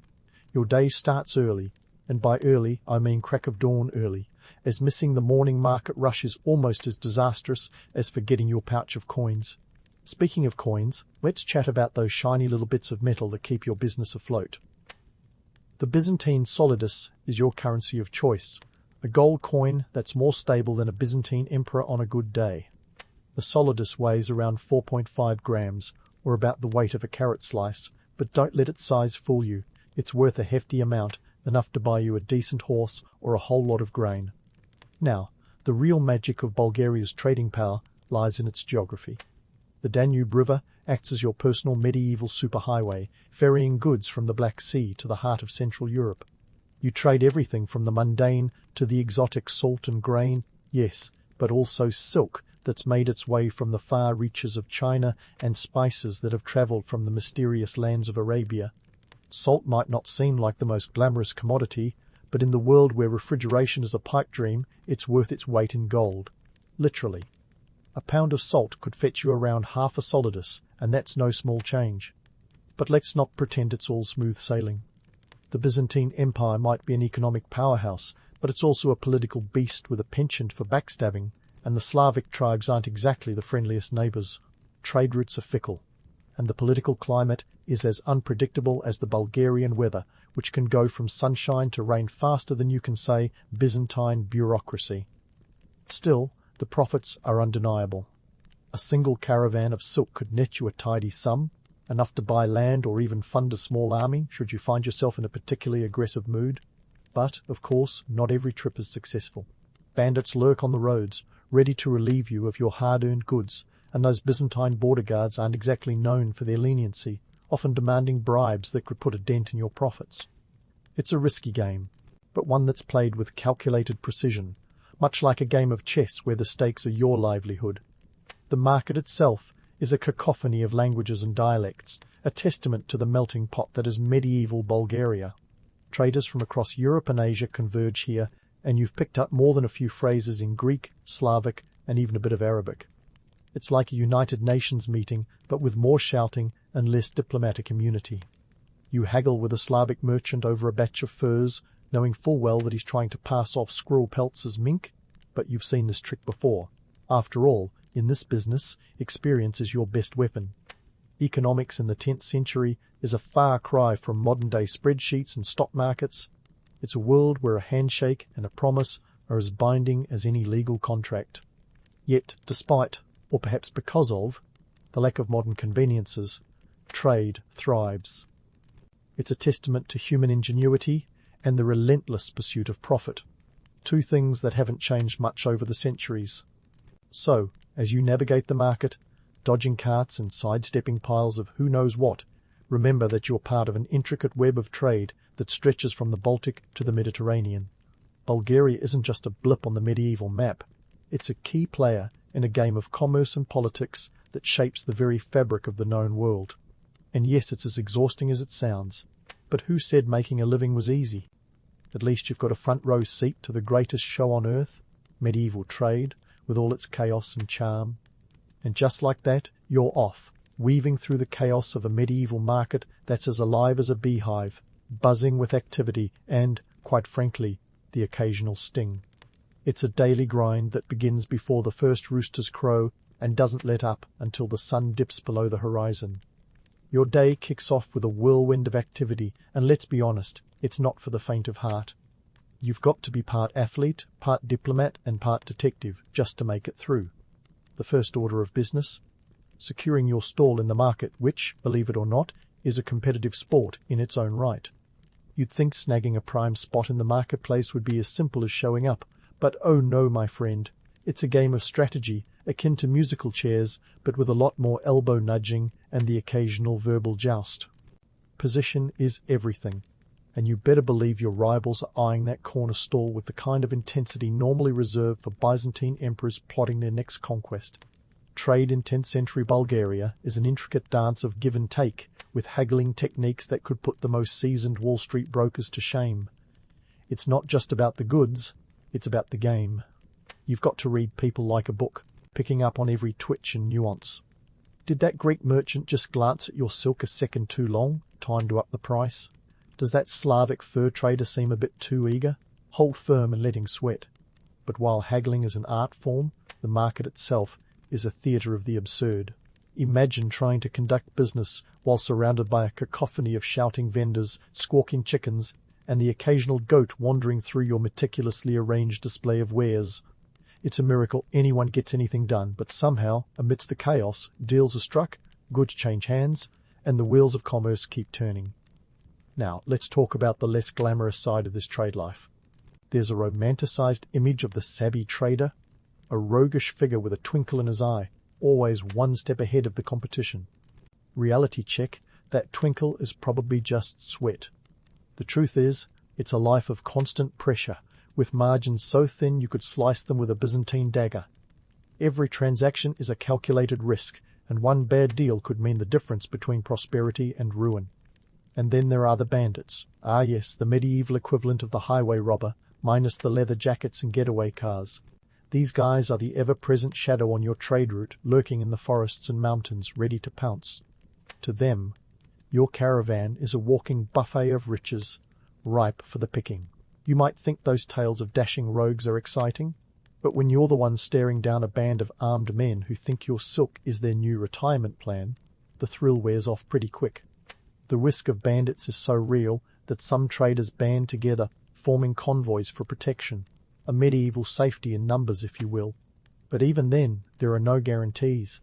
Your day starts early, and by early I mean crack of dawn early, as missing the morning market rush is almost as disastrous as forgetting your pouch of coins. Speaking of coins, let's chat about those shiny little bits of metal that keep your business afloat. The Byzantine solidus is your currency of choice, a gold coin that's more stable than a Byzantine emperor on a good day. The solidus weighs around 4.5 grams, or about the weight of a carrot slice, but don't let its size fool you. It's worth a hefty amount, enough to buy you a decent horse or a whole lot of grain. Now, the real magic of Bulgaria's trading power lies in its geography. The Danube River acts as your personal medieval superhighway, ferrying goods from the Black Sea to the heart of Central Europe. You trade everything from the mundane to the exotic salt and grain, yes, but also silk that's made its way from the far reaches of China and spices that have travelled from the mysterious lands of Arabia. Salt might not seem like the most glamorous commodity, but in the world where refrigeration is a pipe dream, it's worth its weight in gold. Literally. A pound of salt could fetch you around half a solidus, and that's no small change. But let's not pretend it's all smooth sailing. The Byzantine Empire might be an economic powerhouse, but it's also a political beast with a penchant for backstabbing, and the Slavic tribes aren't exactly the friendliest neighbours. Trade routes are fickle, and the political climate is as unpredictable as the Bulgarian weather, which can go from sunshine to rain faster than you can say Byzantine bureaucracy. Still, the profits are undeniable. A single caravan of silk could net you a tidy sum, enough to buy land or even fund a small army should you find yourself in a particularly aggressive mood. But, of course, not every trip is successful. Bandits lurk on the roads, ready to relieve you of your hard-earned goods, and those Byzantine border guards aren't exactly known for their leniency, often demanding bribes that could put a dent in your profits. It's a risky game, but one that's played with calculated precision, much like a game of chess where the stakes are your livelihood. The market itself is a cacophony of languages and dialects, a testament to the melting pot that is medieval Bulgaria. Traders from across Europe and Asia converge here, and you've picked up more than a few phrases in Greek, Slavic, and even a bit of Arabic. It's like a United Nations meeting, but with more shouting and less diplomatic immunity. You haggle with a Slavic merchant over a batch of furs, knowing full well that he's trying to pass off squirrel pelts as mink, but you've seen this trick before. After all, in this business, experience is your best weapon. Economics in the 10th century is a far cry from modern-day spreadsheets and stock markets. It's a world where a handshake and a promise are as binding as any legal contract. Yet, despite, or perhaps because of, the lack of modern conveniences, trade thrives. It's a testament to human ingenuity and the relentless pursuit of profit, two things that haven't changed much over the centuries. So, as you navigate the market, dodging carts and sidestepping piles of who knows what, remember that you're part of an intricate web of trade that stretches from the Baltic to the Mediterranean. Bulgaria isn't just a blip on the medieval map. It's a key player in a game of commerce and politics that shapes the very fabric of the known world. And yes, it's as exhausting as it sounds. But who said making a living was easy? At least you've got a front row seat to the greatest show on earth, medieval trade, with all its chaos and charm. And just like that, you're off, weaving through the chaos of a medieval market that's as alive as a beehive, buzzing with activity and, quite frankly, the occasional sting. It's a daily grind that begins before the first roosters crow and doesn't let up until the sun dips below the horizon. Your day kicks off with a whirlwind of activity, and let's be honest, it's not for the faint of heart. You've got to be part athlete, part diplomat, and part detective just to make it through. The first order of business? Securing your stall in the market, which, believe it or not, is a competitive sport in its own right. You'd think snagging a prime spot in the marketplace would be as simple as showing up, but oh no, my friend, it's a game of strategy, akin to musical chairs, but with a lot more elbow nudging and the occasional verbal joust. Position is everything, and you better believe your rivals are eyeing that corner stall with the kind of intensity normally reserved for Byzantine emperors plotting their next conquest. Trade in 10th century Bulgaria is an intricate dance of give and take, with haggling techniques that could put the most seasoned Wall Street brokers to shame. It's not just about the goods, it's about the game. You've got to read people like a book, picking up on every twitch and nuance. Did that Greek merchant just glance at your silk a second too long, time to up the price? Does that Slavic fur trader seem a bit too eager? Hold firm and let him sweat. But while haggling is an art form, the market itself is a theatre of the absurd. Imagine trying to conduct business while surrounded by a cacophony of shouting vendors, squawking chickens, and the occasional goat wandering through your meticulously arranged display of wares. It's a miracle anyone gets anything done, but somehow, amidst the chaos, deals are struck, goods change hands, and the wheels of commerce keep turning. Now, let's talk about the less glamorous side of this trade life. There's a romanticized image of the savvy trader, a roguish figure with a twinkle in his eye, always one step ahead of the competition. Reality check, that twinkle is probably just sweat. The truth is, it's a life of constant pressure, with margins so thin you could slice them with a Byzantine dagger. Every transaction is a calculated risk, and one bad deal could mean the difference between prosperity and ruin. And then there are the bandits. Ah yes, the medieval equivalent of the highway robber, minus the leather jackets and getaway cars. These guys are the ever-present shadow on your trade route, lurking in the forests and mountains, ready to pounce. To them, your caravan is a walking buffet of riches, ripe for the picking. You might think those tales of dashing rogues are exciting, but when you're the one staring down a band of armed men who think your silk is their new retirement plan, the thrill wears off pretty quick. The risk of bandits is so real that some traders band together, forming convoys for protection, a medieval safety in numbers, if you will. But even then, there are no guarantees.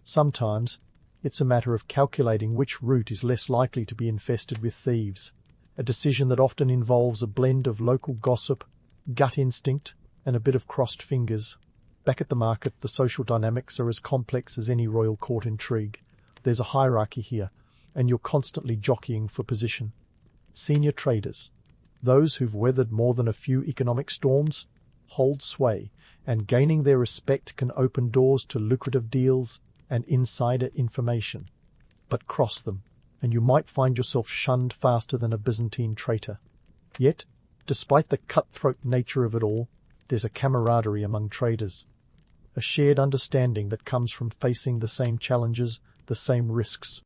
Sometimes, it's a matter of calculating which route is less likely to be infested with thieves, a decision that often involves a blend of local gossip, gut instinct, and a bit of crossed fingers. Back at the market, the social dynamics are as complex as any royal court intrigue. There's a hierarchy here, and you're constantly jockeying for position. Senior traders, those who've weathered more than a few economic storms, hold sway, and gaining their respect can open doors to lucrative deals and insider information. But cross them, and you might find yourself shunned faster than a Byzantine traitor. Yet, despite the cutthroat nature of it all, there's a camaraderie among traders, a shared understanding that comes from facing the same challenges, the same risks.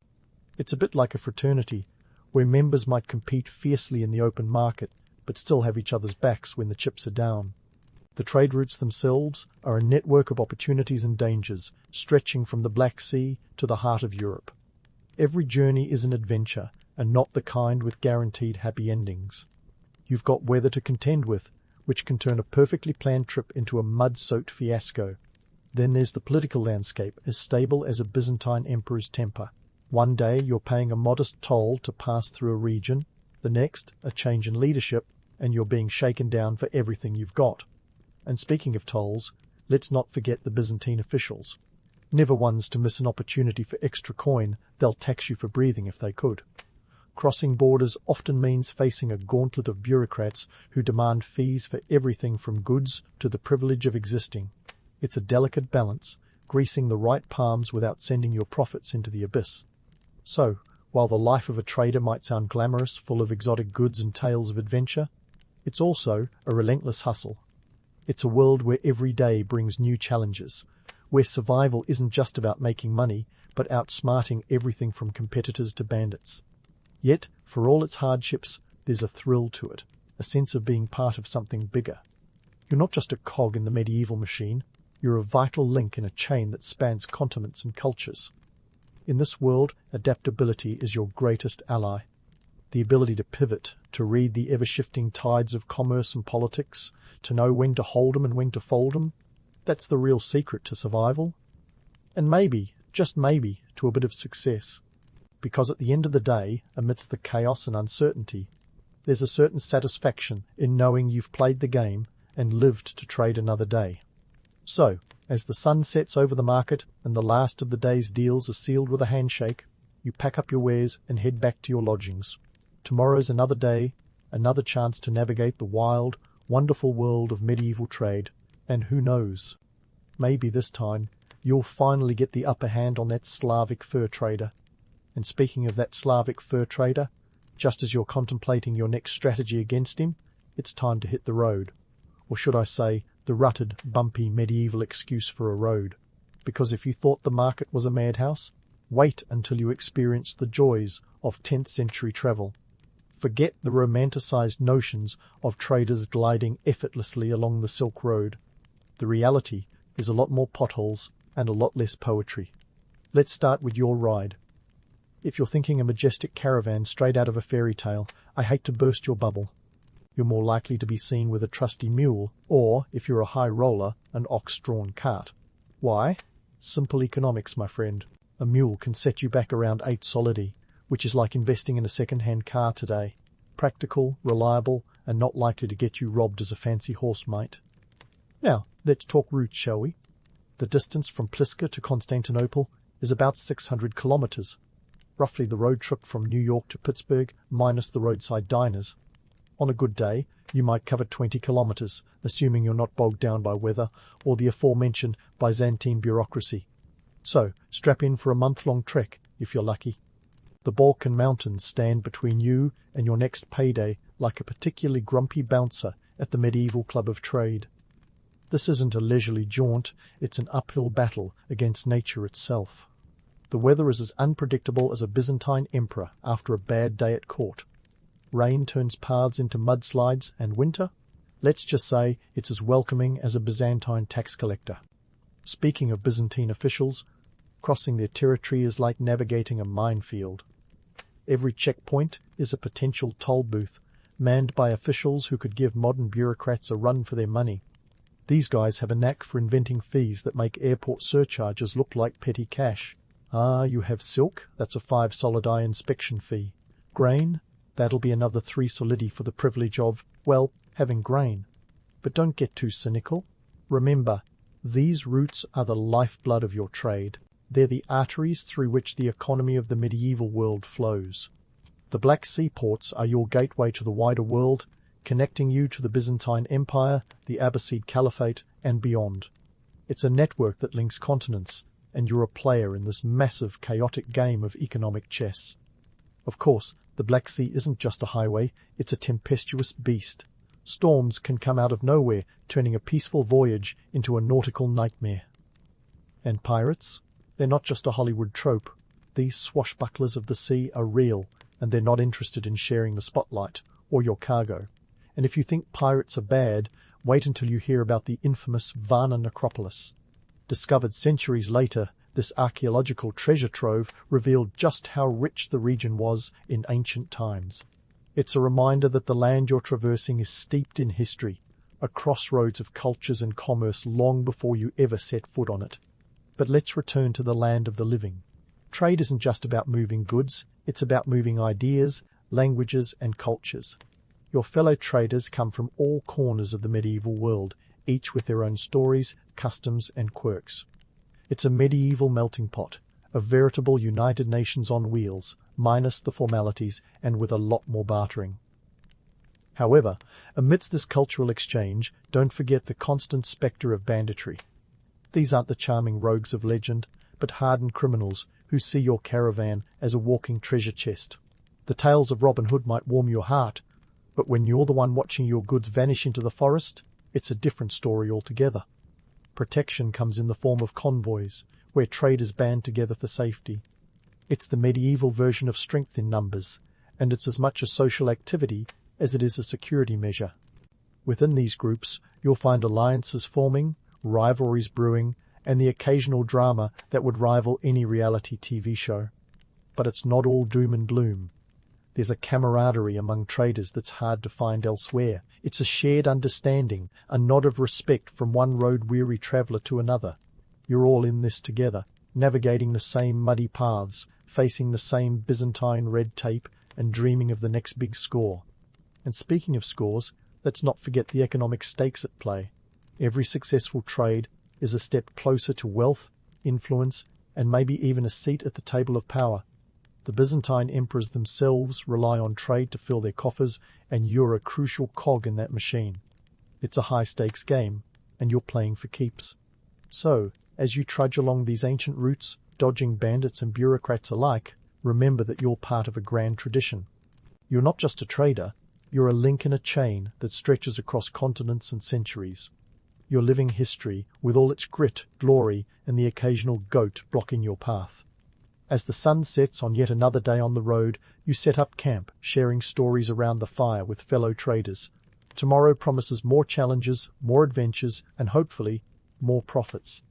It's a bit like a fraternity, where members might compete fiercely in the open market, but still have each other's backs when the chips are down. The trade routes themselves are a network of opportunities and dangers, stretching from the Black Sea to the heart of Europe. Every journey is an adventure, and not the kind with guaranteed happy endings. You've got weather to contend with, which can turn a perfectly planned trip into a mud-soaked fiasco. Then there's the political landscape, as stable as a Byzantine emperor's temper. One day you're paying a modest toll to pass through a region, the next a change in leadership, and you're being shaken down for everything you've got. And speaking of tolls, let's not forget the Byzantine officials. Never ones to miss an opportunity for extra coin, they'll tax you for breathing if they could. Crossing borders often means facing a gauntlet of bureaucrats who demand fees for everything from goods to the privilege of existing. It's a delicate balance, greasing the right palms without sending your profits into the abyss. So, while the life of a trader might sound glamorous, full of exotic goods and tales of adventure, it's also a relentless hustle. It's a world where every day brings new challenges, where survival isn't just about making money, but outsmarting everything from competitors to bandits. Yet, for all its hardships, there's a thrill to it, a sense of being part of something bigger. You're not just a cog in the medieval machine, you're a vital link in a chain that spans continents and cultures. In this world, adaptability is your greatest ally. The ability to pivot, to read the ever-shifting tides of commerce and politics, to know when to hold 'em and when to fold 'em, that's the real secret to survival. And maybe, just maybe, to a bit of success. Because at the end of the day, amidst the chaos and uncertainty, there's a certain satisfaction in knowing you've played the game and lived to trade another day. So, as the sun sets over the market and the last of the day's deals are sealed with a handshake, you pack up your wares and head back to your lodgings. Tomorrow's another day, another chance to navigate the wild, wonderful world of medieval trade, and who knows, maybe this time you'll finally get the upper hand on that Slavic fur trader. And speaking of that Slavic fur trader, just as you're contemplating your next strategy against him, it's time to hit the road. Or should I say, the rutted, bumpy medieval excuse for a road. Because if you thought the market was a madhouse, wait until you experience the joys of 10th century travel. Forget the romanticized notions of traders gliding effortlessly along the Silk Road. The reality is a lot more potholes and a lot less poetry. Let's start with your ride. If you're thinking a majestic caravan straight out of a fairy tale, I hate to burst your bubble. You're more likely to be seen with a trusty mule, or, if you're a high roller, an ox-drawn cart. Why? Simple economics, my friend. A mule can set you back around 8 solidi, which is like investing in a second-hand car today. Practical, reliable, and not likely to get you robbed as a fancy horse might. Now, let's talk routes, shall we? The distance from Pliska to Constantinople is about 600 kilometers. Roughly the road trip from New York to Pittsburgh minus the roadside diners. On a good day, you might cover 20 kilometers, assuming you're not bogged down by weather or the aforementioned Byzantine bureaucracy. So, strap in for a month-long trek, if you're lucky. The Balkan Mountains stand between you and your next payday like a particularly grumpy bouncer at the medieval club of trade. This isn't a leisurely jaunt, it's an uphill battle against nature itself. The weather is as unpredictable as a Byzantine emperor after a bad day at court. Rain turns paths into mudslides, and winter, let's just say it's as welcoming as a Byzantine tax collector. Speaking of Byzantine officials, crossing their territory is like navigating a minefield. Every checkpoint is a potential toll booth, manned by officials who could give modern bureaucrats a run for their money. These guys have a knack for inventing fees that make airport surcharges look like petty cash. Ah, you have silk? That's a 5 solidi inspection fee. Grain? That'll be another 3 solidi for the privilege of, well, having grain. But don't get too cynical. Remember, these routes are the lifeblood of your trade. They're the arteries through which the economy of the medieval world flows. The Black Sea ports are your gateway to the wider world, connecting you to the Byzantine Empire, the Abbasid Caliphate, and beyond. It's a network that links continents, and you're a player in this massive, chaotic game of economic chess. Of course, the Black Sea isn't just a highway, it's a tempestuous beast. Storms can come out of nowhere, turning a peaceful voyage into a nautical nightmare. And pirates? They're not just a Hollywood trope. These swashbucklers of the sea are real, and they're not interested in sharing the spotlight or your cargo. And if you think pirates are bad, wait until you hear about the infamous Varna necropolis. Discovered centuries later, this archaeological treasure trove revealed just how rich the region was in ancient times. It's a reminder that the land you're traversing is steeped in history, a crossroads of cultures and commerce long before you ever set foot on it. But let's return to the land of the living. Trade isn't just about moving goods, it's about moving ideas, languages, and cultures. Your fellow traders come from all corners of the medieval world, each with their own stories, customs, and quirks. It's a medieval melting pot, a veritable United Nations on wheels, minus the formalities and with a lot more bartering. However, amidst this cultural exchange, don't forget the constant spectre of banditry. These aren't the charming rogues of legend, but hardened criminals who see your caravan as a walking treasure chest. The tales of Robin Hood might warm your heart, but when you're the one watching your goods vanish into the forest, it's a different story altogether. Protection comes in the form of convoys, where traders band together for safety. It's the medieval version of strength in numbers, and it's as much a social activity as it is a security measure. Within these groups, you'll find alliances forming, rivalries brewing, and the occasional drama that would rival any reality TV show. But it's not all doom and gloom. There's a camaraderie among traders that's hard to find elsewhere. It's a shared understanding, a nod of respect from one road-weary traveller to another. You're all in this together, navigating the same muddy paths, facing the same Byzantine red tape, and dreaming of the next big score. And speaking of scores, let's not forget the economic stakes at play. Every successful trade is a step closer to wealth, influence, and maybe even a seat at the table of power. The Byzantine emperors themselves rely on trade to fill their coffers, and you're a crucial cog in that machine. It's a high-stakes game, and you're playing for keeps. So, as you trudge along these ancient routes, dodging bandits and bureaucrats alike, remember that you're part of a grand tradition. You're not just a trader, you're a link in a chain that stretches across continents and centuries. You're living history with all its grit, glory, and the occasional goat blocking your path. As the sun sets on yet another day on the road, you set up camp, sharing stories around the fire with fellow traders. Tomorrow promises more challenges, more adventures, and hopefully, more profits.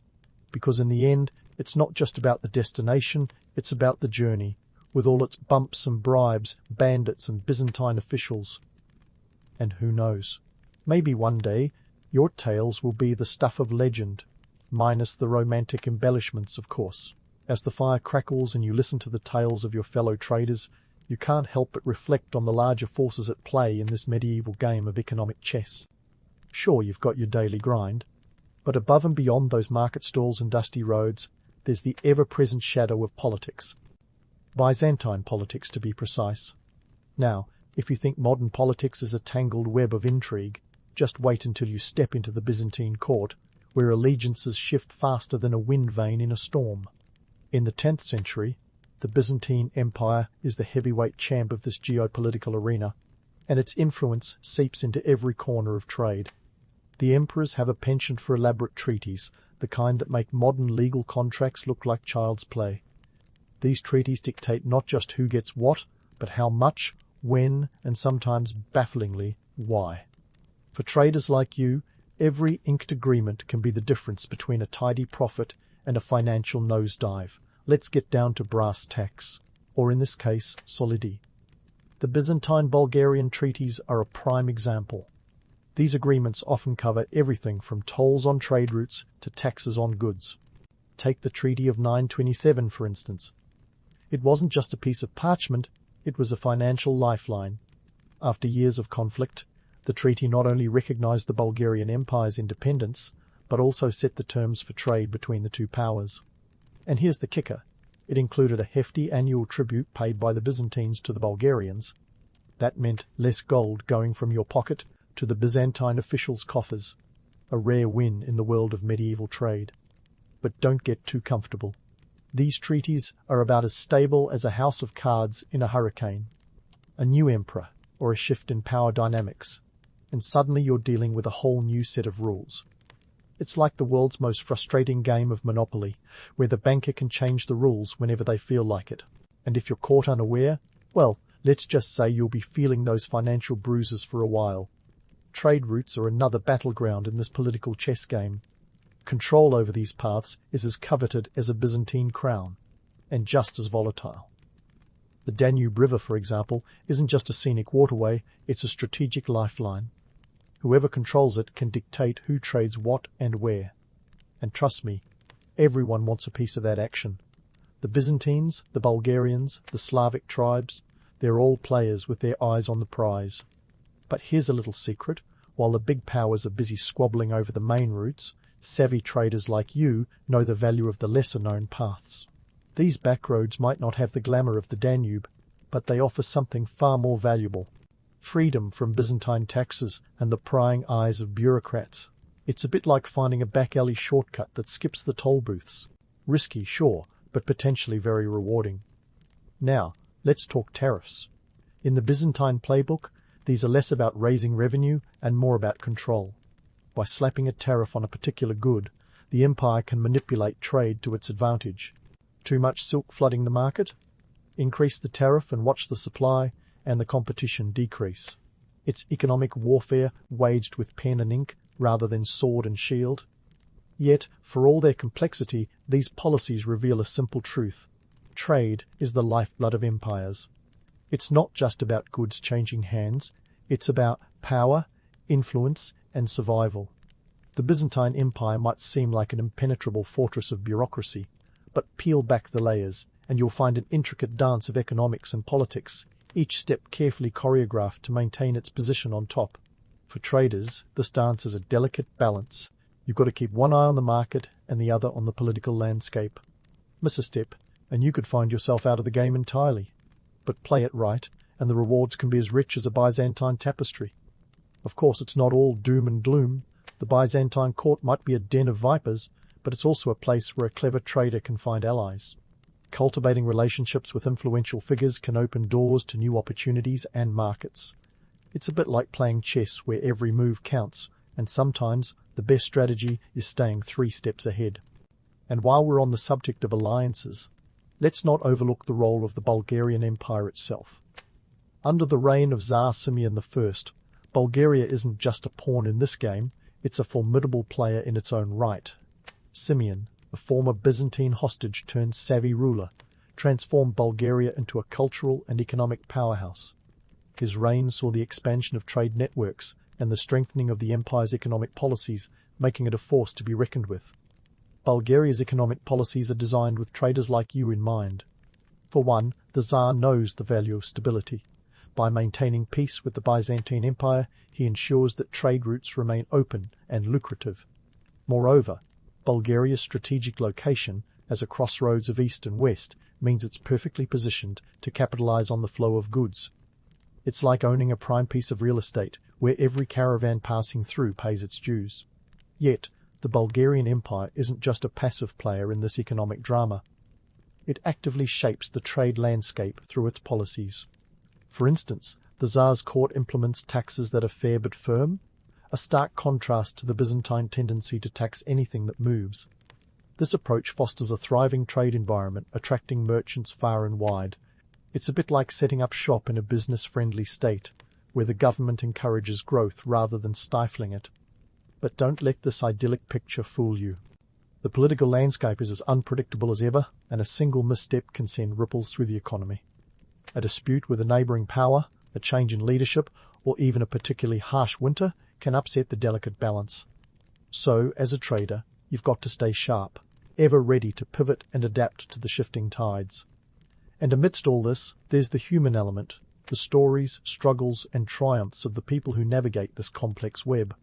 Because in the end, it's not just about the destination, it's about the journey, with all its bumps and bribes, bandits and Byzantine officials. And who knows, maybe one day your tales will be the stuff of legend, minus the romantic embellishments, of course. As the fire crackles and you listen to the tales of your fellow traders, you can't help but reflect on the larger forces at play in this medieval game of economic chess. Sure, you've got your daily grind, but above and beyond those market stalls and dusty roads, there's the ever-present shadow of politics. Byzantine politics, to be precise. Now, if you think modern politics is a tangled web of intrigue, just wait until you step into the Byzantine court, where allegiances shift faster than a wind vane in a storm. In the 10th century, the Byzantine Empire is the heavyweight champ of this geopolitical arena, and its influence seeps into every corner of trade. The emperors have a penchant for elaborate treaties, the kind that make modern legal contracts look like child's play. These treaties dictate not just who gets what, but how much, when, and sometimes bafflingly, why. For traders like you, every inked agreement can be the difference between a tidy profit and a financial nosedive. Let's get down to brass tacks. or in this case, solidi. The Byzantine-Bulgarian treaties are a prime example. These agreements often cover everything from tolls on trade routes to taxes on goods. Take the Treaty of 927, for instance. It wasn't just a piece of parchment, it was a financial lifeline. After years of conflict, the treaty not only recognized the Bulgarian Empire's independence, but also set the terms for trade between the two powers. And here's the kicker. It included a hefty annual tribute paid by the Byzantines to the Bulgarians. That meant less gold going from your pocket to the Byzantine officials' coffers, a rare win in the world of medieval trade. But don't get too comfortable. These treaties are about as stable as a house of cards in a hurricane. A new emperor, or a shift in power dynamics, and suddenly you're dealing with a whole new set of rules. It's like the world's most frustrating game of Monopoly, where the banker can change the rules whenever they feel like it. And if you're caught unaware, well, let's just say you'll be feeling those financial bruises for a while. Trade routes are another battleground in this political chess game. Control over these paths is as coveted as a Byzantine crown, and just as volatile. The Danube River, for example, isn't just a scenic waterway, it's a strategic lifeline. Whoever controls it can dictate who trades what and where. And trust me, everyone wants a piece of that action. The Byzantines, the Bulgarians, the Slavic tribes, they're all players with their eyes on the prize. But here's a little secret. While the big powers are busy squabbling over the main routes, savvy traders like you know the value of the lesser-known paths. These backroads might not have the glamour of the Danube, but they offer something far more valuable. Freedom from Byzantine taxes and the prying eyes of bureaucrats. It's a bit like finding a back-alley shortcut that skips the toll booths. Risky, sure, but potentially very rewarding. Now, let's talk tariffs. In the Byzantine playbook, these are less about raising revenue and more about control. By slapping a tariff on a particular good, the empire can manipulate trade to its advantage. Too much silk flooding the market? Increase the tariff and watch the supply and the competition decrease. It's economic warfare waged with pen and ink rather than sword and shield. Yet, for all their complexity, these policies reveal a simple truth. Trade is the lifeblood of empires. It's not just about goods changing hands, it's about power, influence, and survival. The Byzantine Empire might seem like an impenetrable fortress of bureaucracy, but peel back the layers, and you'll find an intricate dance of economics and politics, each step carefully choreographed to maintain its position on top. For traders, this dance is a delicate balance. You've got to keep one eye on the market and the other on the political landscape. Miss a step, and you could find yourself out of the game entirely. But play it right, and the rewards can be as rich as a Byzantine tapestry. Of course, it's not all doom and gloom. The Byzantine court might be a den of vipers, but it's also a place where a clever trader can find allies. Cultivating relationships with influential figures can open doors to new opportunities and markets. It's a bit like playing chess where every move counts, and sometimes the best strategy is staying 3 steps ahead. And while we're on the subject of alliances, let's not overlook the role of the Bulgarian Empire itself. Under the reign of Tsar Simeon I, Bulgaria isn't just a pawn in this game, it's a formidable player in its own right. Simeon, a former Byzantine hostage turned savvy ruler, transformed Bulgaria into a cultural and economic powerhouse. His reign saw the expansion of trade networks and the strengthening of the empire's economic policies, making it a force to be reckoned with. Bulgaria's economic policies are designed with traders like you in mind. For one, the Tsar knows the value of stability. By maintaining peace with the Byzantine Empire, he ensures that trade routes remain open and lucrative. Moreover, Bulgaria's strategic location as a crossroads of east and west means it's perfectly positioned to capitalize on the flow of goods. It's like owning a prime piece of real estate where every caravan passing through pays its dues. Yet, the Bulgarian Empire isn't just a passive player in this economic drama. It actively shapes the trade landscape through its policies. For instance, the Tsar's court implements taxes that are fair but firm, a stark contrast to the Byzantine tendency to tax anything that moves. This approach fosters a thriving trade environment, attracting merchants far and wide. It's a bit like setting up shop in a business-friendly state, where the government encourages growth rather than stifling it. But don't let this idyllic picture fool you. The political landscape is as unpredictable as ever, and a single misstep can send ripples through the economy. A dispute with a neighbouring power, a change in leadership, or even a particularly harsh winter can upset the delicate balance. So, as a trader, you've got to stay sharp, ever ready to pivot and adapt to the shifting tides. And amidst all this, there's the human element, the stories, struggles, and triumphs of the people who navigate this complex web.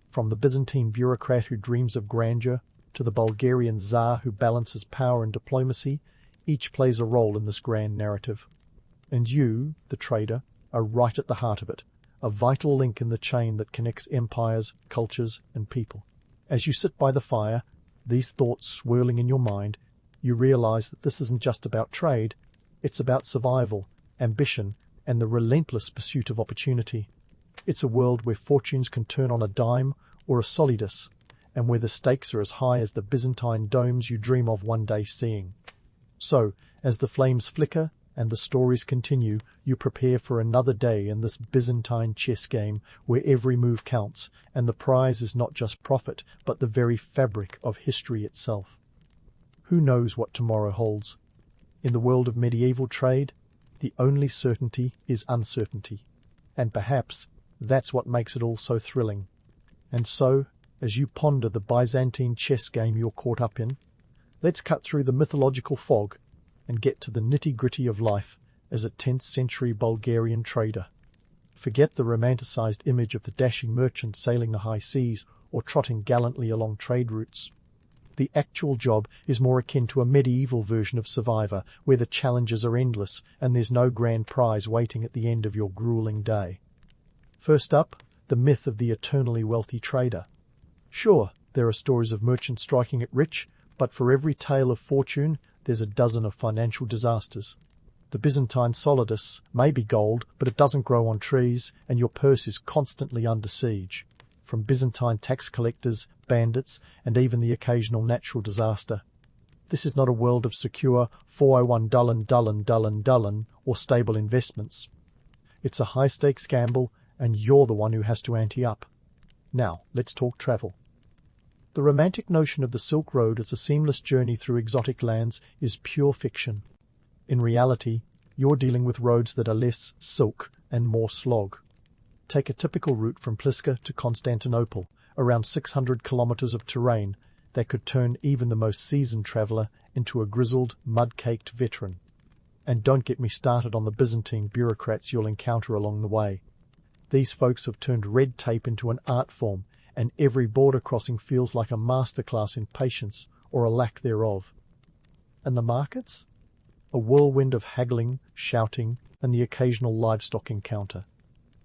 From the Byzantine bureaucrat who dreams of grandeur, to the Bulgarian Tsar who balances power and diplomacy, each plays a role in this grand narrative. And you, the trader, are right at the heart of it, a vital link in the chain that connects empires, cultures, and people. As you sit by the fire, these thoughts swirling in your mind, you realize that this isn't just about trade, it's about survival, ambition, and the relentless pursuit of opportunity. It's a world where fortunes can turn on a dime or a solidus, and where the stakes are as high as the Byzantine domes you dream of one day seeing. So, as the flames flicker and the stories continue, you prepare for another day in this Byzantine chess game where every move counts, and the prize is not just profit, but the very fabric of history itself. Who knows what tomorrow holds? In the world of medieval trade, the only certainty is uncertainty, and perhaps that's what makes it all so thrilling. And so, as you ponder the Byzantine chess game you're caught up in, let's cut through the mythological fog and get to the nitty-gritty of life as a 10th century Bulgarian trader. Forget the romanticized image of the dashing merchant sailing the high seas or trotting gallantly along trade routes. The actual job is more akin to a medieval version of Survivor, where the challenges are endless and there's no grand prize waiting at the end of your grueling day. First up, the myth of the eternally wealthy trader. Sure, there are stories of merchants striking it rich, but for every tale of fortune, there's a dozen of financial disasters. The Byzantine solidus may be gold, but it doesn't grow on trees, and your purse is constantly under siege, from Byzantine tax collectors, bandits, and even the occasional natural disaster. This is not a world of secure 401 dullen or stable investments. It's a high-stakes gamble, and you're the one who has to ante up. Now, let's talk travel. The romantic notion of the Silk Road as a seamless journey through exotic lands is pure fiction. In reality, you're dealing with roads that are less silk and more slog. Take a typical route from Pliska to Constantinople, around 600 kilometers of terrain that could turn even the most seasoned traveller into a grizzled, mud-caked veteran. And don't get me started on the Byzantine bureaucrats you'll encounter along the way. These folks have turned red tape into an art form, and every border crossing feels like a masterclass in patience or a lack thereof. And the markets? A whirlwind of haggling, shouting, and the occasional livestock encounter.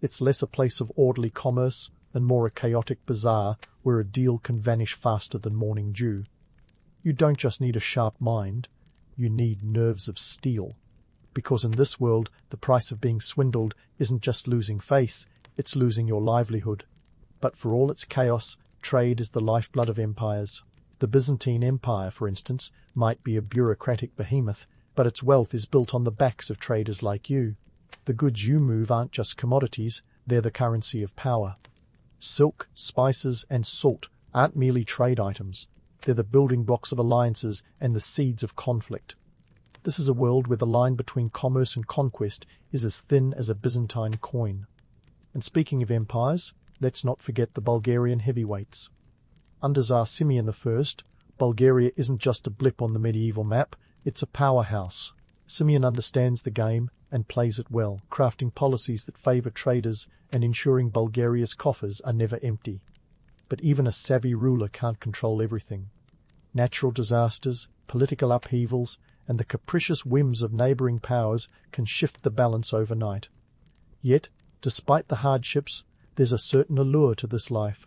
It's less a place of orderly commerce and more a chaotic bazaar where a deal can vanish faster than morning dew. You don't just need a sharp mind, you need nerves of steel. Because in this world, the price of being swindled isn't just losing face, it's losing your livelihood. But for all its chaos, trade is the lifeblood of empires. The Byzantine Empire, for instance, might be a bureaucratic behemoth, but its wealth is built on the backs of traders like you. The goods you move aren't just commodities, they're the currency of power. Silk, spices, and salt aren't merely trade items. They're the building blocks of alliances and the seeds of conflict. This is a world where the line between commerce and conquest is as thin as a Byzantine coin. And speaking of empires, let's not forget the Bulgarian heavyweights. Under Tsar Simeon I, Bulgaria isn't just a blip on the medieval map, it's a powerhouse. Simeon understands the game and plays it well, crafting policies that favour traders and ensuring Bulgaria's coffers are never empty. But even a savvy ruler can't control everything. Natural disasters, political upheavals, and the capricious whims of neighbouring powers can shift the balance overnight. Yet, despite the hardships, there's a certain allure to this life.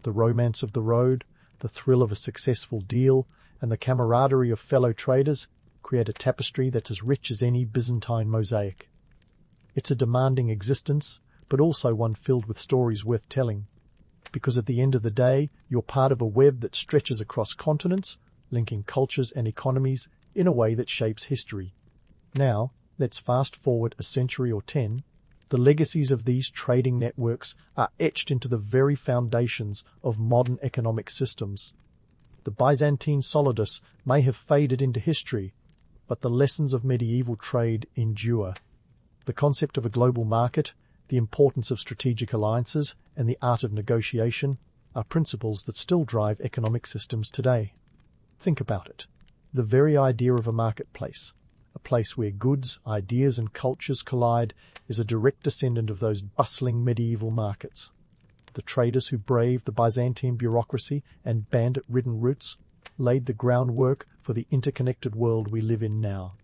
The romance of the road, the thrill of a successful deal, and the camaraderie of fellow traders create a tapestry that's as rich as any Byzantine mosaic. It's a demanding existence, but also one filled with stories worth telling. Because at the end of the day, you're part of a web that stretches across continents, linking cultures and economies in a way that shapes history. Now, let's fast forward a century or 10. The legacies of these trading networks are etched into the very foundations of modern economic systems. The Byzantine solidus may have faded into history, but the lessons of medieval trade endure. The concept of a global market, the importance of strategic alliances, and the art of negotiation are principles that still drive economic systems today. Think about it. The very idea of a marketplace, a place where goods, ideas, and cultures collide, is a direct descendant of those bustling medieval markets. The traders who braved the Byzantine bureaucracy and bandit-ridden routes laid the groundwork for the interconnected world we live in now.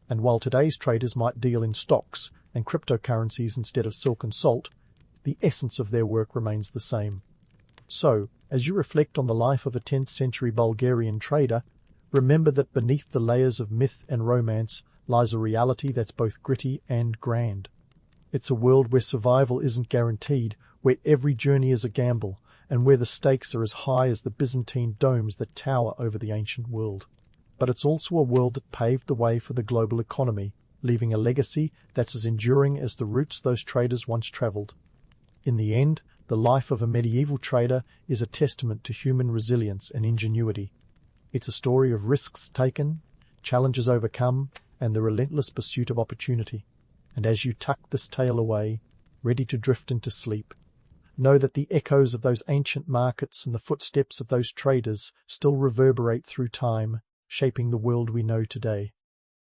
And while today's traders might deal in stocks and cryptocurrencies instead of silk and salt, the essence of their work remains the same. So, as you reflect on the life of a 10th century Bulgarian trader, remember that beneath the layers of myth and romance lies a reality that's both gritty and grand. It's a world where survival isn't guaranteed, where every journey is a gamble, and where the stakes are as high as the Byzantine domes that tower over the ancient world. But it's also a world that paved the way for the global economy, leaving a legacy that's as enduring as the routes those traders once travelled. In the end, the life of a medieval trader is a testament to human resilience and ingenuity. It's a story of risks taken, challenges overcome, and the relentless pursuit of opportunity. And as you tuck this tale away, ready to drift into sleep, know that the echoes of those ancient markets and the footsteps of those traders still reverberate through time, shaping the world we know today.